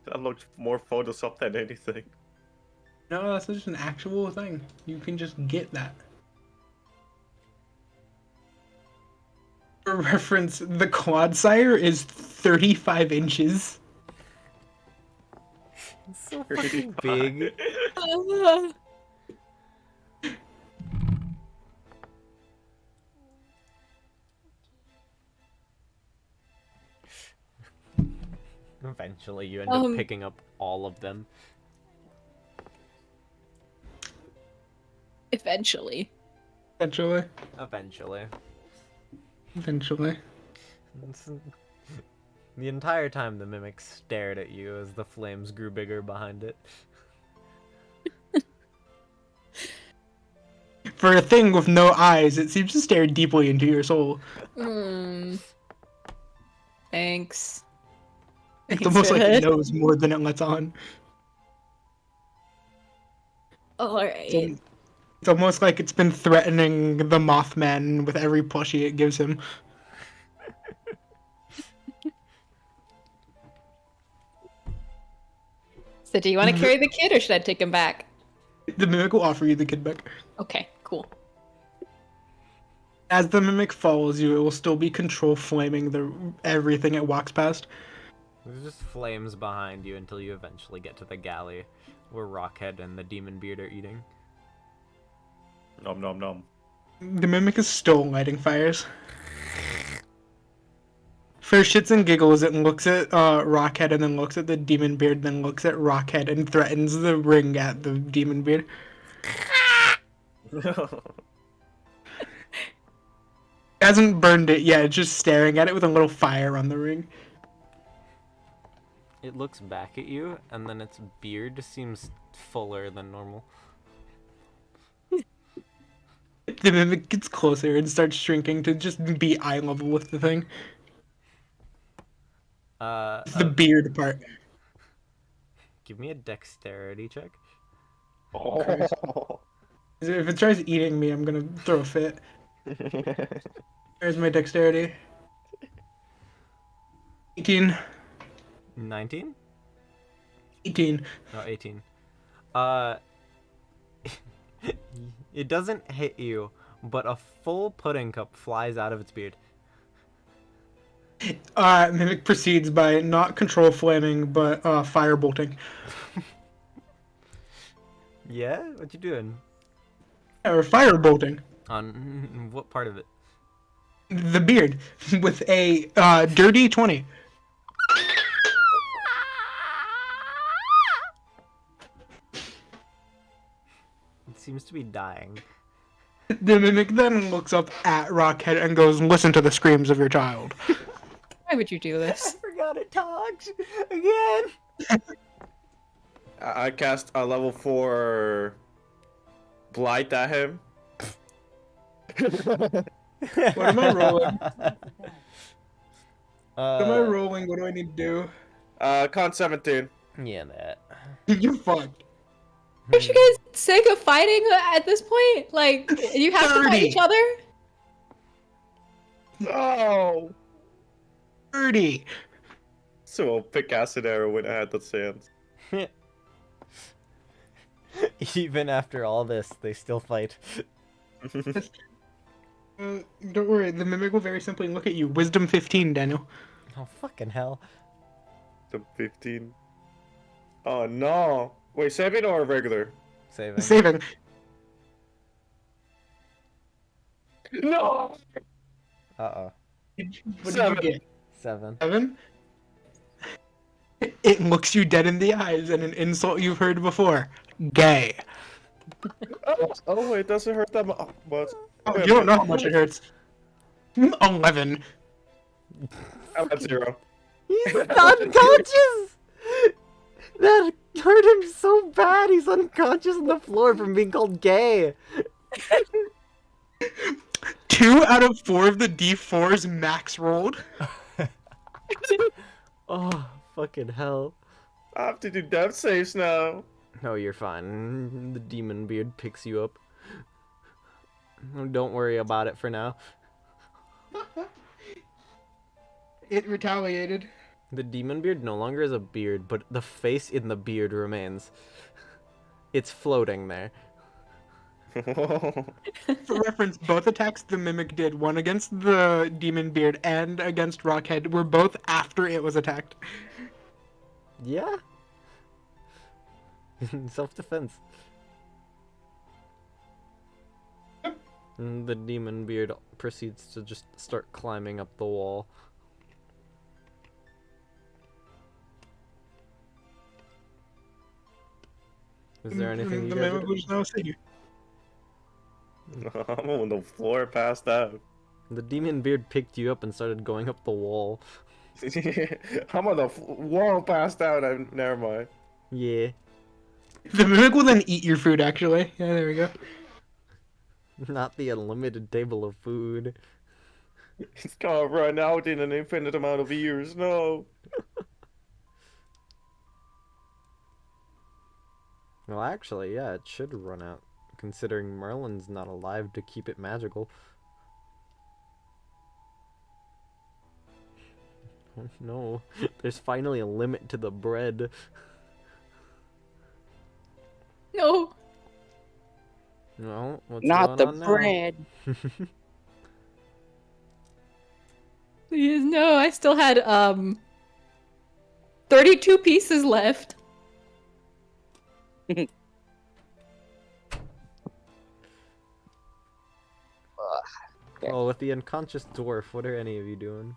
That looked more Photoshop than anything. No, that's just an actual thing. You can just get that. For reference, the Clodsire is 35 inches. It's so fucking big. Eventually, you end up picking up all of them. Eventually. Eventually. Eventually. Eventually. The entire time, the mimic stared at you as the flames grew bigger behind it. For a thing with no eyes, it seems to stare deeply into your soul. Thanks. It's Thanks almost for like that. it knows more than it lets on. Alright. It's almost like it's been threatening the Mothman with every plushie it gives him. So do you want to carry the kid or should I take him back? The mimic will offer you the kid back. Okay, cool. As the mimic follows you, it will still be control flaming everything it walks past. There's just flames behind you until you eventually get to the galley where Rockhead and the Demon Beard are eating. Nom nom nom. The mimic is still lighting fires. For shits and giggles, it looks at Rockhead and then looks at the Demon Beard, then looks at Rockhead and threatens the ring at the Demon Beard. Hasn't burned it yet, it's just staring at it with a little fire on the ring. It looks back at you, and then its beard seems fuller than normal. The mimic gets closer and starts shrinking to just be eye level with the thing. The beard part. Give me a dexterity check. Oh. If it tries eating me, I'm gonna throw a fit. There's my dexterity. 18. 19? 18. No, 18. It doesn't hit you, but a full pudding cup flies out of its beard. Mimic proceeds by not control flaming, but fire bolting. Yeah? What you doing? Or fire bolting. On what part of it? The beard with a dirty 20. It seems to be dying. The mimic then looks up at Rockhead and goes, "Listen to the screams of your child." Why would you do this? Forgot it talks again. I cast a level 4 blight at him. What am I rolling? What am I Uh, rolling? What do I need to Con 17. yeah, that. do? You're fucked. Aren't you guys sick of fighting at this point? Like, you have to fight 30. each other? Oh! 30. So I'll pick acid arrow when I had the chance. Even after all this, they still fight. Don't worry, the mimic will very simply look at you. Wisdom 15, Daniel. Oh, fucking hell. The 15. Oh no! Wait, saving or regular? Saving. Saving. No! Uh-oh. What did 7. you get? 7. 7? It looks you dead in the eyes and an insult you've heard before. Gay. Oh, it doesn't hurt that much. Oh, you don't know how much it hurts. 11. I'm at 0. He's unconscious! That hurt him so bad, he's unconscious on the floor from being called gay. 2 out of 4 of the D4s max rolled. Oh, fucking hell. I have to do death saves now. No, you're fine. The demon beard picks you up. Don't worry about it for now. It retaliated. The demon beard no longer is a beard, but the face in the beard remains. It's floating there. For reference, both attacks the Mimic did, one against the Demon Beard and against Rockhead, were both after it was attacked. Yeah. Self-defense. And the demon beard proceeds to just start climbing up the wall. Is there anything you the guys are Mimic doing? was now sitting. I'm on the floor, passed out. The demon beard picked you up and started going up the wall. I'm on the wall, passed out. Never mind. Yeah. The Mimic will then eat your food, actually. Yeah, there we go. Not the unlimited table of food. It's gonna run out in an infinite amount of years. No. Well, actually, yeah, it should run out, considering Merlin's not alive to keep it magical. Oh no, there's finally a limit to the bread. No, Well, what's Not the going on now? bread. please, no. I still had 32 pieces left. Well, with the unconscious dwarf, what are any of you doing?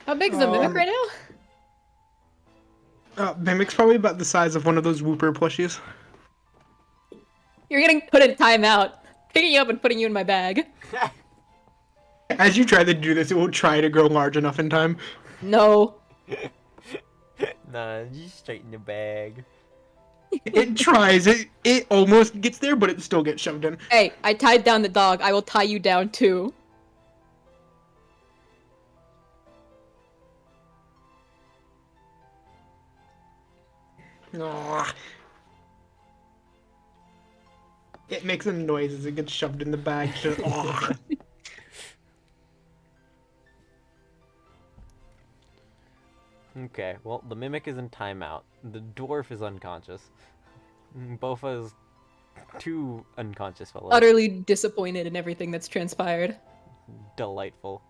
How big is the Mimic right now? Mimic's probably about the size of one of those Whooper plushies. You're getting put in timeout. Picking you up and putting you in my bag. As you try to do this, it will try to grow large enough in time. No. Nah, just straight in the bag. It tries. It almost gets there, but it still gets shoved in. Hey, I tied down the dog. I will tie you down too. Aw. It makes a noise as it gets shoved in the bag. Just, aw. Okay, well, the mimic is in timeout. The dwarf is unconscious. Bofa's two unconscious fellows. Utterly disappointed in everything that's transpired. Delightful.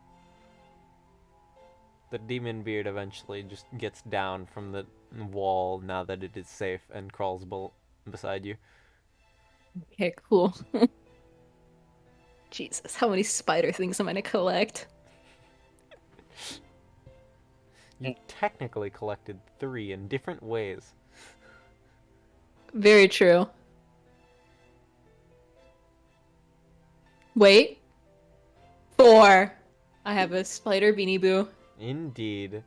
The demon beard eventually just gets down from the wall now that it is safe and crawls beside you. Okay, cool. Jesus, how many spider things am I gonna collect? You technically collected 3 in different ways. Very true. Wait. 4. I have a spider beanie boo. Indeed.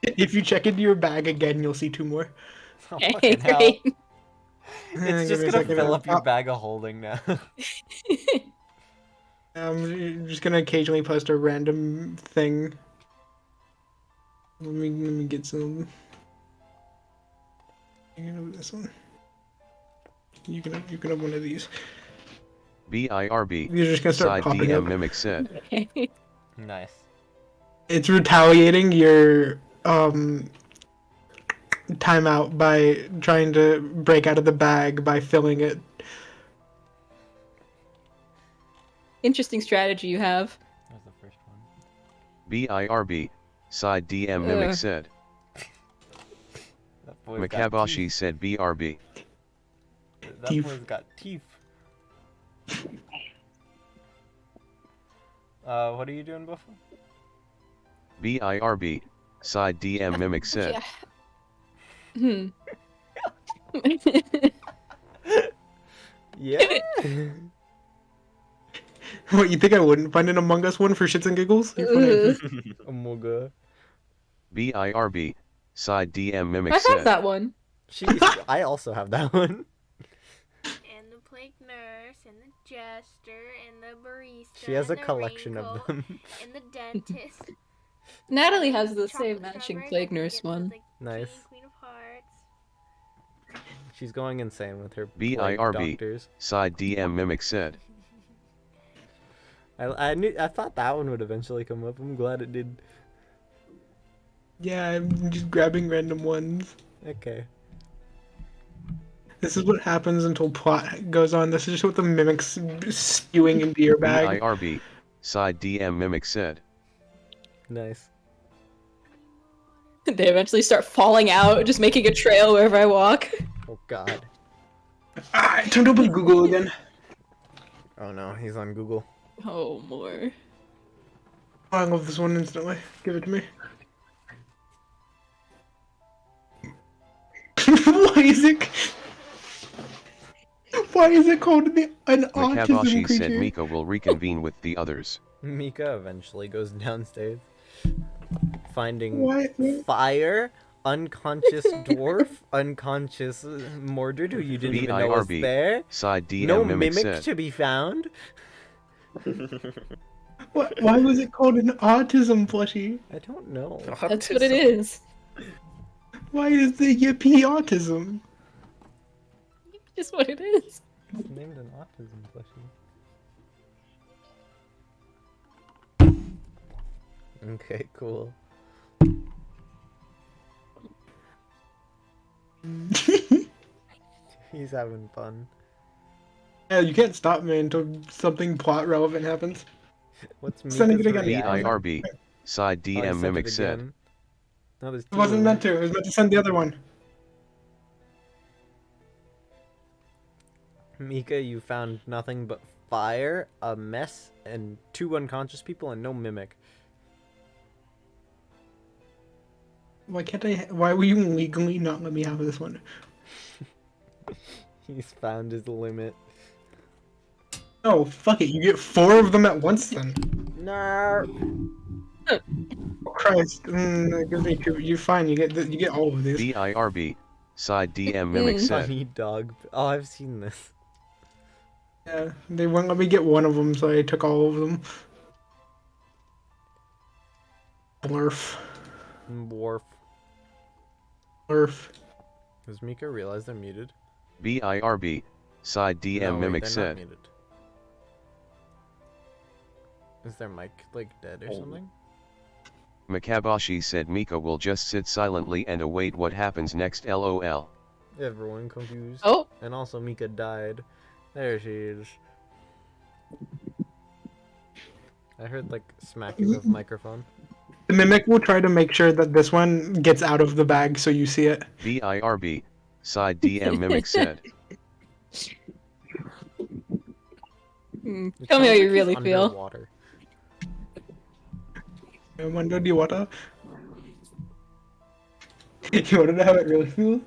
If you check into your bag again, you'll see 2 more. Oh, Okay, fucking hell. great. It's Give just me a gonna second. fill up your bag of holding now. I'm just gonna occasionally post a random thing. Let me get some. You can have this one. You can have one of these. BIRB. These are just gonna start Side popping DM up. Mimic said. Okay. Nice. It's retaliating your timeout by trying to break out of the bag by filling it. Interesting strategy you have. That was the first one. BIRB. Side DM Mimic Ugh. said. That boy's got Makabashi teeth. said BRB. That Teeth. boy's got teeth. What are you doing, Buffalo? BIRB. Side DM Mimic said. Yeah. Yeah. What, you think I wouldn't find an Among Us one for shits and giggles? You're funny. Oh my god. BIRB. Side DM Mimic I have said. that one. I also have that one. And the plague nurse, and the jester, and the barista. She has a and the collection of raincoat, them. And the dentist. Natalie has the Chocolate same matching strawberries, I plague can nurse get those, one. like, Nice. King, Queen of Hearts. She's going insane with her plague BIRB. doctors. Side DM Mimic said. I thought that one would eventually come up. I'm glad it did. Yeah, I'm just grabbing random ones. Okay. This is what happens until plot goes on. This is just what the mimics spewing into your bag. BIRB, side DM Mimic said. Nice. They eventually start falling out, just making a trail wherever I walk. Oh god. Ah, I turned open Google again. Oh no, he's on Google. Oh, more. Oh, I love this one instantly. Give it to me. Why is it? Why is it called an autism Makabashi creature? said Mika will reconvene with the others. Mika eventually goes downstairs, finding What? fire, unconscious dwarf, unconscious Mordred, who you didn't even know was BIRB, there. side DM No Mimic mimic said. to be found. Why was it called an autism plushie? I don't know. That's what it is. Why is the yippee autism? Just what it is. It's named an autism plushie. Okay, cool. He's having fun. Yeah, you can't stop me until something plot relevant happens. What's Sending Mika's it again. reaction? BIRB, side Oh, he DM sent Mimic it said. again. No, there's It wasn't two. meant to. It was meant to send the other one. Mika, you found nothing but fire, a mess, and 2 unconscious people, and no mimic. Why can't I? Why will you legally not let me have this one? He's found his limit. Oh, fuck it. You get 4 of them at once then. No. Oh, Christ. That gives me 2. You're fine. You get all of these. BIRB, side DM Mimic said. Funny dog. Oh, I've seen this. Yeah, they wouldn't let me get one of them, so I took all of them. Blurf. Dwarf. Blurf. Does Mika realize they're muted? BIRB, side DM No, wait, Mimic they're not said. muted. Is their mic, like, dead or something? Makabashi said Mika will just sit silently and await what happens next LOL. Everyone confused. Oh, And also Mika died. There she is. I heard, like, smacking of microphone. The mimic will try to make sure that this one gets out of the bag so you see it. BIRB, side DM Mimic said. Tell It me how sounds you like really he's feel. underwater. I wonder, do you wanna? You wanna know how it really feels?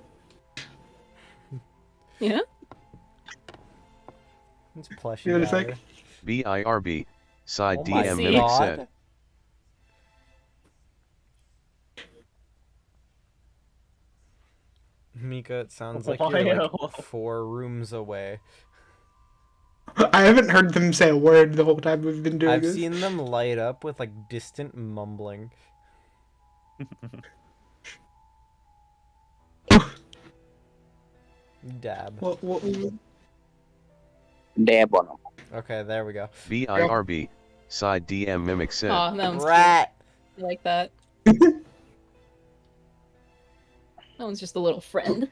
Yeah? It's plushy. Give it a sec. guy. BIRB, side Oh my DM see. Mimic God. said. Mika, it sounds like you're like Wow. 4 rooms away. I haven't heard them say a word the whole time we've been doing I've this. seen them light up with like distant mumbling. Dab. What Dab on them. Okay, there we go. BIRB, side DM Mimic said. Aw, that one's Rat. cute. I like that. That one's just a little friend.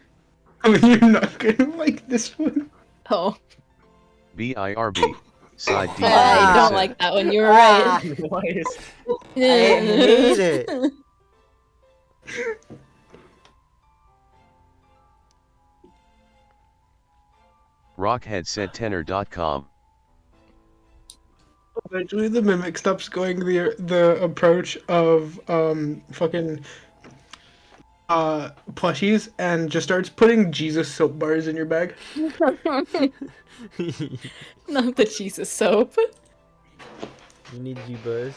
I mean, you're not gonna like this one. Oh, BIRB, side DM I Mimic don't said. like that one. You were right. Why is I hate it. Rockhead said tenor.com. Eventually, the mimic stops going the approach of fucking plushies and just starts putting Jesus soap bars in your bag. Not the Jesus soap. You need G-Buzz.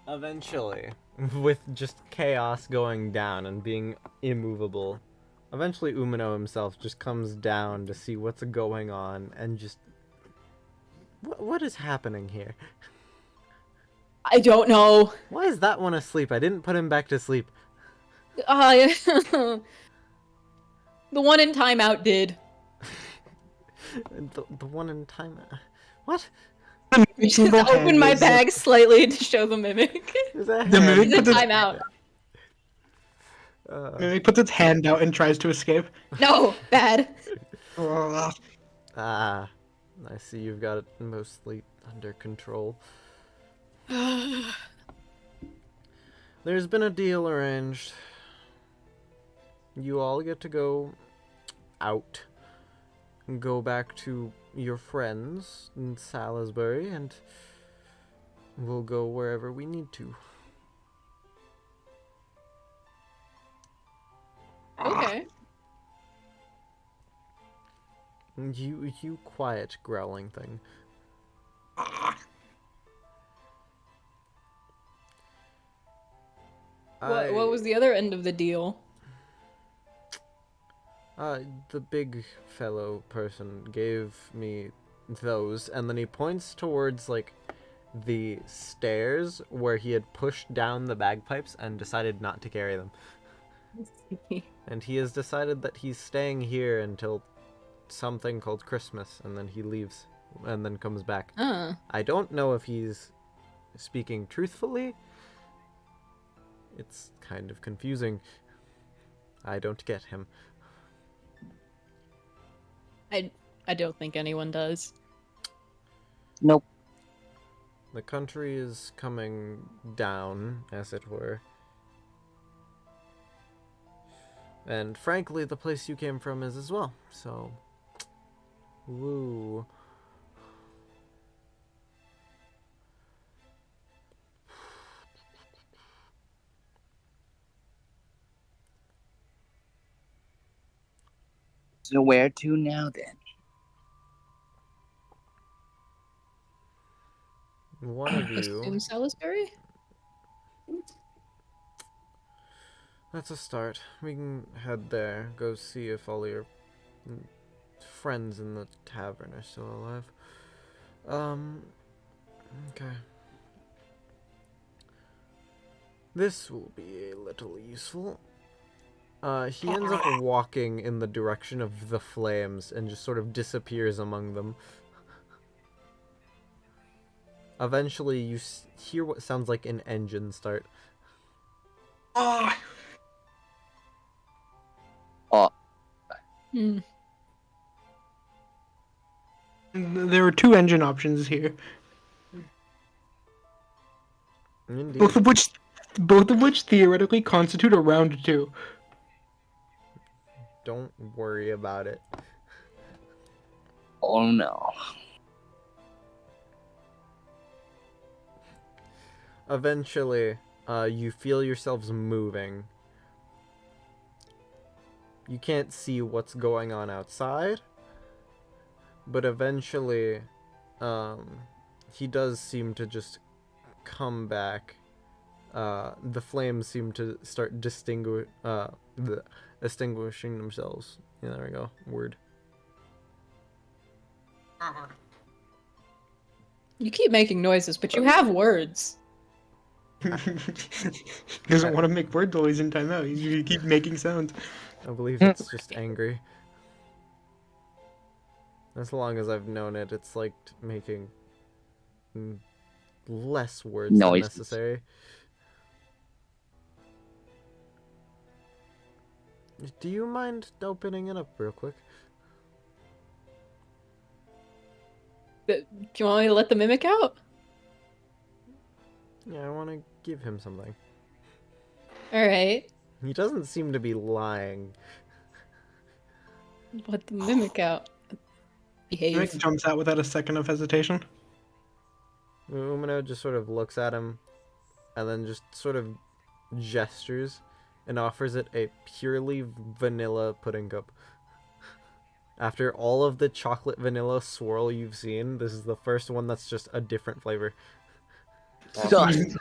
Eventually, with just chaos going down and being immovable, eventually Umino himself just comes down to see what's going on and just... What is happening here? I don't know. Why is that one asleep? I didn't put him back to sleep. Uh, The one in timeout did. The one in time. What? Just Single open hand my is, bag slightly to show the mimic. Is that The mimic He's in put its, timeout. mimic puts its hand out and tries to escape. No, bad. Ugh. I see you've got it mostly under control. There's been a deal arranged. You all get to go out and go back to your friends in Salisbury, and we'll go wherever we need to. Okay. You quiet growling thing. What was the other end of the deal? The big fellow person gave me those, and then he points towards, like, the stairs where he had pushed down the bagpipes and decided not to carry them. And he has decided that he's staying here until something called Christmas, and then he leaves, and then comes back. I don't know if he's speaking truthfully. It's kind of confusing. I don't get him. I don't think anyone does. Nope. The country is coming down, as it were. And frankly, the place you came from is as well, so... Woo. So where to now then? One of you... Assume Salisbury? That's a start. We can head there, go see if all your friends in the tavern are still alive. Okay. This will be a little useful. He ends up walking in the direction of the flames and just sort of disappears among them. Eventually, you hear what sounds like an engine start. Ah. Hmm. There are two engine options here, Indeed. both of which theoretically constitute a round two. Don't worry about it. Oh no. Eventually, you feel yourselves moving. You can't see what's going on outside, but eventually, he does seem to just come back. The flames seem to start extinguishing themselves. Yeah, there we go. Word. You keep making noises, but you have words. He doesn't want to make word noise in timeout. You keep making sounds. I believe it's just angry. As long as I've known it, it's like making less words than Noises. necessary. Do you mind opening it up real quick? Do you want me to let the mimic out? Yeah, I want to give him something. Alright. He doesn't seem to be lying. Let the mimic out. Behave. Mimic jumps out without a second of hesitation. Umino just sort of looks at him and then just sort of gestures and offers it a purely vanilla pudding cup. After all of the chocolate vanilla swirl you've seen, this is the first one that's just a different flavor. Done.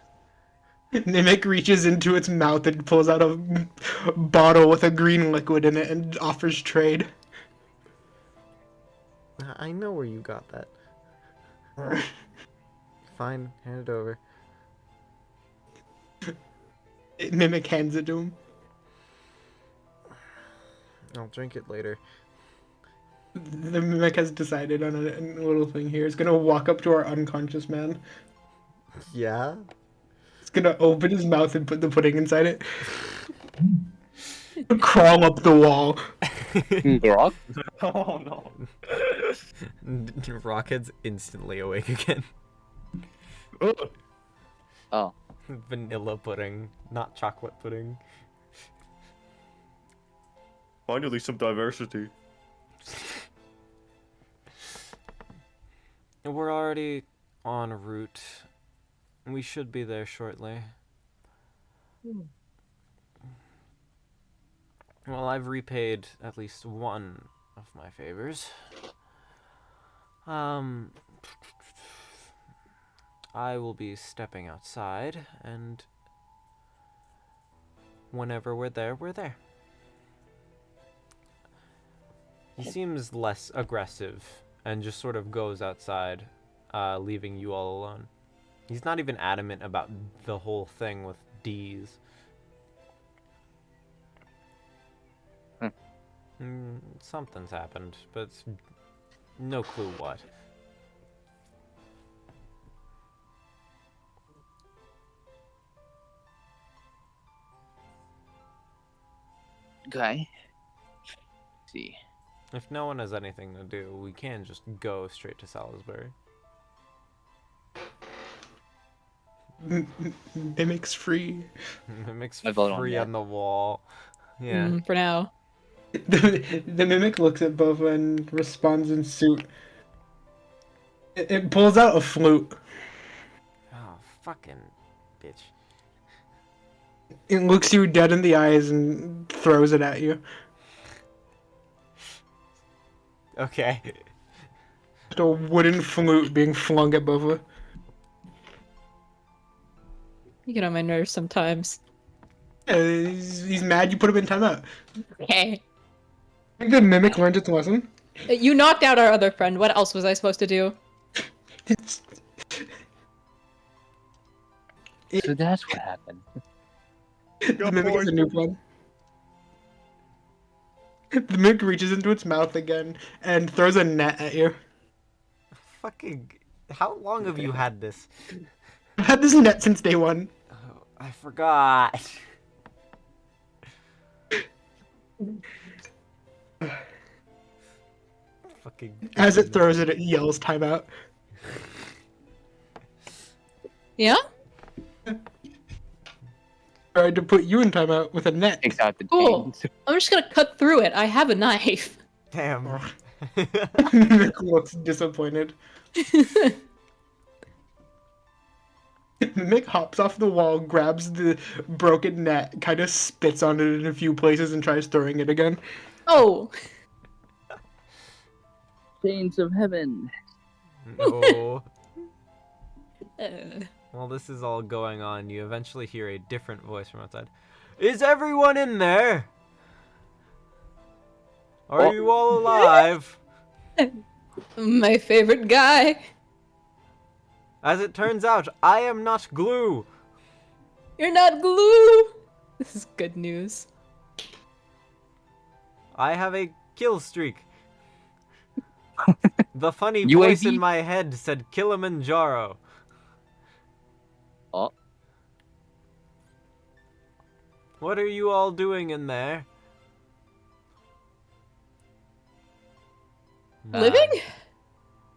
Mimic reaches into its mouth and pulls out a bottle with a green liquid in it and offers trade. I know where you got that. Fine, hand it over. Mimic hands it to him. I'll drink it later. The mimic has decided on a little thing here. It's gonna walk up to our unconscious man. Yeah? It's gonna open his mouth and put the pudding inside it. Crawl up the wall. Grog? Oh no. Rockhead's instantly awake again. Oh. Vanilla pudding, not chocolate pudding. Finally, some diversity. We're already en route. We should be there shortly. Well, I've repaid at least one of my favors. I will be stepping outside, and whenever we're there, we're there. He seems less aggressive and just sort of goes outside, leaving you all alone. He's not even adamant about the whole thing with D's. Something's happened, but no clue what. Okay. Let's see. If no one has anything to do, we can just go straight to Salisbury. Mimic's free. Mimic's I vote on free that. on the wall. Yeah. For now. The mimic looks at Bova and responds in suit. It pulls out a flute. Oh, fucking bitch. It looks you dead in the eyes and throws it at you. Okay. Just a wooden flute being flung at Bova. You get on my nerves sometimes. He's mad you put him in timeout. Okay. I think the mimic learned its lesson. You knocked out our other friend. What else was I supposed to do? So that's what happened. The mimic has a new plan. The mimic reaches into its mouth again and throws a net at you. Fucking. How long have you had this? I've had this net since day one. Oh, I forgot. Fucking. As it throws it yells timeout. Yeah? Tried to put you in timeout with a net. Takes out the Cool. chains. I'm just gonna cut through it. I have a knife. Damn. Mimic looks disappointed. Mimic hops off the wall, grabs the broken net, kind of spits on it in a few places, and tries throwing it again. Oh. Chains of heaven. No. Uh, While this is all going on, you eventually hear a different voice from outside. Is everyone in there? Are you all alive? my favorite guy. As it turns out, I am not glue. You're not glue. This is good news. I have a kill streak. The funny UAV? voice in my head said Kilimanjaro. Oh. What are you all doing in there? Living?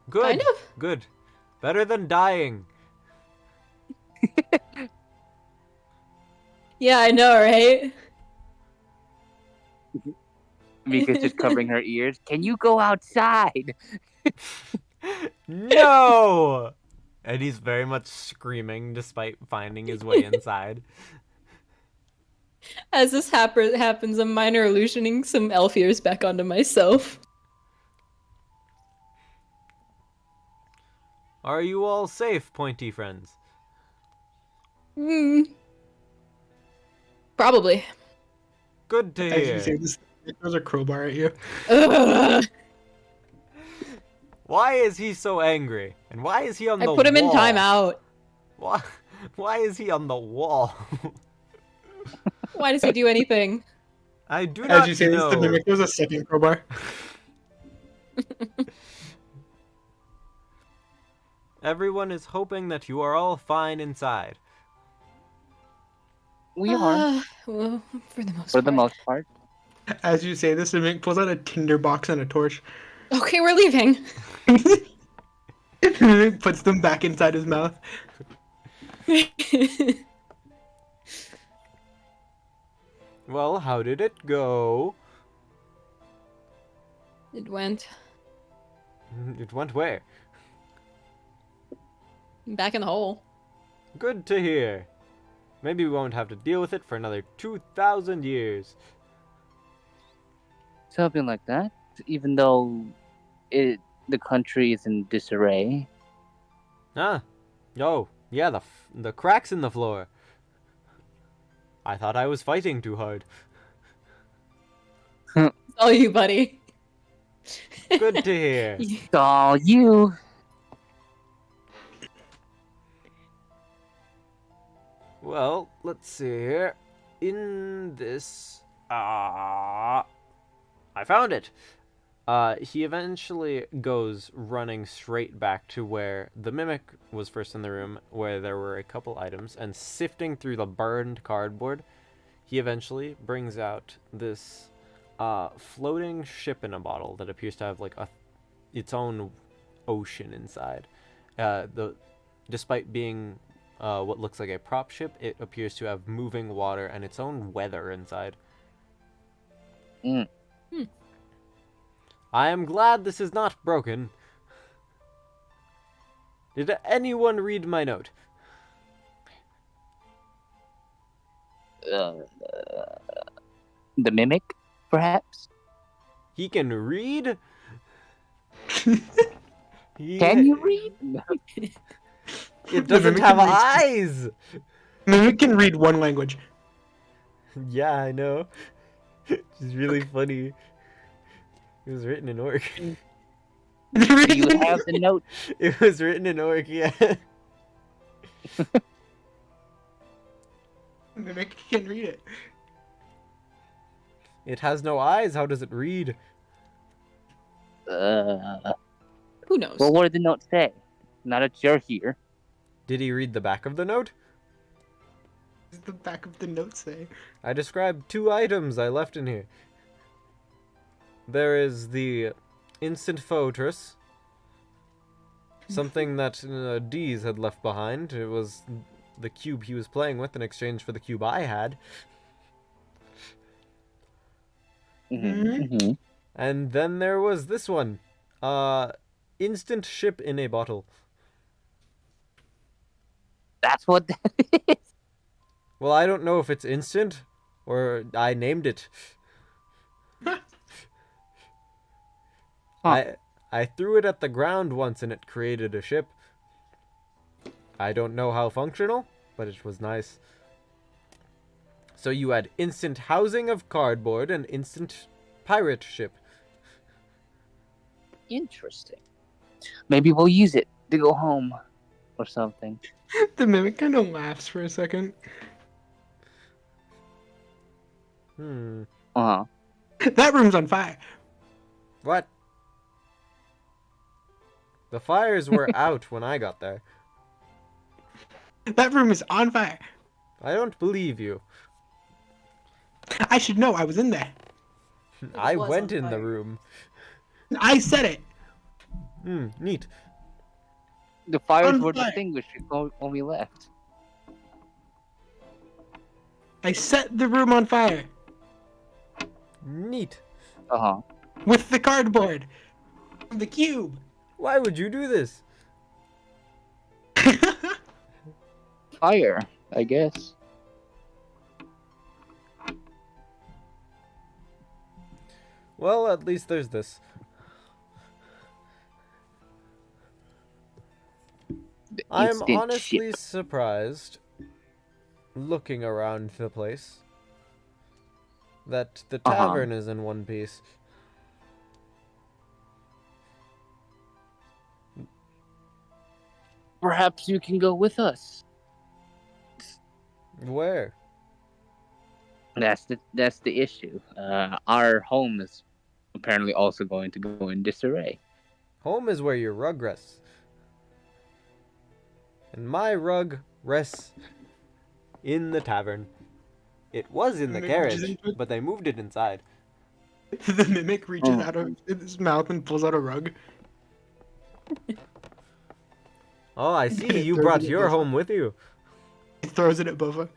Good. Kind of. Good. Better than dying. Yeah, I know, right? Mika's just covering her ears. Can you go outside? No! And he's very much screaming despite finding his way inside. As this happens, I'm minor illusioning some elf ears back onto myself. Are you all safe, pointy friends? Hmm. Probably. Good to As you say hear. this, it throws a crowbar at you. Ugh. Why is he so angry? And why is he on I the wall? put him in timeout. Why is he on the wall? Why does he do anything? I do As not you say this, the know. mimic was a second crowbar. Everyone is hoping that you are all fine inside. We are, Well, for the most for part. the most part. As you say this, the mimic pulls out a tinder box and a torch. Okay, we're leaving. The mimic puts them back inside his mouth. Well, how did it go? It went It went where? back in the hole. Good to hear. Maybe we won't have to deal with it for another 2,000 years. Something like that. Even though the country is in disarray. Huh? Oh, yeah, the cracks in the floor. I thought I was fighting too hard. It's all you, buddy. Good to hear. It's all you. Well, let's see here. In this... I found it! He eventually goes running straight back to where the mimic was first in the room, where there were a couple items, and sifting through the burned cardboard, he eventually brings out this floating ship in a bottle that appears to have like its own ocean inside. Despite being what looks like a prop ship, it appears to have moving water and its own weather inside. Mm. I am glad this is not broken. Did anyone read my note? The mimic, perhaps? He can read? Can you read? It The doesn't mimic have can read- eyes! Mimic can read one language. Yeah, I know. It's really funny. It was written in Orc. Do you have the note? It was written in Orc, yeah. Mimic can read it. It has no eyes. How does it read? Who knows? Well, what did the note say? Not that you're here. Did he read the back of the note? What does the back of the note say? I described 2 items I left in here. There is the instant fortress. Something that Dees had left behind. It was the cube he was playing with in exchange for the cube I had. Mm-hmm. And then there was this one. Instant ship in a bottle. That's what that is. Well, I don't know if it's instant or I named it. I threw it at the ground once and it created a ship. I don't know how functional, but it was nice. So you had instant housing of cardboard and instant pirate ship. Interesting. Maybe we'll use it to go home or something. The mimic kind of laughs for a second. Uh-huh. That room's on fire. What? The fires were out when I got there. That room is on fire. I don't believe you. I should know. I was in there. I was went on in the fire. room. I said it. Neat. The fires On were fire. extinguished when we left. I set the room on fire Neat. Uh-huh. with the cardboard. The cube. Why would you do this? Fire, I guess. Well, at least there's this. The I'm instant honestly ship. surprised, looking around the place, that the tavern is in one piece. Perhaps you can go with us. Where? That's the issue. Our home is apparently also going to go in disarray. Home is where your rug rests. And my rug rests in the tavern. It was in the Mimic reaches carriage, into it. but they moved it inside. The mimic reaches Oh. out of his mouth and pulls out a rug. Oh, I Get see. it, You throws brought it at your Bofa. home with you. He throws it at Bofa.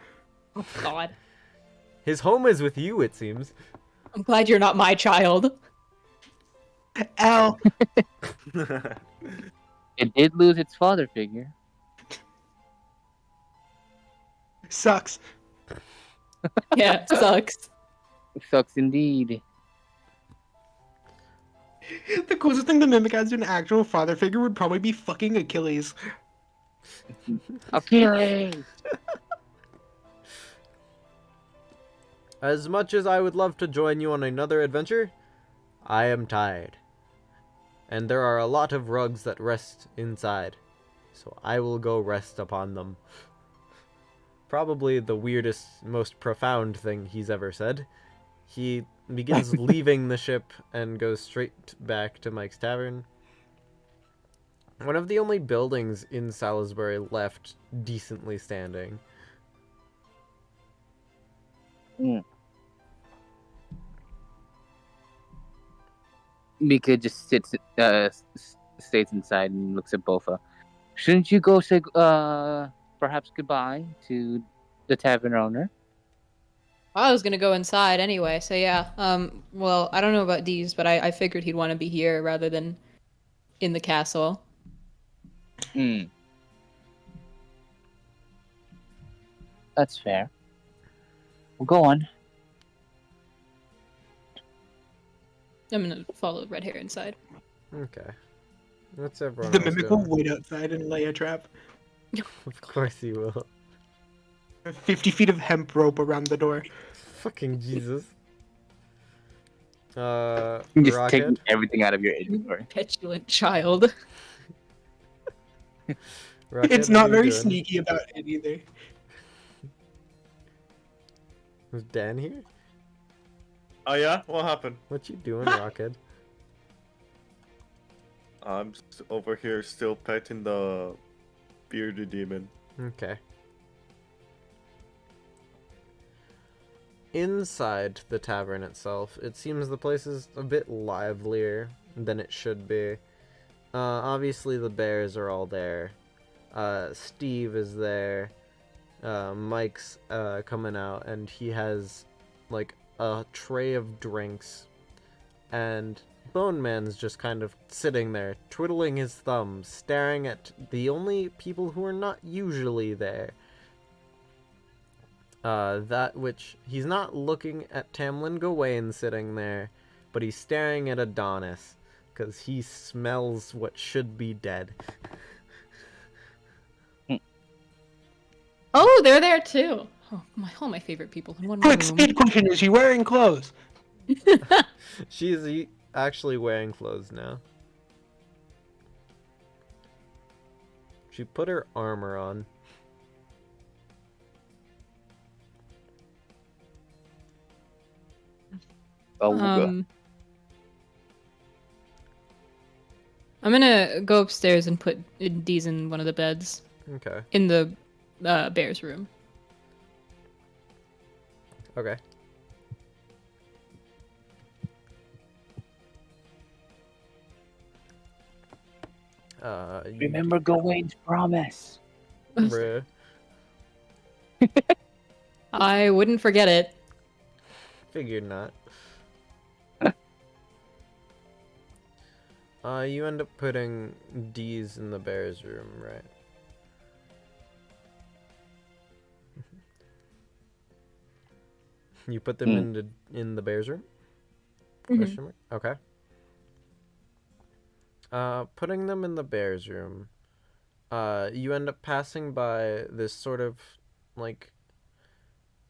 Oh God. His home is with you, it seems. I'm glad you're not my child. Ow! It did lose its father figure. Sucks. Yeah, sucks. It sucks indeed. The closest thing the mimic has to an actual father figure would probably be fucking Achilles. Achilles! As much as I would love to join you on another adventure, I am tired. And there are a lot of rugs that rest inside, so I will go rest upon them. Probably the weirdest, most profound thing he's ever said. He begins leaving the ship and goes straight back to Mike's Tavern. One of the only buildings in Salisbury left decently standing. Mika just stays inside and looks at Bofa. Shouldn't you go say perhaps goodbye to the tavern owner? I was gonna go inside anyway, so yeah. Well, I don't know about Deez, but I figured he'd want to be here rather than in the castle. Hmm. That's fair. Well, go on. I'm gonna follow Red Hair inside. Okay. What's everyone The else mimic will doing? wait outside and lay a trap. Of course he will. 50 feet of hemp rope around the door. Fucking Jesus. Just taking Rocket? everything out of your inventory. Petulant child. Rocket, It's what not are you very doing? sneaky about it either. Was Dan here? Oh yeah? What happened? What you doing, Rocket? I'm over here still petting the bearded demon. Okay. Inside the tavern itself, it seems the place is a bit livelier than it should be. Obviously the bears are all there. Steve is there. Mike's coming out, and he has like a tray of drinks, and Bone Man's just kind of sitting there, twiddling his thumbs, staring at the only people who are not usually there. That which he's not looking at Tamlin Gawain sitting there, but he's staring at Adonis, because he smells what should be dead. Oh, they're there too. Oh, all my favorite people in one Quick, room. speed question, is he wearing clothes? She's actually wearing clothes now. She put her armor on. Oh, I'm gonna go upstairs and put Deez in one of the beds Okay. in the bear's room. Okay. remember Gawain's promise. Bruh. I wouldn't forget it. Figured not. You end up putting D's in the bear's room, right? You put them in the bear's room? Question mark? Okay. Putting them in the bear's room, you end up passing by this sort of, like,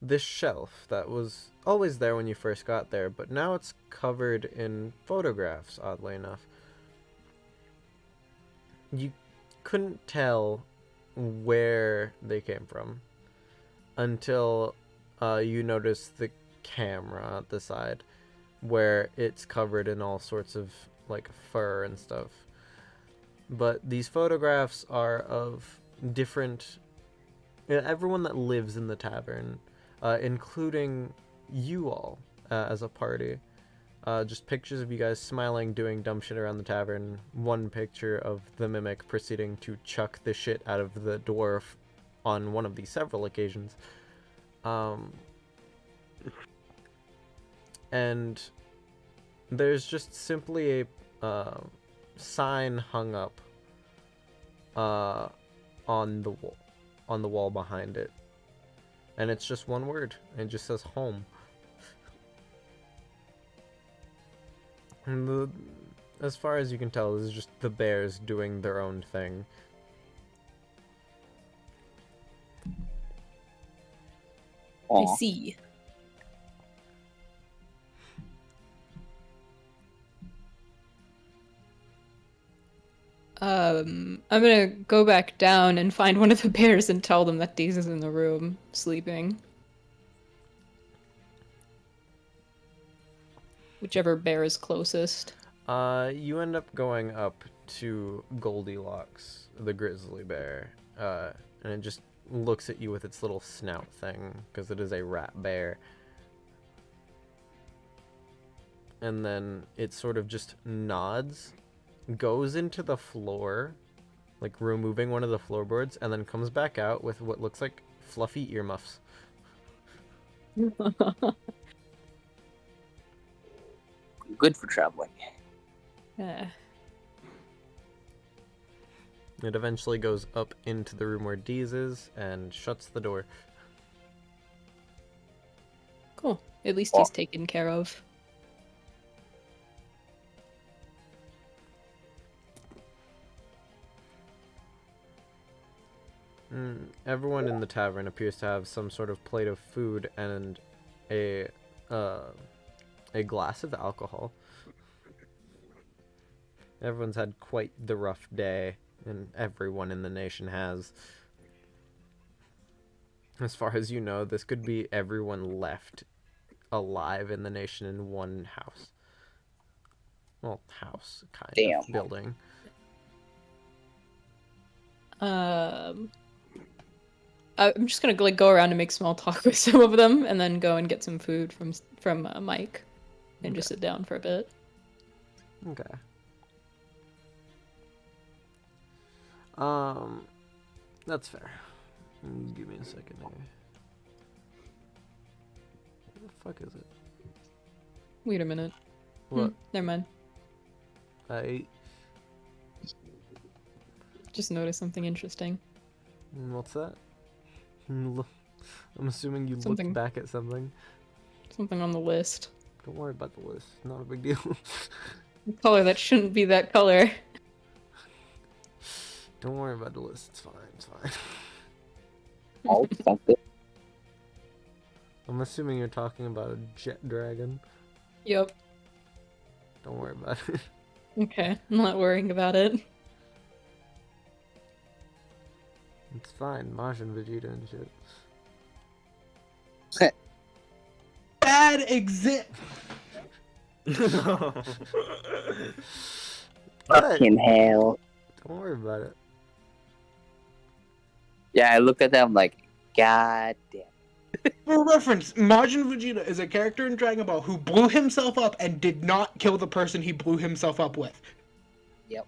this shelf that was always there when you first got there, but now it's covered in photographs, oddly enough. You couldn't tell where they came from until you notice the camera at the side, where it's covered in all sorts of like fur and stuff. But these photographs are of different everyone that lives in the tavern, including you all as a party. Just pictures of you guys smiling, doing dumb shit around the tavern. One picture of the mimic proceeding to chuck the shit out of the dwarf on one of the several occasions. And there's just simply a sign hung up on the wall behind it, and it's just one word. It just says home. And as far as you can tell, this is just the bears doing their own thing. I Aw. see. I'm gonna go back down and find one of the bears and tell them that Daisy's in the room, sleeping. Whichever bear is closest. You end up going up to Goldilocks, the grizzly bear, and it just looks at you with its little snout thing, because it is a rat bear. And then it sort of just nods, goes into the floor, like removing one of the floorboards, and then comes back out with what looks like fluffy earmuffs. Good for traveling. Yeah. It eventually goes up into the room where Deez is and shuts the door. Cool. At least he's taken care of. Everyone in the tavern appears to have some sort of plate of food and a glass of alcohol. Everyone's had quite the rough day, and everyone in the nation has. As far as you know, this could be everyone left alive in the nation in one house. Well, house, kind Damn. of, building. I'm just gonna like go around and make small talk with some of them, and then go and get some food from Mike, and just sit down for a bit. Okay. That's fair. Give me a second here. Where the fuck is it? Wait a minute. What? Never mind. I. Just noticed something interesting. What's that? I'm assuming you Something. looked back at something. Something on the list. Don't worry about the list. Not a big deal. A color that shouldn't be that color. Don't worry about the list. It's fine. It's fine. Oh, something. I'm assuming you're talking about a jet dragon. Yep. Don't worry about it. Okay. I'm not worrying about it. It's fine. Majin, Vegeta, and shit. Bad example. Fucking hell. Don't worry about it. Yeah, I looked at them like, God damn. For reference, Majin Vegeta is a character in Dragon Ball who blew himself up and did not kill the person he blew himself up with. Yep.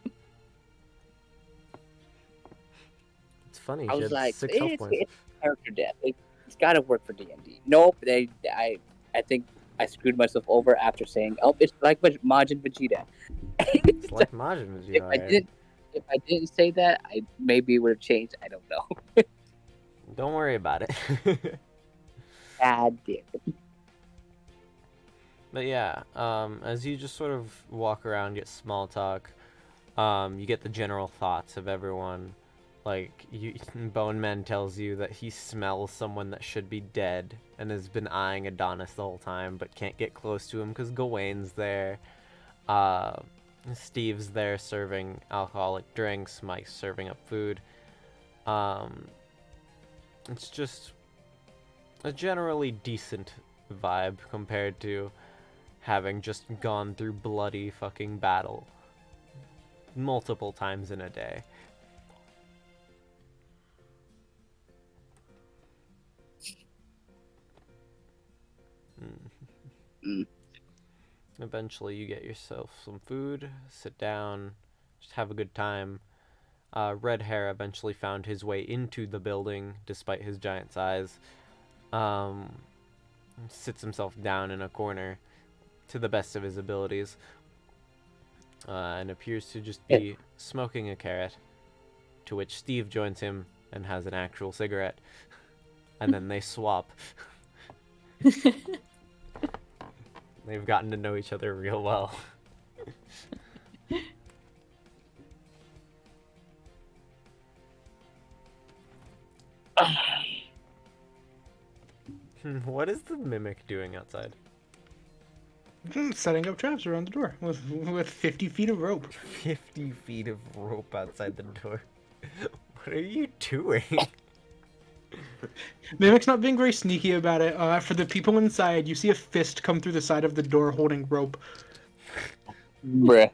It's funny. I She was had like, 6 health it's points. character death. It's got to work for D&D. Nope. I think I screwed myself over after saying, oh, it's like Majin Vegeta. It's like Majin Vegeta. If I didn't say that, maybe it would have changed. I don't know. Don't worry about it. God damn it. But yeah, as you just sort of walk around, get small talk, you get the general thoughts of everyone. Like, Bone Man tells you that he smells someone that should be dead and has been eyeing Adonis the whole time, but can't get close to him because Gawain's there. Steve's there serving alcoholic drinks. Mike's serving up food. It's just a generally decent vibe compared to having just gone through bloody fucking battle multiple times in a day. Eventually you get yourself some food, sit down, just have a good time. Red Hair eventually found his way into the building despite his giant size. Sits himself down in a corner to the best of his abilities, and appears to just be smoking a carrot, to which Steve joins him and has an actual cigarette, and then they swap. They've gotten to know each other real well. What is the mimic doing outside? Setting up traps around the door with 50 feet of rope. 50 feet of rope outside the door. What are you doing? Mimic's not being very sneaky about it. For the people inside, you see a fist come through the side of the door holding rope. Bruh.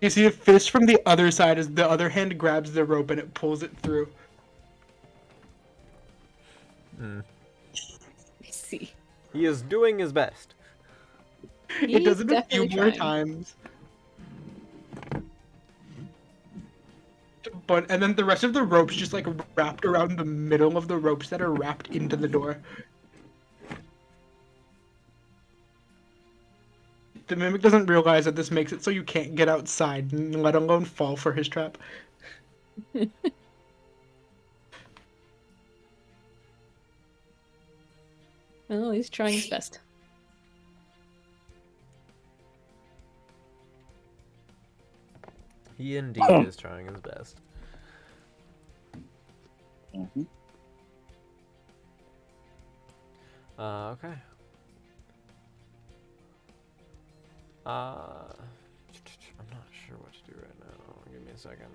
You see a fist from the other side as the other hand grabs the rope and it pulls it through. I see. He is doing his best. It does He's it a few definitely more trying. times. And then the rest of the ropes just like wrapped around the middle of the ropes that are wrapped into the door. The mimic doesn't realize that this makes it so you can't get outside, let alone fall for his trap. Oh, he's trying his best. He indeed is trying his best. Mm-hmm. Okay. I'm not sure what to do right now. Give me a second.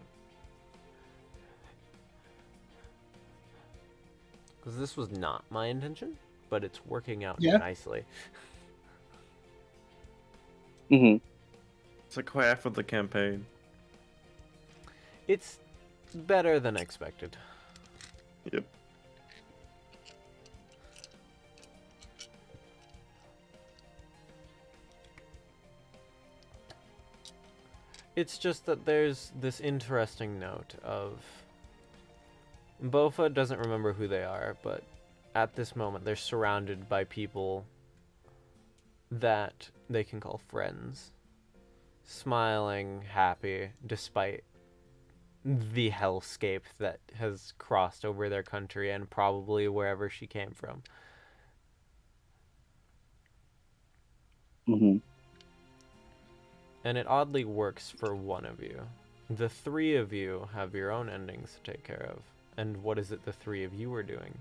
Because this was not my intention, but it's working out nicely. Mm-hmm. It's like half of the campaign. It's better than expected. Yep. It's just that there's this interesting note of Bofa doesn't remember who they are, but at this moment they're surrounded by people that they can call friends. Smiling, happy, despite the hellscape that has crossed over their country and probably wherever she came from. Mm-hmm. And it oddly works for one of you. The three of you have your own endings to take care of. And what is it the three of you are doing?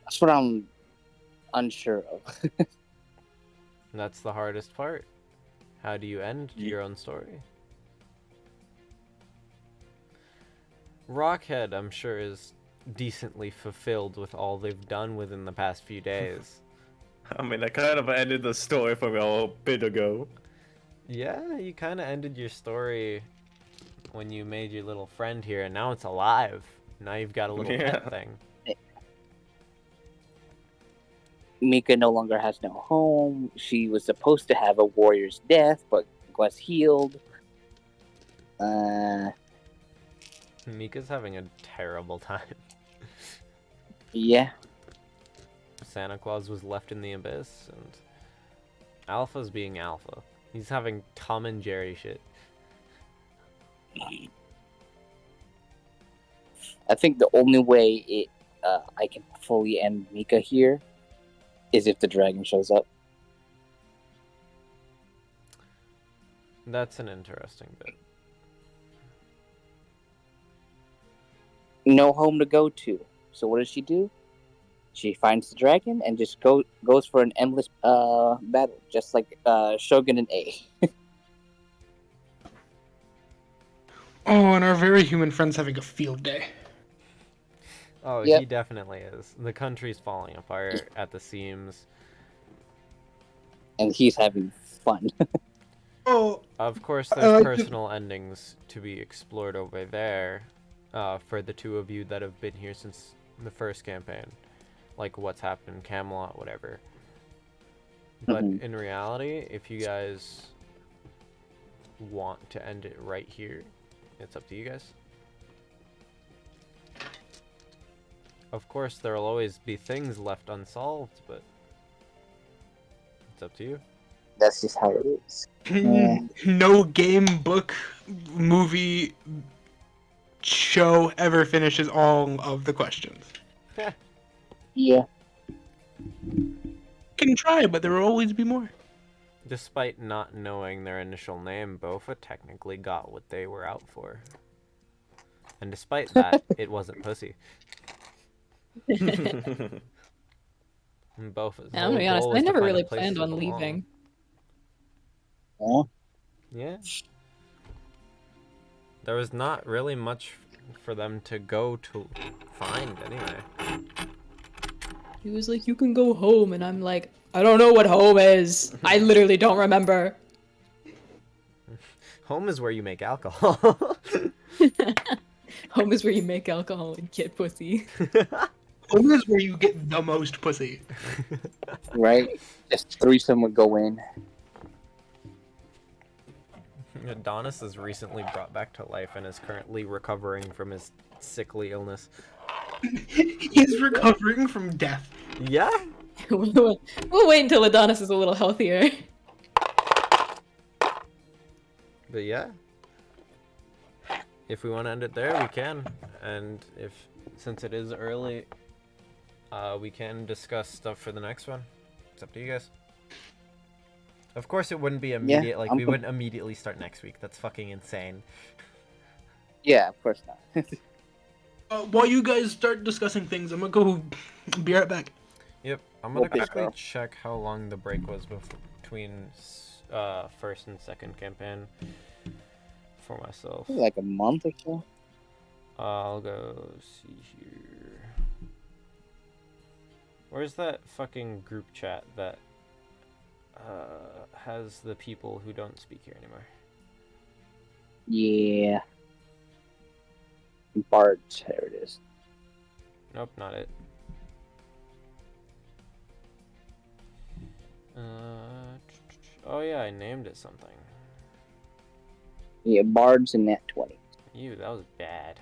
That's what I'm unsure of. That's the hardest part. How do you end your own story? Rockhead, I'm sure, is decently fulfilled with all they've done within the past few days. I mean, I kind of ended the story from a bit ago. Yeah, you kind of ended your story when you made your little friend here, and now it's alive. Now you've got a little pet thing. Mika no longer has no home. She was supposed to have a warrior's death, but was healed. Mika's having a terrible time. Yeah. Santa Claus was left in the abyss, and Alpha's being Alpha. He's having Tom and Jerry shit. I think the only way I can fully end Mika here is if the dragon shows up. That's an interesting bit. No home to go to. So what does she do? She finds the dragon and just goes for an endless battle, just like Shogun and A. Oh, and our very human friend's having a field day. Oh, Yep. he definitely is. The country's falling apart at the seams. And he's having fun. Oh, Of course, I there's like to... personal endings to be explored over there for the two of you that have been here since the first campaign. Like what's happened in Camelot, whatever. But in reality, if you guys want to end it right here, it's up to you guys. Of course, there'll always be things left unsolved, but it's up to you. That's just how it is. Yeah. No game, book, movie, show ever finishes all of the questions. Yeah. Can try, but there will always be more. Despite not knowing their initial name, Bofa technically got what they were out for. And despite that, it wasn't pussy. And Bofa's I'm whole gonna be honest, goal I was to never find a really place planned to on belong. leaving. Oh. Yeah. There was not really much for them to go to find anyway. He was like, you can go home, and I'm like, I don't know what home is. I literally don't remember. Home is where you make alcohol. Home is where you make alcohol and get pussy. Home is where you get the most pussy. Right? Just threesome would go in. Adonis is recently brought back to life and is currently recovering from his sickly illness. He's recovering from death. Yeah? We'll wait until Adonis is a little healthier. But yeah. If we want to end it there, we can. And since it is early, we can discuss stuff for the next one. It's up to you guys. Of course, it wouldn't be immediate. We wouldn't immediately start next week. That's fucking insane. Yeah, of course not. While you guys start discussing things, I'm gonna go be right back. Yep, I'm gonna Okay, quickly Carl. check how long the break was between first and second campaign for myself. Like a month or so. I'll go see here. Where's that fucking group chat that has the people who don't speak here anymore? Yeah. Bards, there it is. Nope, not it. Oh yeah, I named it something. Yeah, Bards and Nat 20. Ew, that was bad.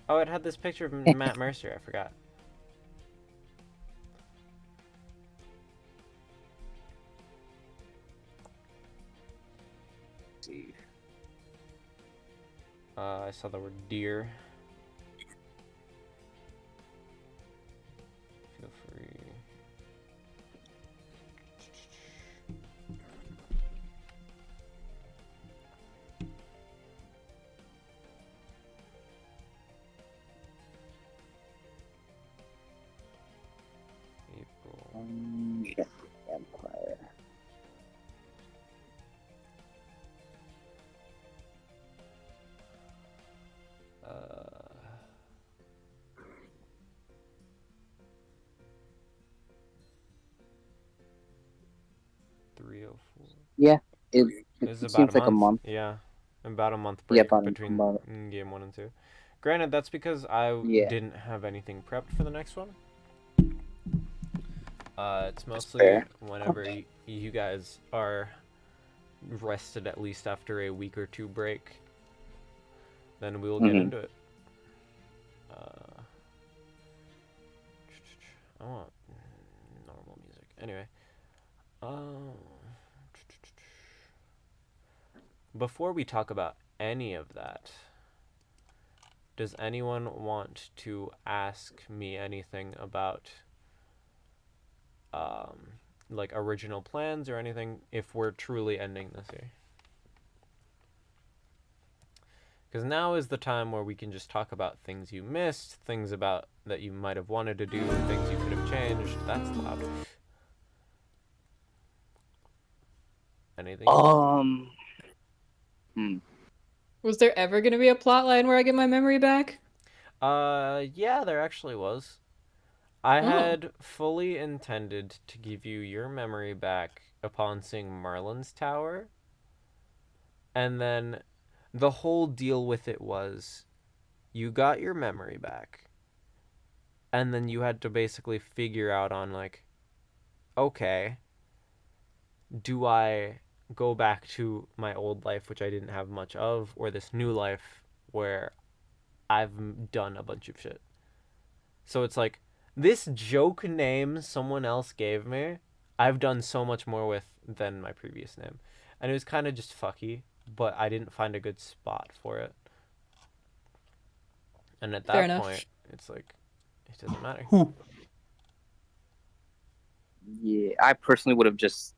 Oh, it had this picture of Matt Mercer, I forgot. Let's see. I saw the word deer. Feel free. April. Empire. Yeah, it It's about seems like a month. Yeah, about a month Yeah, break about between about- game 1 and 2. Granted, that's because I Yeah. didn't have anything prepped for the next one. It's mostly fair. whenever you guys are rested at least after a week or two break, then we will get into it. I want normal music. Anyway. Before we talk about any of that, does anyone want to ask me anything about like original plans or anything if we're truly ending this here? Because now is the time where we can just talk about things you missed, things about that you might have wanted to do, things you could have changed. That's loud. Anything? Well, Was there ever gonna be a plot line where I get my memory back? Yeah, there actually was. I Oh. had fully intended to give you your memory back upon seeing Merlin's tower, and then the whole deal with it was you got your memory back, and then you had to basically figure out on like, okay, do I go back to my old life, which I didn't have much of, or this new life where I've done a bunch of shit? So it's like, this joke name someone else gave me, I've done so much more with than my previous name. And it was kind of just fucky, but I didn't find a good spot for it. And at Fair that enough. point, it's like, it doesn't matter. Who? Yeah, I personally would have just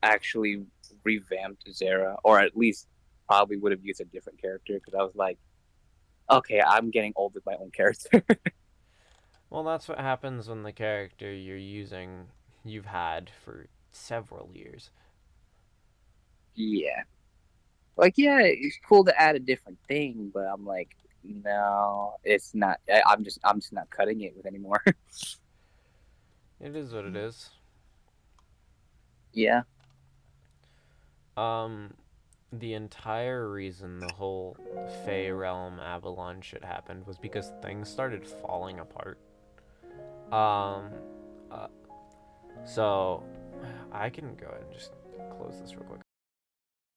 actually revamped Zara, or at least probably would have used a different character because I was like, okay, I'm getting old with my own character. Well, that's what happens when the character you're using you've had for several years. Yeah, like yeah, it's cool to add a different thing, but I'm like, no, it's not. I'm just not cutting it with anymore. It is what it is. Yeah, Um, the entire reason the whole Fae Realm Avalon shit happened was because things started falling apart. Um, uh, so I can go ahead and just close this real quick.